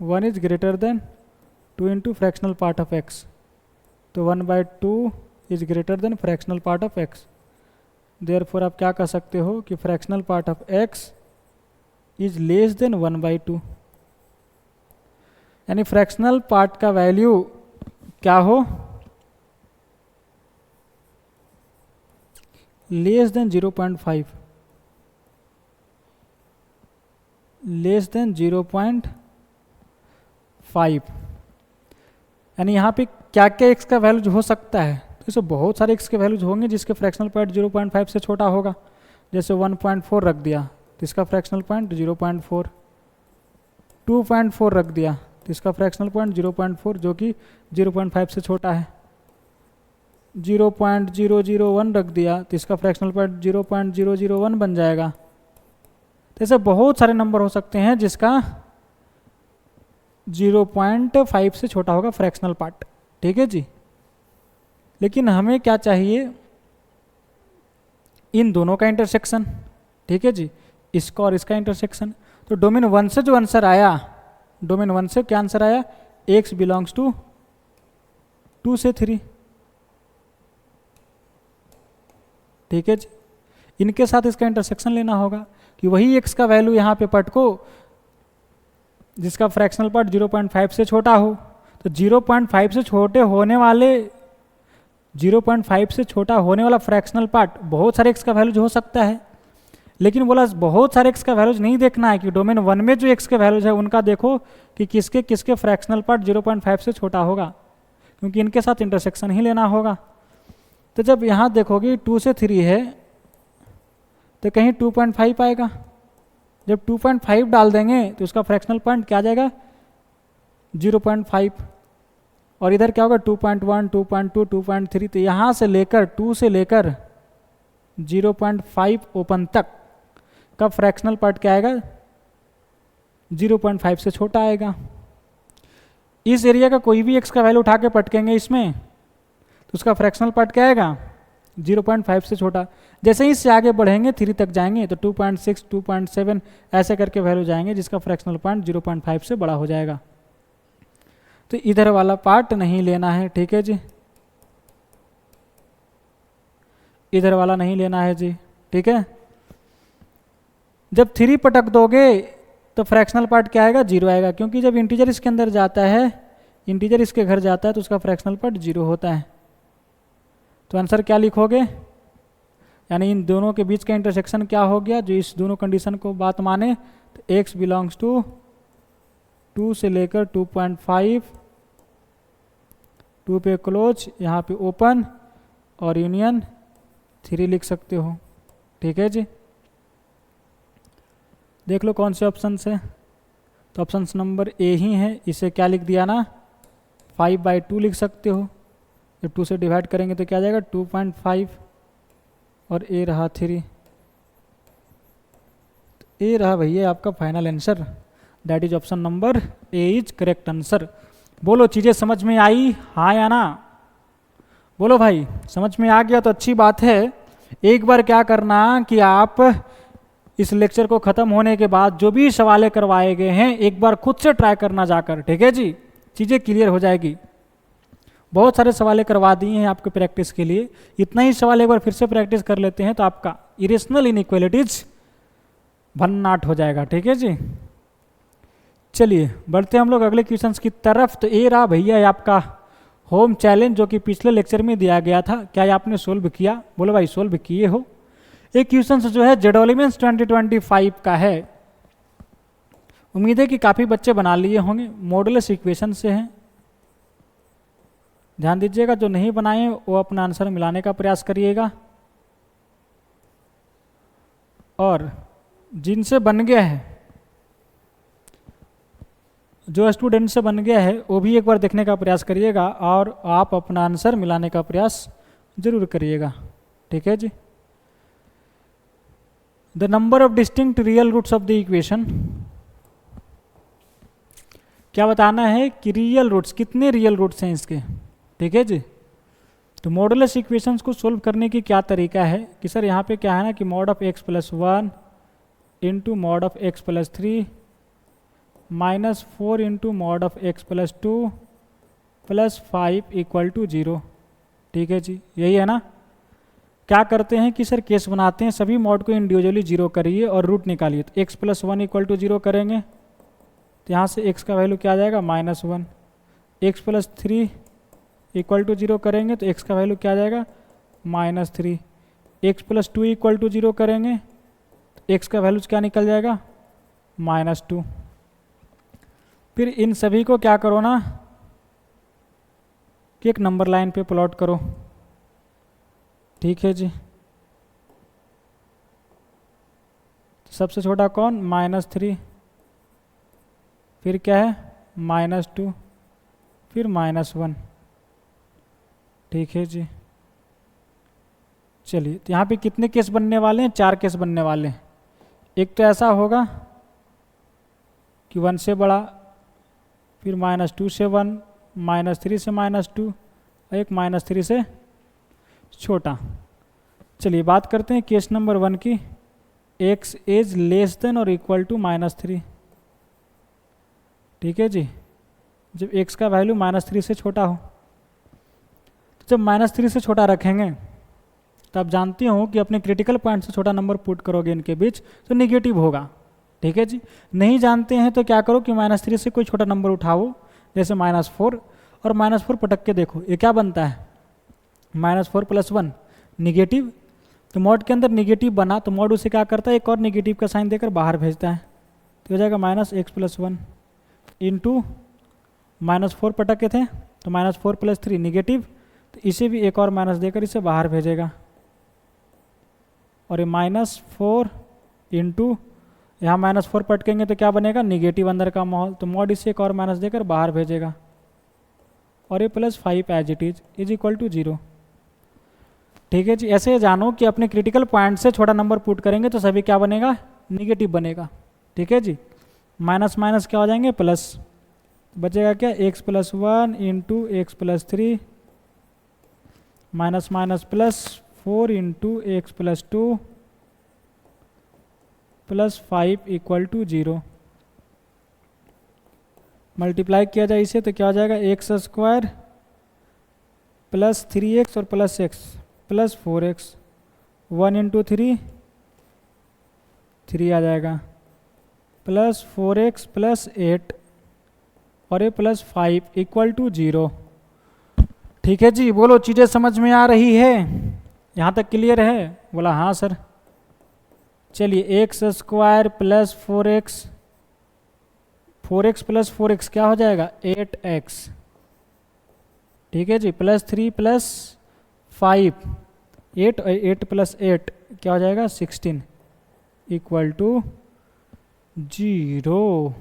1 is greater then 2 into fractional part of x, तो 1/2 is greater then fractional part of x। Therefore आप क्या कह सकते हो कि fractional part of x is less then 1/2, यानी फ्रैक्शनल पार्ट का वैल्यू क्या हो, लेस देन 0.5, लेस देन 0.5। यानी यहाँ पे क्या क्या x का वैल्यूज हो सकता है, तो इसे बहुत सारे x के वैल्यूज होंगे जिसके फ्रैक्शनल पॉइंट 0.5 से छोटा होगा। जैसे 1.4 रख दिया तो इसका फ्रैक्शनल पॉइंट 0.4, 2.4 रख दिया तो इसका फ्रैक्शनल पॉइंट 0.4 जो कि 0.5 से छोटा है, 0.001 रख दिया तो इसका फ्रैक्शनल पॉइंट 0.001 बन जाएगा। तो ऐसे बहुत सारे नंबर हो सकते हैं जिसका 0.5 से छोटा होगा फ्रैक्शनल पार्ट। ठीक है जी। लेकिन हमें क्या चाहिए, इन दोनों का इंटरसेक्शन। ठीक है जी, इसका और इसका इंटरसेक्शन। तो डोमेन 1 से जो आंसर आया, डोमेन 1 से क्या आंसर आया, x बिलोंग्स टू 2 से 3। ठीक है जी। इनके साथ इसका इंटरसेक्शन लेना होगा कि वही x का वैल्यू यहाँ पे पटको जिसका फ्रैक्शनल पार्ट 0.5 से छोटा हो। तो 0.5 से छोटे होने वाले 0.5 से छोटा होने वाला फ्रैक्शनल पार्ट बहुत सारे x का वैल्यूज हो सकता है, लेकिन बोला बहुत सारे x का वैल्यूज नहीं देखना है कि डोमेन 1 में जो x के वैल्यूज है उनका देखो कि किसके किसके फ्रैक्शनल पार्ट 0.5 से छोटा होगा, क्योंकि इनके साथ इंटरसेक्शन ही लेना होगा। तो जब यहाँ देखोगे 2 से 3 है तो कहीं 2.5 आएगा, जब 2.5 डाल देंगे तो उसका फ्रैक्शनल पॉइंट क्या आ जाएगा 0.5, और इधर क्या होगा 2.1, 2.2, 2.3। तो यहाँ से लेकर 2 से लेकर 0.5 ओपन तक का फ्रैक्शनल पार्ट क्या आएगा 0.5 से छोटा आएगा। इस एरिया का कोई भी x का वैल्यू उठा के पटकेंगे इसमें तो उसका फ्रैक्शनल पार्ट क्या आएगा, 0.5 से छोटा। जैसे ही इससे आगे बढ़ेंगे 3 तक जाएंगे तो 2.6, 2.7 ऐसे करके वैल्यू जाएंगे जिसका फ्रैक्शनल पॉइंट 0.5 से बड़ा हो जाएगा। तो इधर वाला पार्ट नहीं लेना है, ठीक है जी, इधर वाला नहीं लेना है जी, ठीक है। जब 3 पटक दोगे तो फ्रैक्शनल पार्ट क्या आएगा, 0 आएगा, क्योंकि जब इंटीजर इसके अंदर जाता है, इंटीजर इसके घर जाता है तो उसका फ्रैक्शनल पार्ट 0 होता है। तो आंसर क्या लिखोगे, यानी इन दोनों के बीच का इंटरसेक्शन क्या हो गया, जो इस दोनों कंडीशन को बात माने, तो x बिलोंग्स टू 2 से लेकर 2.5, 2 पे क्लोज, यहाँ पे ओपन और यूनियन 3 लिख सकते हो, ठीक है जी। देख लो कौन से ऑप्शन से, तो ऑप्शन नंबर ए ही है। इसे क्या लिख दिया ना, 5/2 लिख सकते हो। जब 2 से डिवाइड करेंगे तो क्या जाएगा 2.5 और ए रहा 3। ए रहा भैया आपका final answer, that is option number A is correct answer. बोलो चीज़ें समझ में आई, हाँ या ना, बोलो भाई। समझ में आ गया तो अच्छी बात है। एक बार क्या करना कि आप इस लेक्चर को ख़त्म होने के बाद जो भी सवालें करवाए गए हैं एक बार खुद से ट्राई करना जाकर, ठीक है जी, चीज़ें क्लियर हो जाएगी। बहुत सारे सवालें करवा दिए हैं आपके प्रैक्टिस के लिए, इतना ही सवाल एक बार फिर से प्रैक्टिस कर लेते हैं तो आपका इरेशनल इनइक्वालिटीज भन्नाट हो जाएगा, ठीक है जी। चलिए बढ़ते हैं हम लोग अगले क्वेश्चंस की तरफ। तो ये रहा भैया आपका होम चैलेंज जो कि पिछले लेक्चर में दिया गया था। क्या ये आपने सोल्व किया, बोलो भाई सोल्व किए हो। एक क्वेश्चन जो है जेड एलिमेंट्स 2025 का है। उम्मीद है कि काफ़ी बच्चे बना लिए होंगे, मॉडुलस इक्वेशन से हैं। ध्यान दीजिएगा, जो नहीं बनाए वो अपना आंसर मिलाने का प्रयास करिएगा, और जिनसे बन गया है, जो स्टूडेंट से बन गया है वो भी एक बार देखने का प्रयास करिएगा और आप अपना आंसर मिलाने का प्रयास जरूर करिएगा, ठीक है जी। The number of distinct real roots of the equation, क्या बताना है कि रियल रूट्स, कितने रियल रूट्स हैं इसके, ठीक है जी। तो मॉडुलस इक्वेशंस को सोल्व करने की क्या तरीका है कि सर यहाँ पे क्या है ना कि mod of x + 1 into mod of x + 3 -4 into mod of x + 2 + 5 = 0, ठीक है जी, यही है ना। क्या करते हैं कि सर केस बनाते हैं, सभी मॉड को इंडिविजुअली 0 करिए और रूट निकालिए। तो x + 1 = 0 करेंगे तो यहाँ से x का वैल्यू क्या आ जाएगा -1, x + 3 = 0 करेंगे तो x का वैल्यू क्या आ जाएगा -3, x + 2 = 0 करेंगे तो x का वैल्यू क्या निकल जाएगा -2। फिर इन सभी को क्या करो ना कि एक नंबर लाइन पे प्लॉट करो, ठीक है जी। सबसे छोटा कौन, -3, फिर क्या है -2, फिर -1, ठीक है जी। चलिए तो यहाँ पे कितने केस बनने वाले हैं, 4 केस बनने वाले हैं। एक तो ऐसा होगा कि 1 से बड़ा, फिर -2 से 1, -3 से -2 और एक -3 से छोटा। चलिए बात करते हैं केस नंबर 1 की, x इज लेस देन और इक्वल टू -3, ठीक है जी। जब x का वैल्यू -3 से छोटा हो, तो जब -3 से छोटा रखेंगे तो आप जानते हो कि अपने क्रिटिकल पॉइंट से छोटा नंबर पुट करोगे इनके बीच तो निगेटिव होगा, ठीक है जी। नहीं जानते हैं तो क्या करो कि -3 से कोई छोटा नंबर उठाओ, जैसे -4, और -4 पटक के देखो ये क्या बनता है, -4 + 1 निगेटिव। तो मॉड के अंदर निगेटिव बना तो मॉड उसे क्या करता है, एक और निगेटिव का साइन देकर बाहर भेजता है, तो हो जाएगा -x + 1 इंटू -4 पटक के थे तो -4 + 3 निगेटिव, तो इसे भी एक और माइनस देकर इसे बाहर भेजेगा, और ये -4 इंटू यहाँ -4 पटकेंगे तो क्या बनेगा निगेटिव अंदर का माहौल, तो मॉड इसे एक और माइनस देकर बाहर भेजेगा, और ये +5 as it is equal to 0, ठीक है जी। ऐसे जानो कि अपने क्रिटिकल पॉइंट से छोटा नंबर पुट करेंगे तो सभी क्या बनेगा, निगेटिव बनेगा, ठीक है जी। माइनस माइनस क्या हो जाएंगे प्लस, बचेगा क्या, x plus one into x plus three minus minus plus 4 into x plus two plus 5 equal to 0। Multiply किया जाए इसे तो क्या हो जाएगा, एक्स स्क्वायर प्लस 3x और plus x plus 4x, 1 into 3 3 आ जाएगा, प्लस 4x प्लस 8 और ये प्लस 5 इक्वल टू 0। ठीक है जी, बोलो चीज़ें समझ में आ रही है, यहाँ तक क्लियर है? बोला हाँ सर। चलिए x square plus 4x, 4x plus 4x क्या हो जाएगा, 8x। ठीक है जी, प्लस 3 प्लस 5 8, 8 प्लस 8 क्या हो जाएगा, 16 इक्वल टू 0।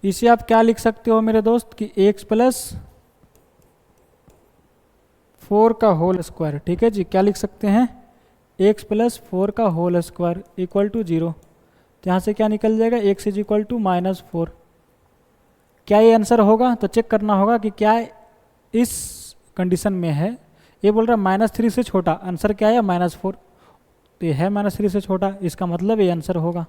इसे आप क्या लिख सकते हो मेरे दोस्त कि x प्लस 4 का होल स्क्वायर। ठीक है जी, क्या लिख सकते हैं, x प्लस 4 का होल स्क्वायर इक्वल टू 0। तो यहाँ से क्या निकल जाएगा, x इज इक्वल टू -4। क्या ये आंसर होगा? तो चेक करना होगा कि क्या इस कंडीशन में है। ये बोल रहा है -3 से छोटा, आंसर क्या है, -4। तो ये है -3 से छोटा, इसका मतलब ये आंसर होगा।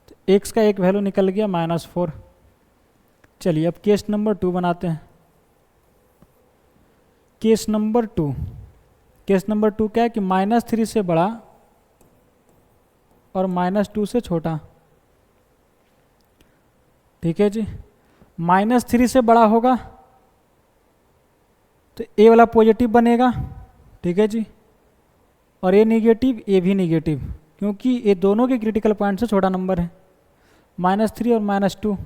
तो x का एक वैल्यू निकल गया -4। चलिए अब केस नंबर 2 बनाते हैं। केस नंबर 2, केस नंबर 2 क्या है कि -3 से बड़ा और -2 से छोटा। ठीक है जी, -3 से बड़ा होगा तो ए वाला पॉजिटिव बनेगा। ठीक है जी, और ए निगेटिव, ए भी निगेटिव, क्योंकि ये दोनों के क्रिटिकल पॉइंट से छोटा नंबर है, -3 और -2।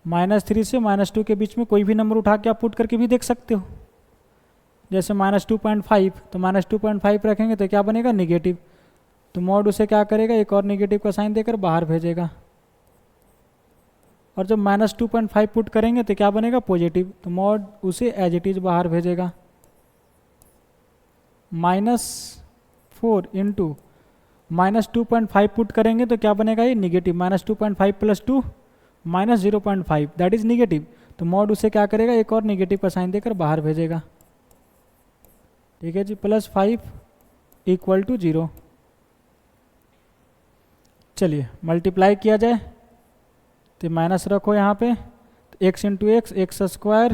-3 से -2 के बीच में कोई भी नंबर उठा के आप पुट करके भी देख सकते हो। जैसे -2.5, तो -2.5 रखेंगे तो क्या बनेगा, निगेटिव। तो मॉड उसे क्या करेगा, एक और निगेटिव का साइन देकर बाहर भेजेगा। और जब -2.5 पुट करेंगे तो क्या बनेगा, पॉजिटिव। तो मॉड उसे एज इट इज बाहर भेजेगा। -4 इंटू -2.5 पुट करेंगे तो क्या बनेगा, ये negative. -2.5 plus 2 -0.5 that is negative. तो मॉड उसे क्या करेगा, एक और निगेटिव का साइन देकर बाहर भेजेगा। ठीक है जी, +5 इक्वल टू 0। चलिए मल्टीप्लाई किया जाए तो माइनस रखो यहाँ पे, तो x into x square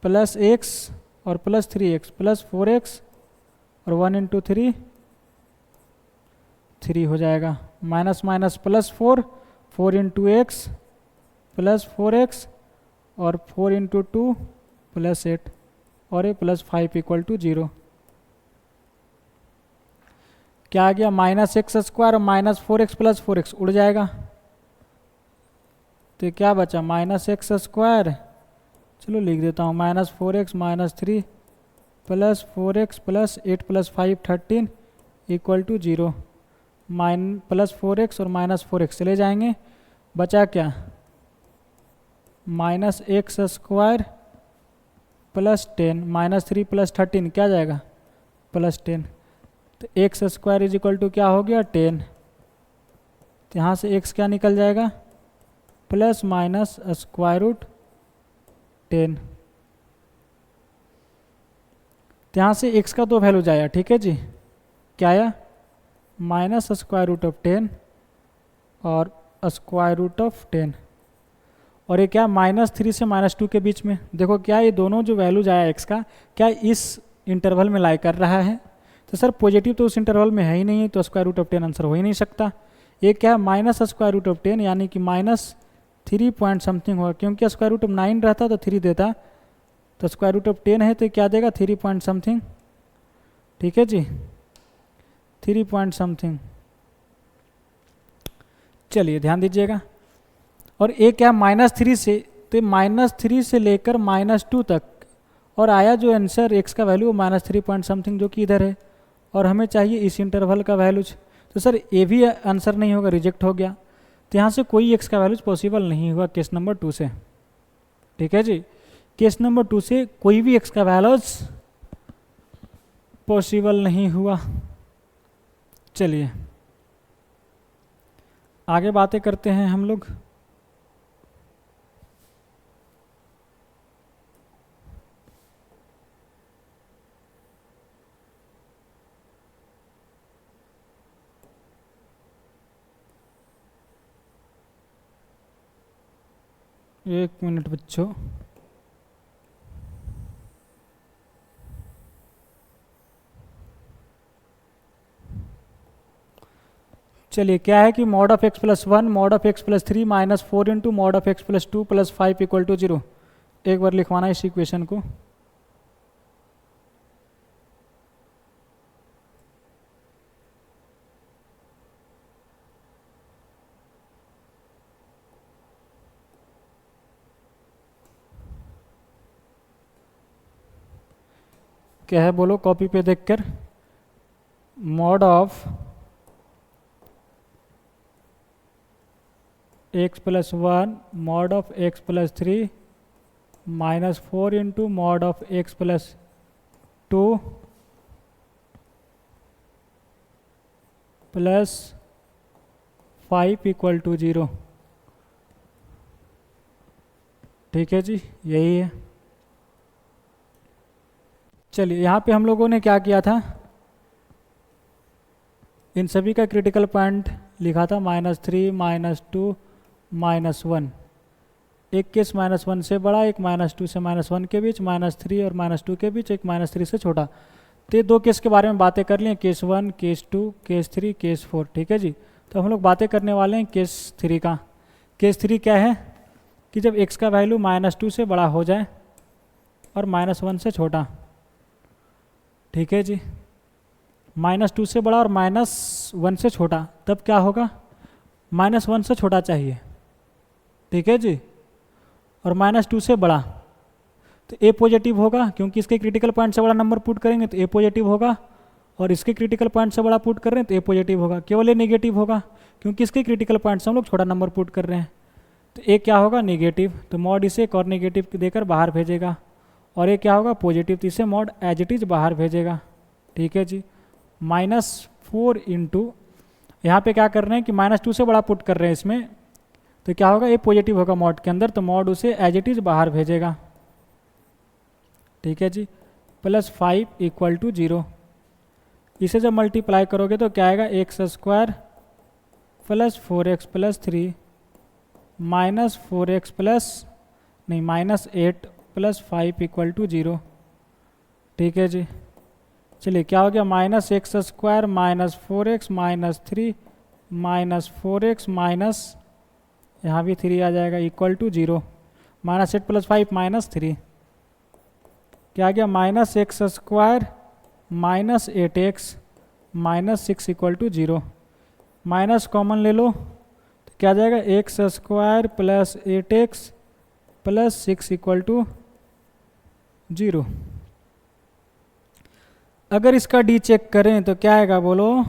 plus x और प्लस 3x प्लस 4x और 1 इंटू 3 3 हो जाएगा। Minus minus plus 4, 4 into x plus 4x और 4 इंटू 2 प्लस 8 और ये +5 इक्वल टू 0। क्या आ गया, -x स्क्वायर और -4x प्लस 4x उड़ जाएगा। तो क्या बचा, -x स्क्वायर, चलो लिख देता हूँ, -4x -3 plus 4x plus 8 plus 5 13 equal to 0। +4x और -4x चले जाएंगे, बचा क्या, -x स्क्वायर प्लस 10 -3 प्लस 13 क्या जाएगा, +10। तो x square is equal to क्या हो गया, 10। तो यहाँ से x क्या निकल जाएगा, प्लस माइनस स्क्वायर रूट 10। तो यहाँ से x का 2 वैल्यू जाया। ठीक है जी, क्या आया, -√10 और √10। और ये क्या, -3 से -2 के बीच में, देखो क्या ये दोनों जो वैल्यू आया x का, क्या इस इंटरवल में लाई कर रहा है। तो सर पॉजिटिव तो उस इंटरवल में है ही नहीं, तो √10 आंसर हो ही नहीं सकता। ये क्या है, -√10 यानी कि -3 पॉइंट समथिंग होगा, क्योंकि √9 रहता तो 3 देता, तो √10 है तो क्या देगा, 3 पॉइंट समथिंग। ठीक है जी, 3 पॉइंट समथिंग। चलिए ध्यान दीजिएगा। और एक क्या, -3 से, तो -3 से लेकर -2 तक, और आया जो आंसर x का वैल्यू -3 पॉइंट समथिंग, जो कि इधर है, और हमें चाहिए इस इंटरवल का वैल्यूज। तो सर ये भी आंसर नहीं होगा, रिजेक्ट हो गया। तो यहाँ से कोई x का वैल्यूज पॉसिबल नहीं हुआ केस नंबर 2 से। ठीक है जी, केस नंबर 2 से कोई भी x का वैल्यूज पॉसिबल नहीं हुआ। चलिए आगे बातें करते हैं हम लोग। एक मिनट बच्चों। चलिए, क्या है कि mod of x plus one mod of x plus three minus four into mod of x plus two plus five equal to zero. एक बार लिखवाना इस इक्वेशन को। क्या है बोलो कॉपी पे देखकर। Mod of x plus one mod of x plus three minus four into mod of x plus two plus five equal to zero. ठीक है जी, यही है। चलिए, यहाँ पे हम लोगों ने क्या किया था, इन सभी का क्रिटिकल पॉइंट लिखा था minus three minus two minus one. एक केस माइनस वन से बड़ा, एक माइनस टू से माइनस वन के बीच, माइनस थ्री और माइनस टू के बीच, एक माइनस थ्री से छोटा। तो ये दो केस के बारे में बातें कर लिए, case one, case two, case three, case four. ठीक है जी। तो हम लोग बातें करने वाले हैं केस थ्री का। केस थ्री क्या है कि जब एक्स का वैल्यू माइनस टू से बड़ा हो जाए और माइनस वन से छोटा। ठीक है जी। माइनस टू से बड़ा और माइनस वन से छोटा, तब क्या होगा, माइनस वन से छोटा चाहिए। ठीक है जी। और माइनस टू से बड़ा, तो ए पॉजिटिव होगा, क्योंकि इसके क्रिटिकल पॉइंट से बड़ा नंबर पुट करेंगे तो ए पॉजिटिव होगा, और इसके क्रिटिकल पॉइंट से बड़ा पुट कर रहे हैं तो ए पॉजिटिव होगा। केवल ए नेगेटिव होगा, क्योंकि इसके क्रिटिकल पॉइंट से हम लोग छोटा नंबर पुट कर रहे हैं। तो ए क्या होगा, नेगेटिव। तो मॉड इसे एक और नेगेटिव देकर बाहर भेजेगा। और ये क्या होगा, पॉजिटिव। तो इसे मॉड एज इट इज बाहर भेजेगा। ठीक है जी। माइनस फोर इंटू, यहाँ पे क्या कर रहे हैं कि माइनस टू से बड़ा पुट कर रहे हैं इसमें, तो क्या होगा, ये पॉजिटिव होगा मॉड के अंदर, तो मॉड उसे एज इट इज बाहर भेजेगा। ठीक है जी। Plus five equal to zero. इसे जब मल्टीप्लाई करोगे तो क्या आएगा, x square plus four x plus three minus four x plus नहीं minus eight plus five equal to zero. ठीक है जी। चलिए, क्या हो गया, minus x square minus four x minus three minus four x minus, यहाँ भी थ्री आ जाएगा, equal to zero. Minus eight plus five minus three, क्या आ गया, minus x square minus eight x minus six equal to zero. Minus common ले लो तो क्या आ जाएगा, x square plus eight x plus six equal to zero. अगर इसका डी चेक करें तो क्या आएगा बोलो,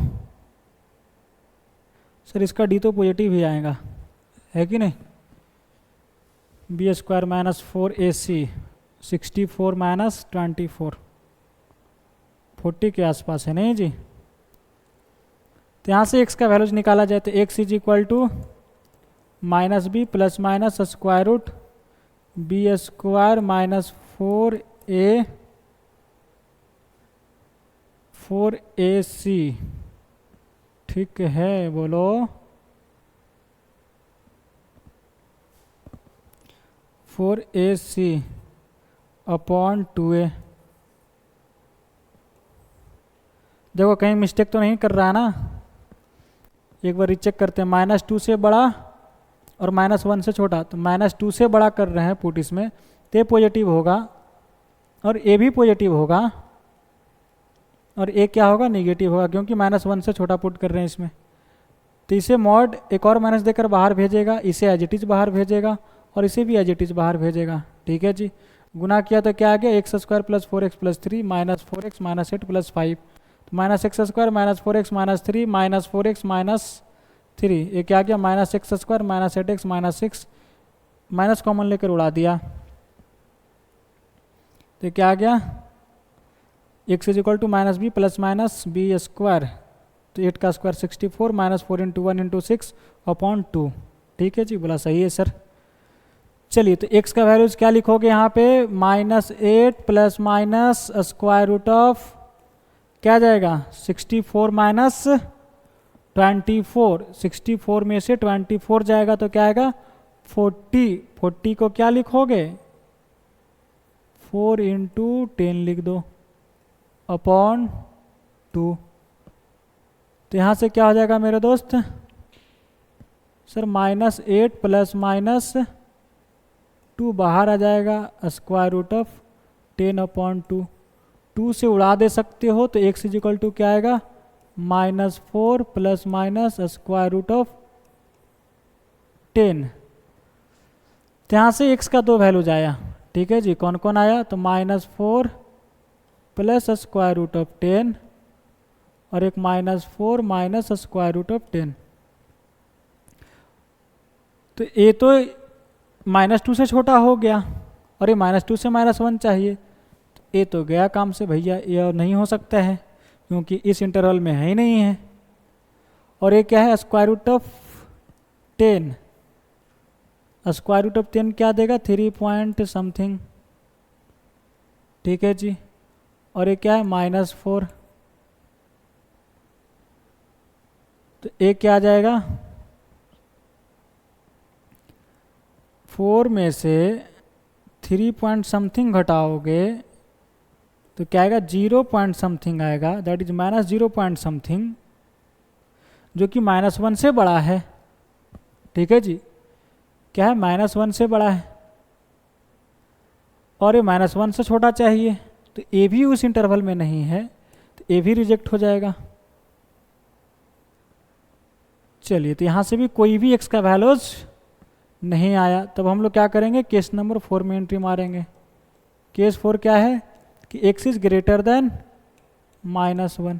सर इसका डी तो पॉजिटिव ही आएगा, है कि नहीं। B square minus four a C 64 minus 24, 40 के आसपास है, नहीं जी। तो यहाँ से x का वैल्यूज निकाला जाए तो x is equal to minus B plus minus square root b square minus four a c. ठीक है बोलो, four a c upon two a. देखो कहीं मिस्टेक तो नहीं कर रहा है ना, एक बार रीचेक करते हैं। माइनस टू से बड़ा और माइनस वन से छोटा, तो माइनस टू से बड़ा कर रहे हैं पुट इसमें, तो ए पॉजिटिव होगा और ए भी पॉजिटिव होगा, और ए क्या होगा, नेगेटिव होगा, क्योंकि माइनस वन से छोटा पुट कर रहे हैं इसमें। तो इसे मॉड एक और माइनस देकर बाहर भेजेगा, इसे एज इट इज बाहर भेजेगा, और इसे भी एज इट इज बाहर भेजेगा। ठीक है जी। गुना किया तो क्या आ गया, x square plus four x plus three minus four x minus eight plus five, minus x square minus four x minus three minus four x minus three, ये क्या आ गया, minus x square minus eight x minus six, minus common लेकर उड़ा दिया, तो क्या आ गया, x is equal to minus B plus minus B square तो 8 का square 64 minus 4 into 1 into 6 upon 2। ठीक है जी, बोला सही है सर। चलिए तो x का वैल्यूज क्या लिखोगे यहाँ पे, -8 plus minus square root of क्या जाएगा 64 माइनस 24, 64 में से 24 जाएगा तो क्या आएगा 40। 40 को क्या लिखोगे 4 इंटू 10 लिख दो अपॉन 2। तो यहाँ से क्या हो जाएगा मेरे दोस्त सर, -8 प्लस माइनस 2 बाहर आ जाएगा, स्क्वायर रूट ऑफ 10 अपॉन 2। 2 से उड़ा दे सकते हो तो x इजिकल टू क्या आएगा -4 plus minus square root of 10। तो यहाँ से x का 2 वैल्यूज आया। ठीक है जी, कौन कौन आया, तो -4 प्लस स्क्वायर रूट ऑफ 10 और एक -4 माइनस स्क्वायर रूट ऑफ 10। तो ये तो -2 से छोटा हो गया और ये -2 से -1 चाहिए, तो ये तो गया काम से भैया, ये और नहीं हो सकता है क्योंकि इस इंटरवल में है ही नहीं है। और ये क्या है square root of 10, square root of 10 क्या देगा 3 पॉइंट समथिंग। ठीक है जी, और ये क्या है -4, तो ये क्या आ जाएगा 4 में से 3 पॉइंट समथिंग घटाओगे तो क्या आएगा 0 पॉइंट समथिंग आएगा, दैट इज -0 पॉइंट समथिंग, जो कि -1 से बड़ा है। ठीक है जी, क्या है -1 से बड़ा है और ये -1 से छोटा चाहिए, तो ए भी उस इंटरवल में नहीं है तो ए भी रिजेक्ट हो जाएगा। चलिए तो यहाँ से भी कोई भी x का वैल्यूज नहीं आया, तब हम लोग क्या करेंगे केस नंबर 4 में एंट्री मारेंगे। केस 4 क्या है कि x इज ग्रेटर देन -1।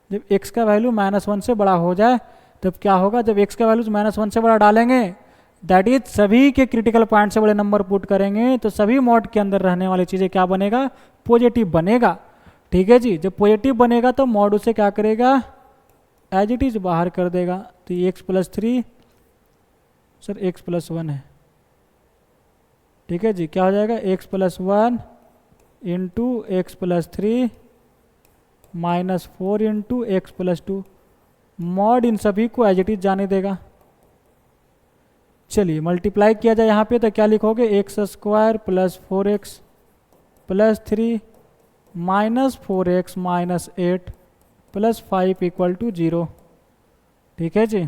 जब x का वैल्यू -1 से बड़ा हो जाए तब क्या होगा, जब x का वैल्यूज -1 से बड़ा डालेंगे दैट इज सभी के क्रिटिकल पॉइंट से बड़े नंबर पुट करेंगे तो सभी मॉड के अंदर रहने वाली चीज़ें क्या बनेगा पॉजिटिव बनेगा। ठीक है जी, जब पॉजिटिव बनेगा तो मॉड उसे क्या करेगा एज इट इज बाहर कर देगा। तो x + 3 सर x + 1 है। ठीक है जी, क्या हो जाएगा x + 1 into x + 3 -4 into x + 2। Mod इन सभी को एज इट इज जाने देगा। चलिए मल्टीप्लाई किया जाए यहाँ पे तो क्या लिखोगे x² + 4x + 3 -4x - 8 + 5 = 0। ठीक है जी,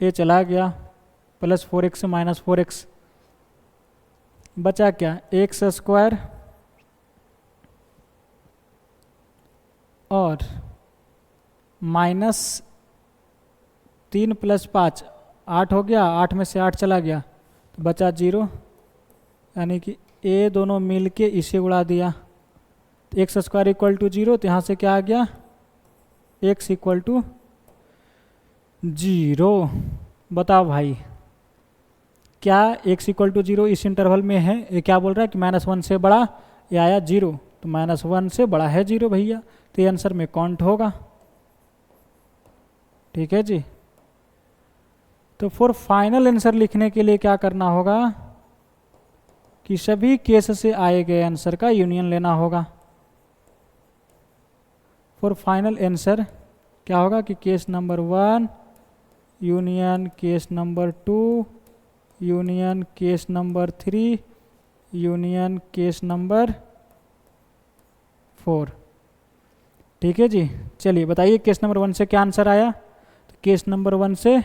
ये चला गया +4x से -4x, बचा क्या x² और -3 + 5 8 हो गया, 8 में से 8 चला गया तो बचा 0, यानी कि ये दोनों मिल के इसे उड़ा दिया। तो x² = 0, तो यहाँ से क्या आ गया x = 0। बताओ भाई क्या x = 0 इस इंटरवल में है, ये क्या बोल रहा है कि -1 से बड़ा, ये आया 0, तो -1 से बड़ा है 0 भैया, तो ये आंसर में काउंट होगा। ठीक है जी, तो फॉर फाइनल आंसर लिखने के लिए क्या करना होगा कि सभी केस से आए गए आंसर का यूनियन लेना होगा। फॉर फाइनल आंसर क्या होगा कि case number 1 union case number 2 union case number 3 union case number 4। ठीक है जी, चलिए बताइए केस नंबर 1 से क्या आंसर आया। तो केस नंबर 1 से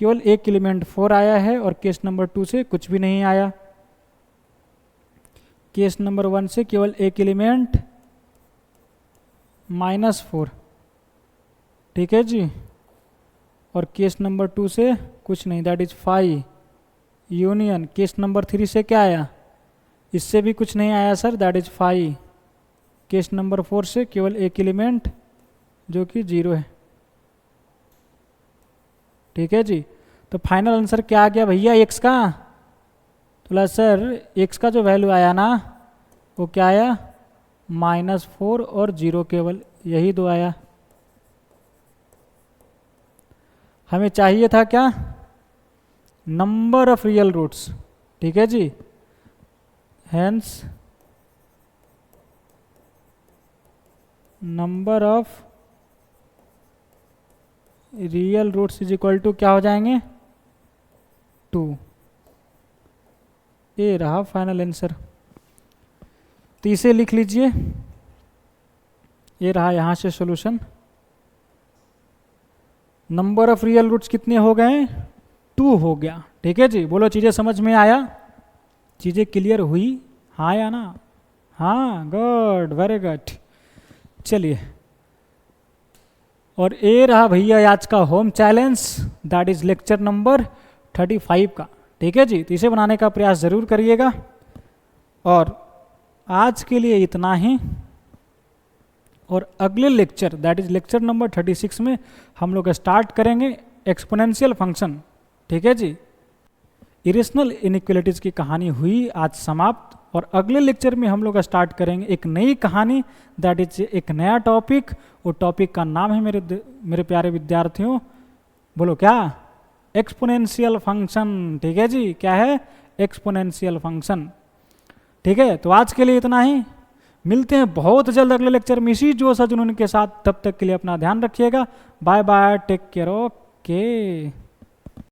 केवल एक एलिमेंट 4 आया है और केस नंबर 2 से कुछ भी नहीं आया। केस नंबर 1 से केवल एक एलिमेंट -4। ठीक है जी, और केस नंबर 2 से कुछ नहीं, that is 5 union. Case number 3 से क्या आया, इससे भी कुछ नहीं आया sir, that is 5। Case number 4 से केवल एक एलिमेंट जो कि 0 है। ठीक है जी, तो फाइनल आंसर क्या आ गया भैया x का, तो सर x का जो वैल्यू आया ना वो क्या आया -4 और 0 केवल, यही दो आया। हमें चाहिए था क्या, नंबर ऑफ रियल रूट्स, ठीक है जी। Hence number of real roots is equal to क्या हो जाएंगे, 2। ये रहा फाइनल आंसर। तो इसे लिख लीजिए, ये रहा यहाँ से solution. Number of real roots कितने हो गए, 2 हो गया, ठीक है जी। बोलो चीज़ें समझ में आया, चीज़ें क्लियर हुई, हाँ या ना, हाँ, गुड, वेरी गुड। चलिए, और ये रहा भैया आज का home challenge, that is lecture number 35 का, ठीक है जी। तो इसे बनाने का प्रयास ज़रूर करिएगा। और आज के लिए इतना ही, और अगले lecture that is lecture number 36 में हम लोग स्टार्ट करेंगे एक्सपोनेंशियल फंक्शन, ठीक है जी। इरेशनल इनइक्वालिटीज की कहानी हुई आज समाप्त, और अगले लेक्चर में हम लोग स्टार्ट करेंगे एक नई कहानी, दैट इज एक नया टॉपिक। वो टॉपिक का नाम है मेरे प्यारे विद्यार्थियों, बोलो क्या, एक्सपोनेंशियल फंक्शन, ठीक है जी। क्या है, एक्सपोनेंशियल फंक्शन, ठीक है। तो आज के लिए इतना ही, मिलते हैं बहुत जल्द अगले लेक्चर में इसी जोश जुनून के साथ। तब तक के लिए अपना ध्यान रखिएगा, bye bye, take care, okay.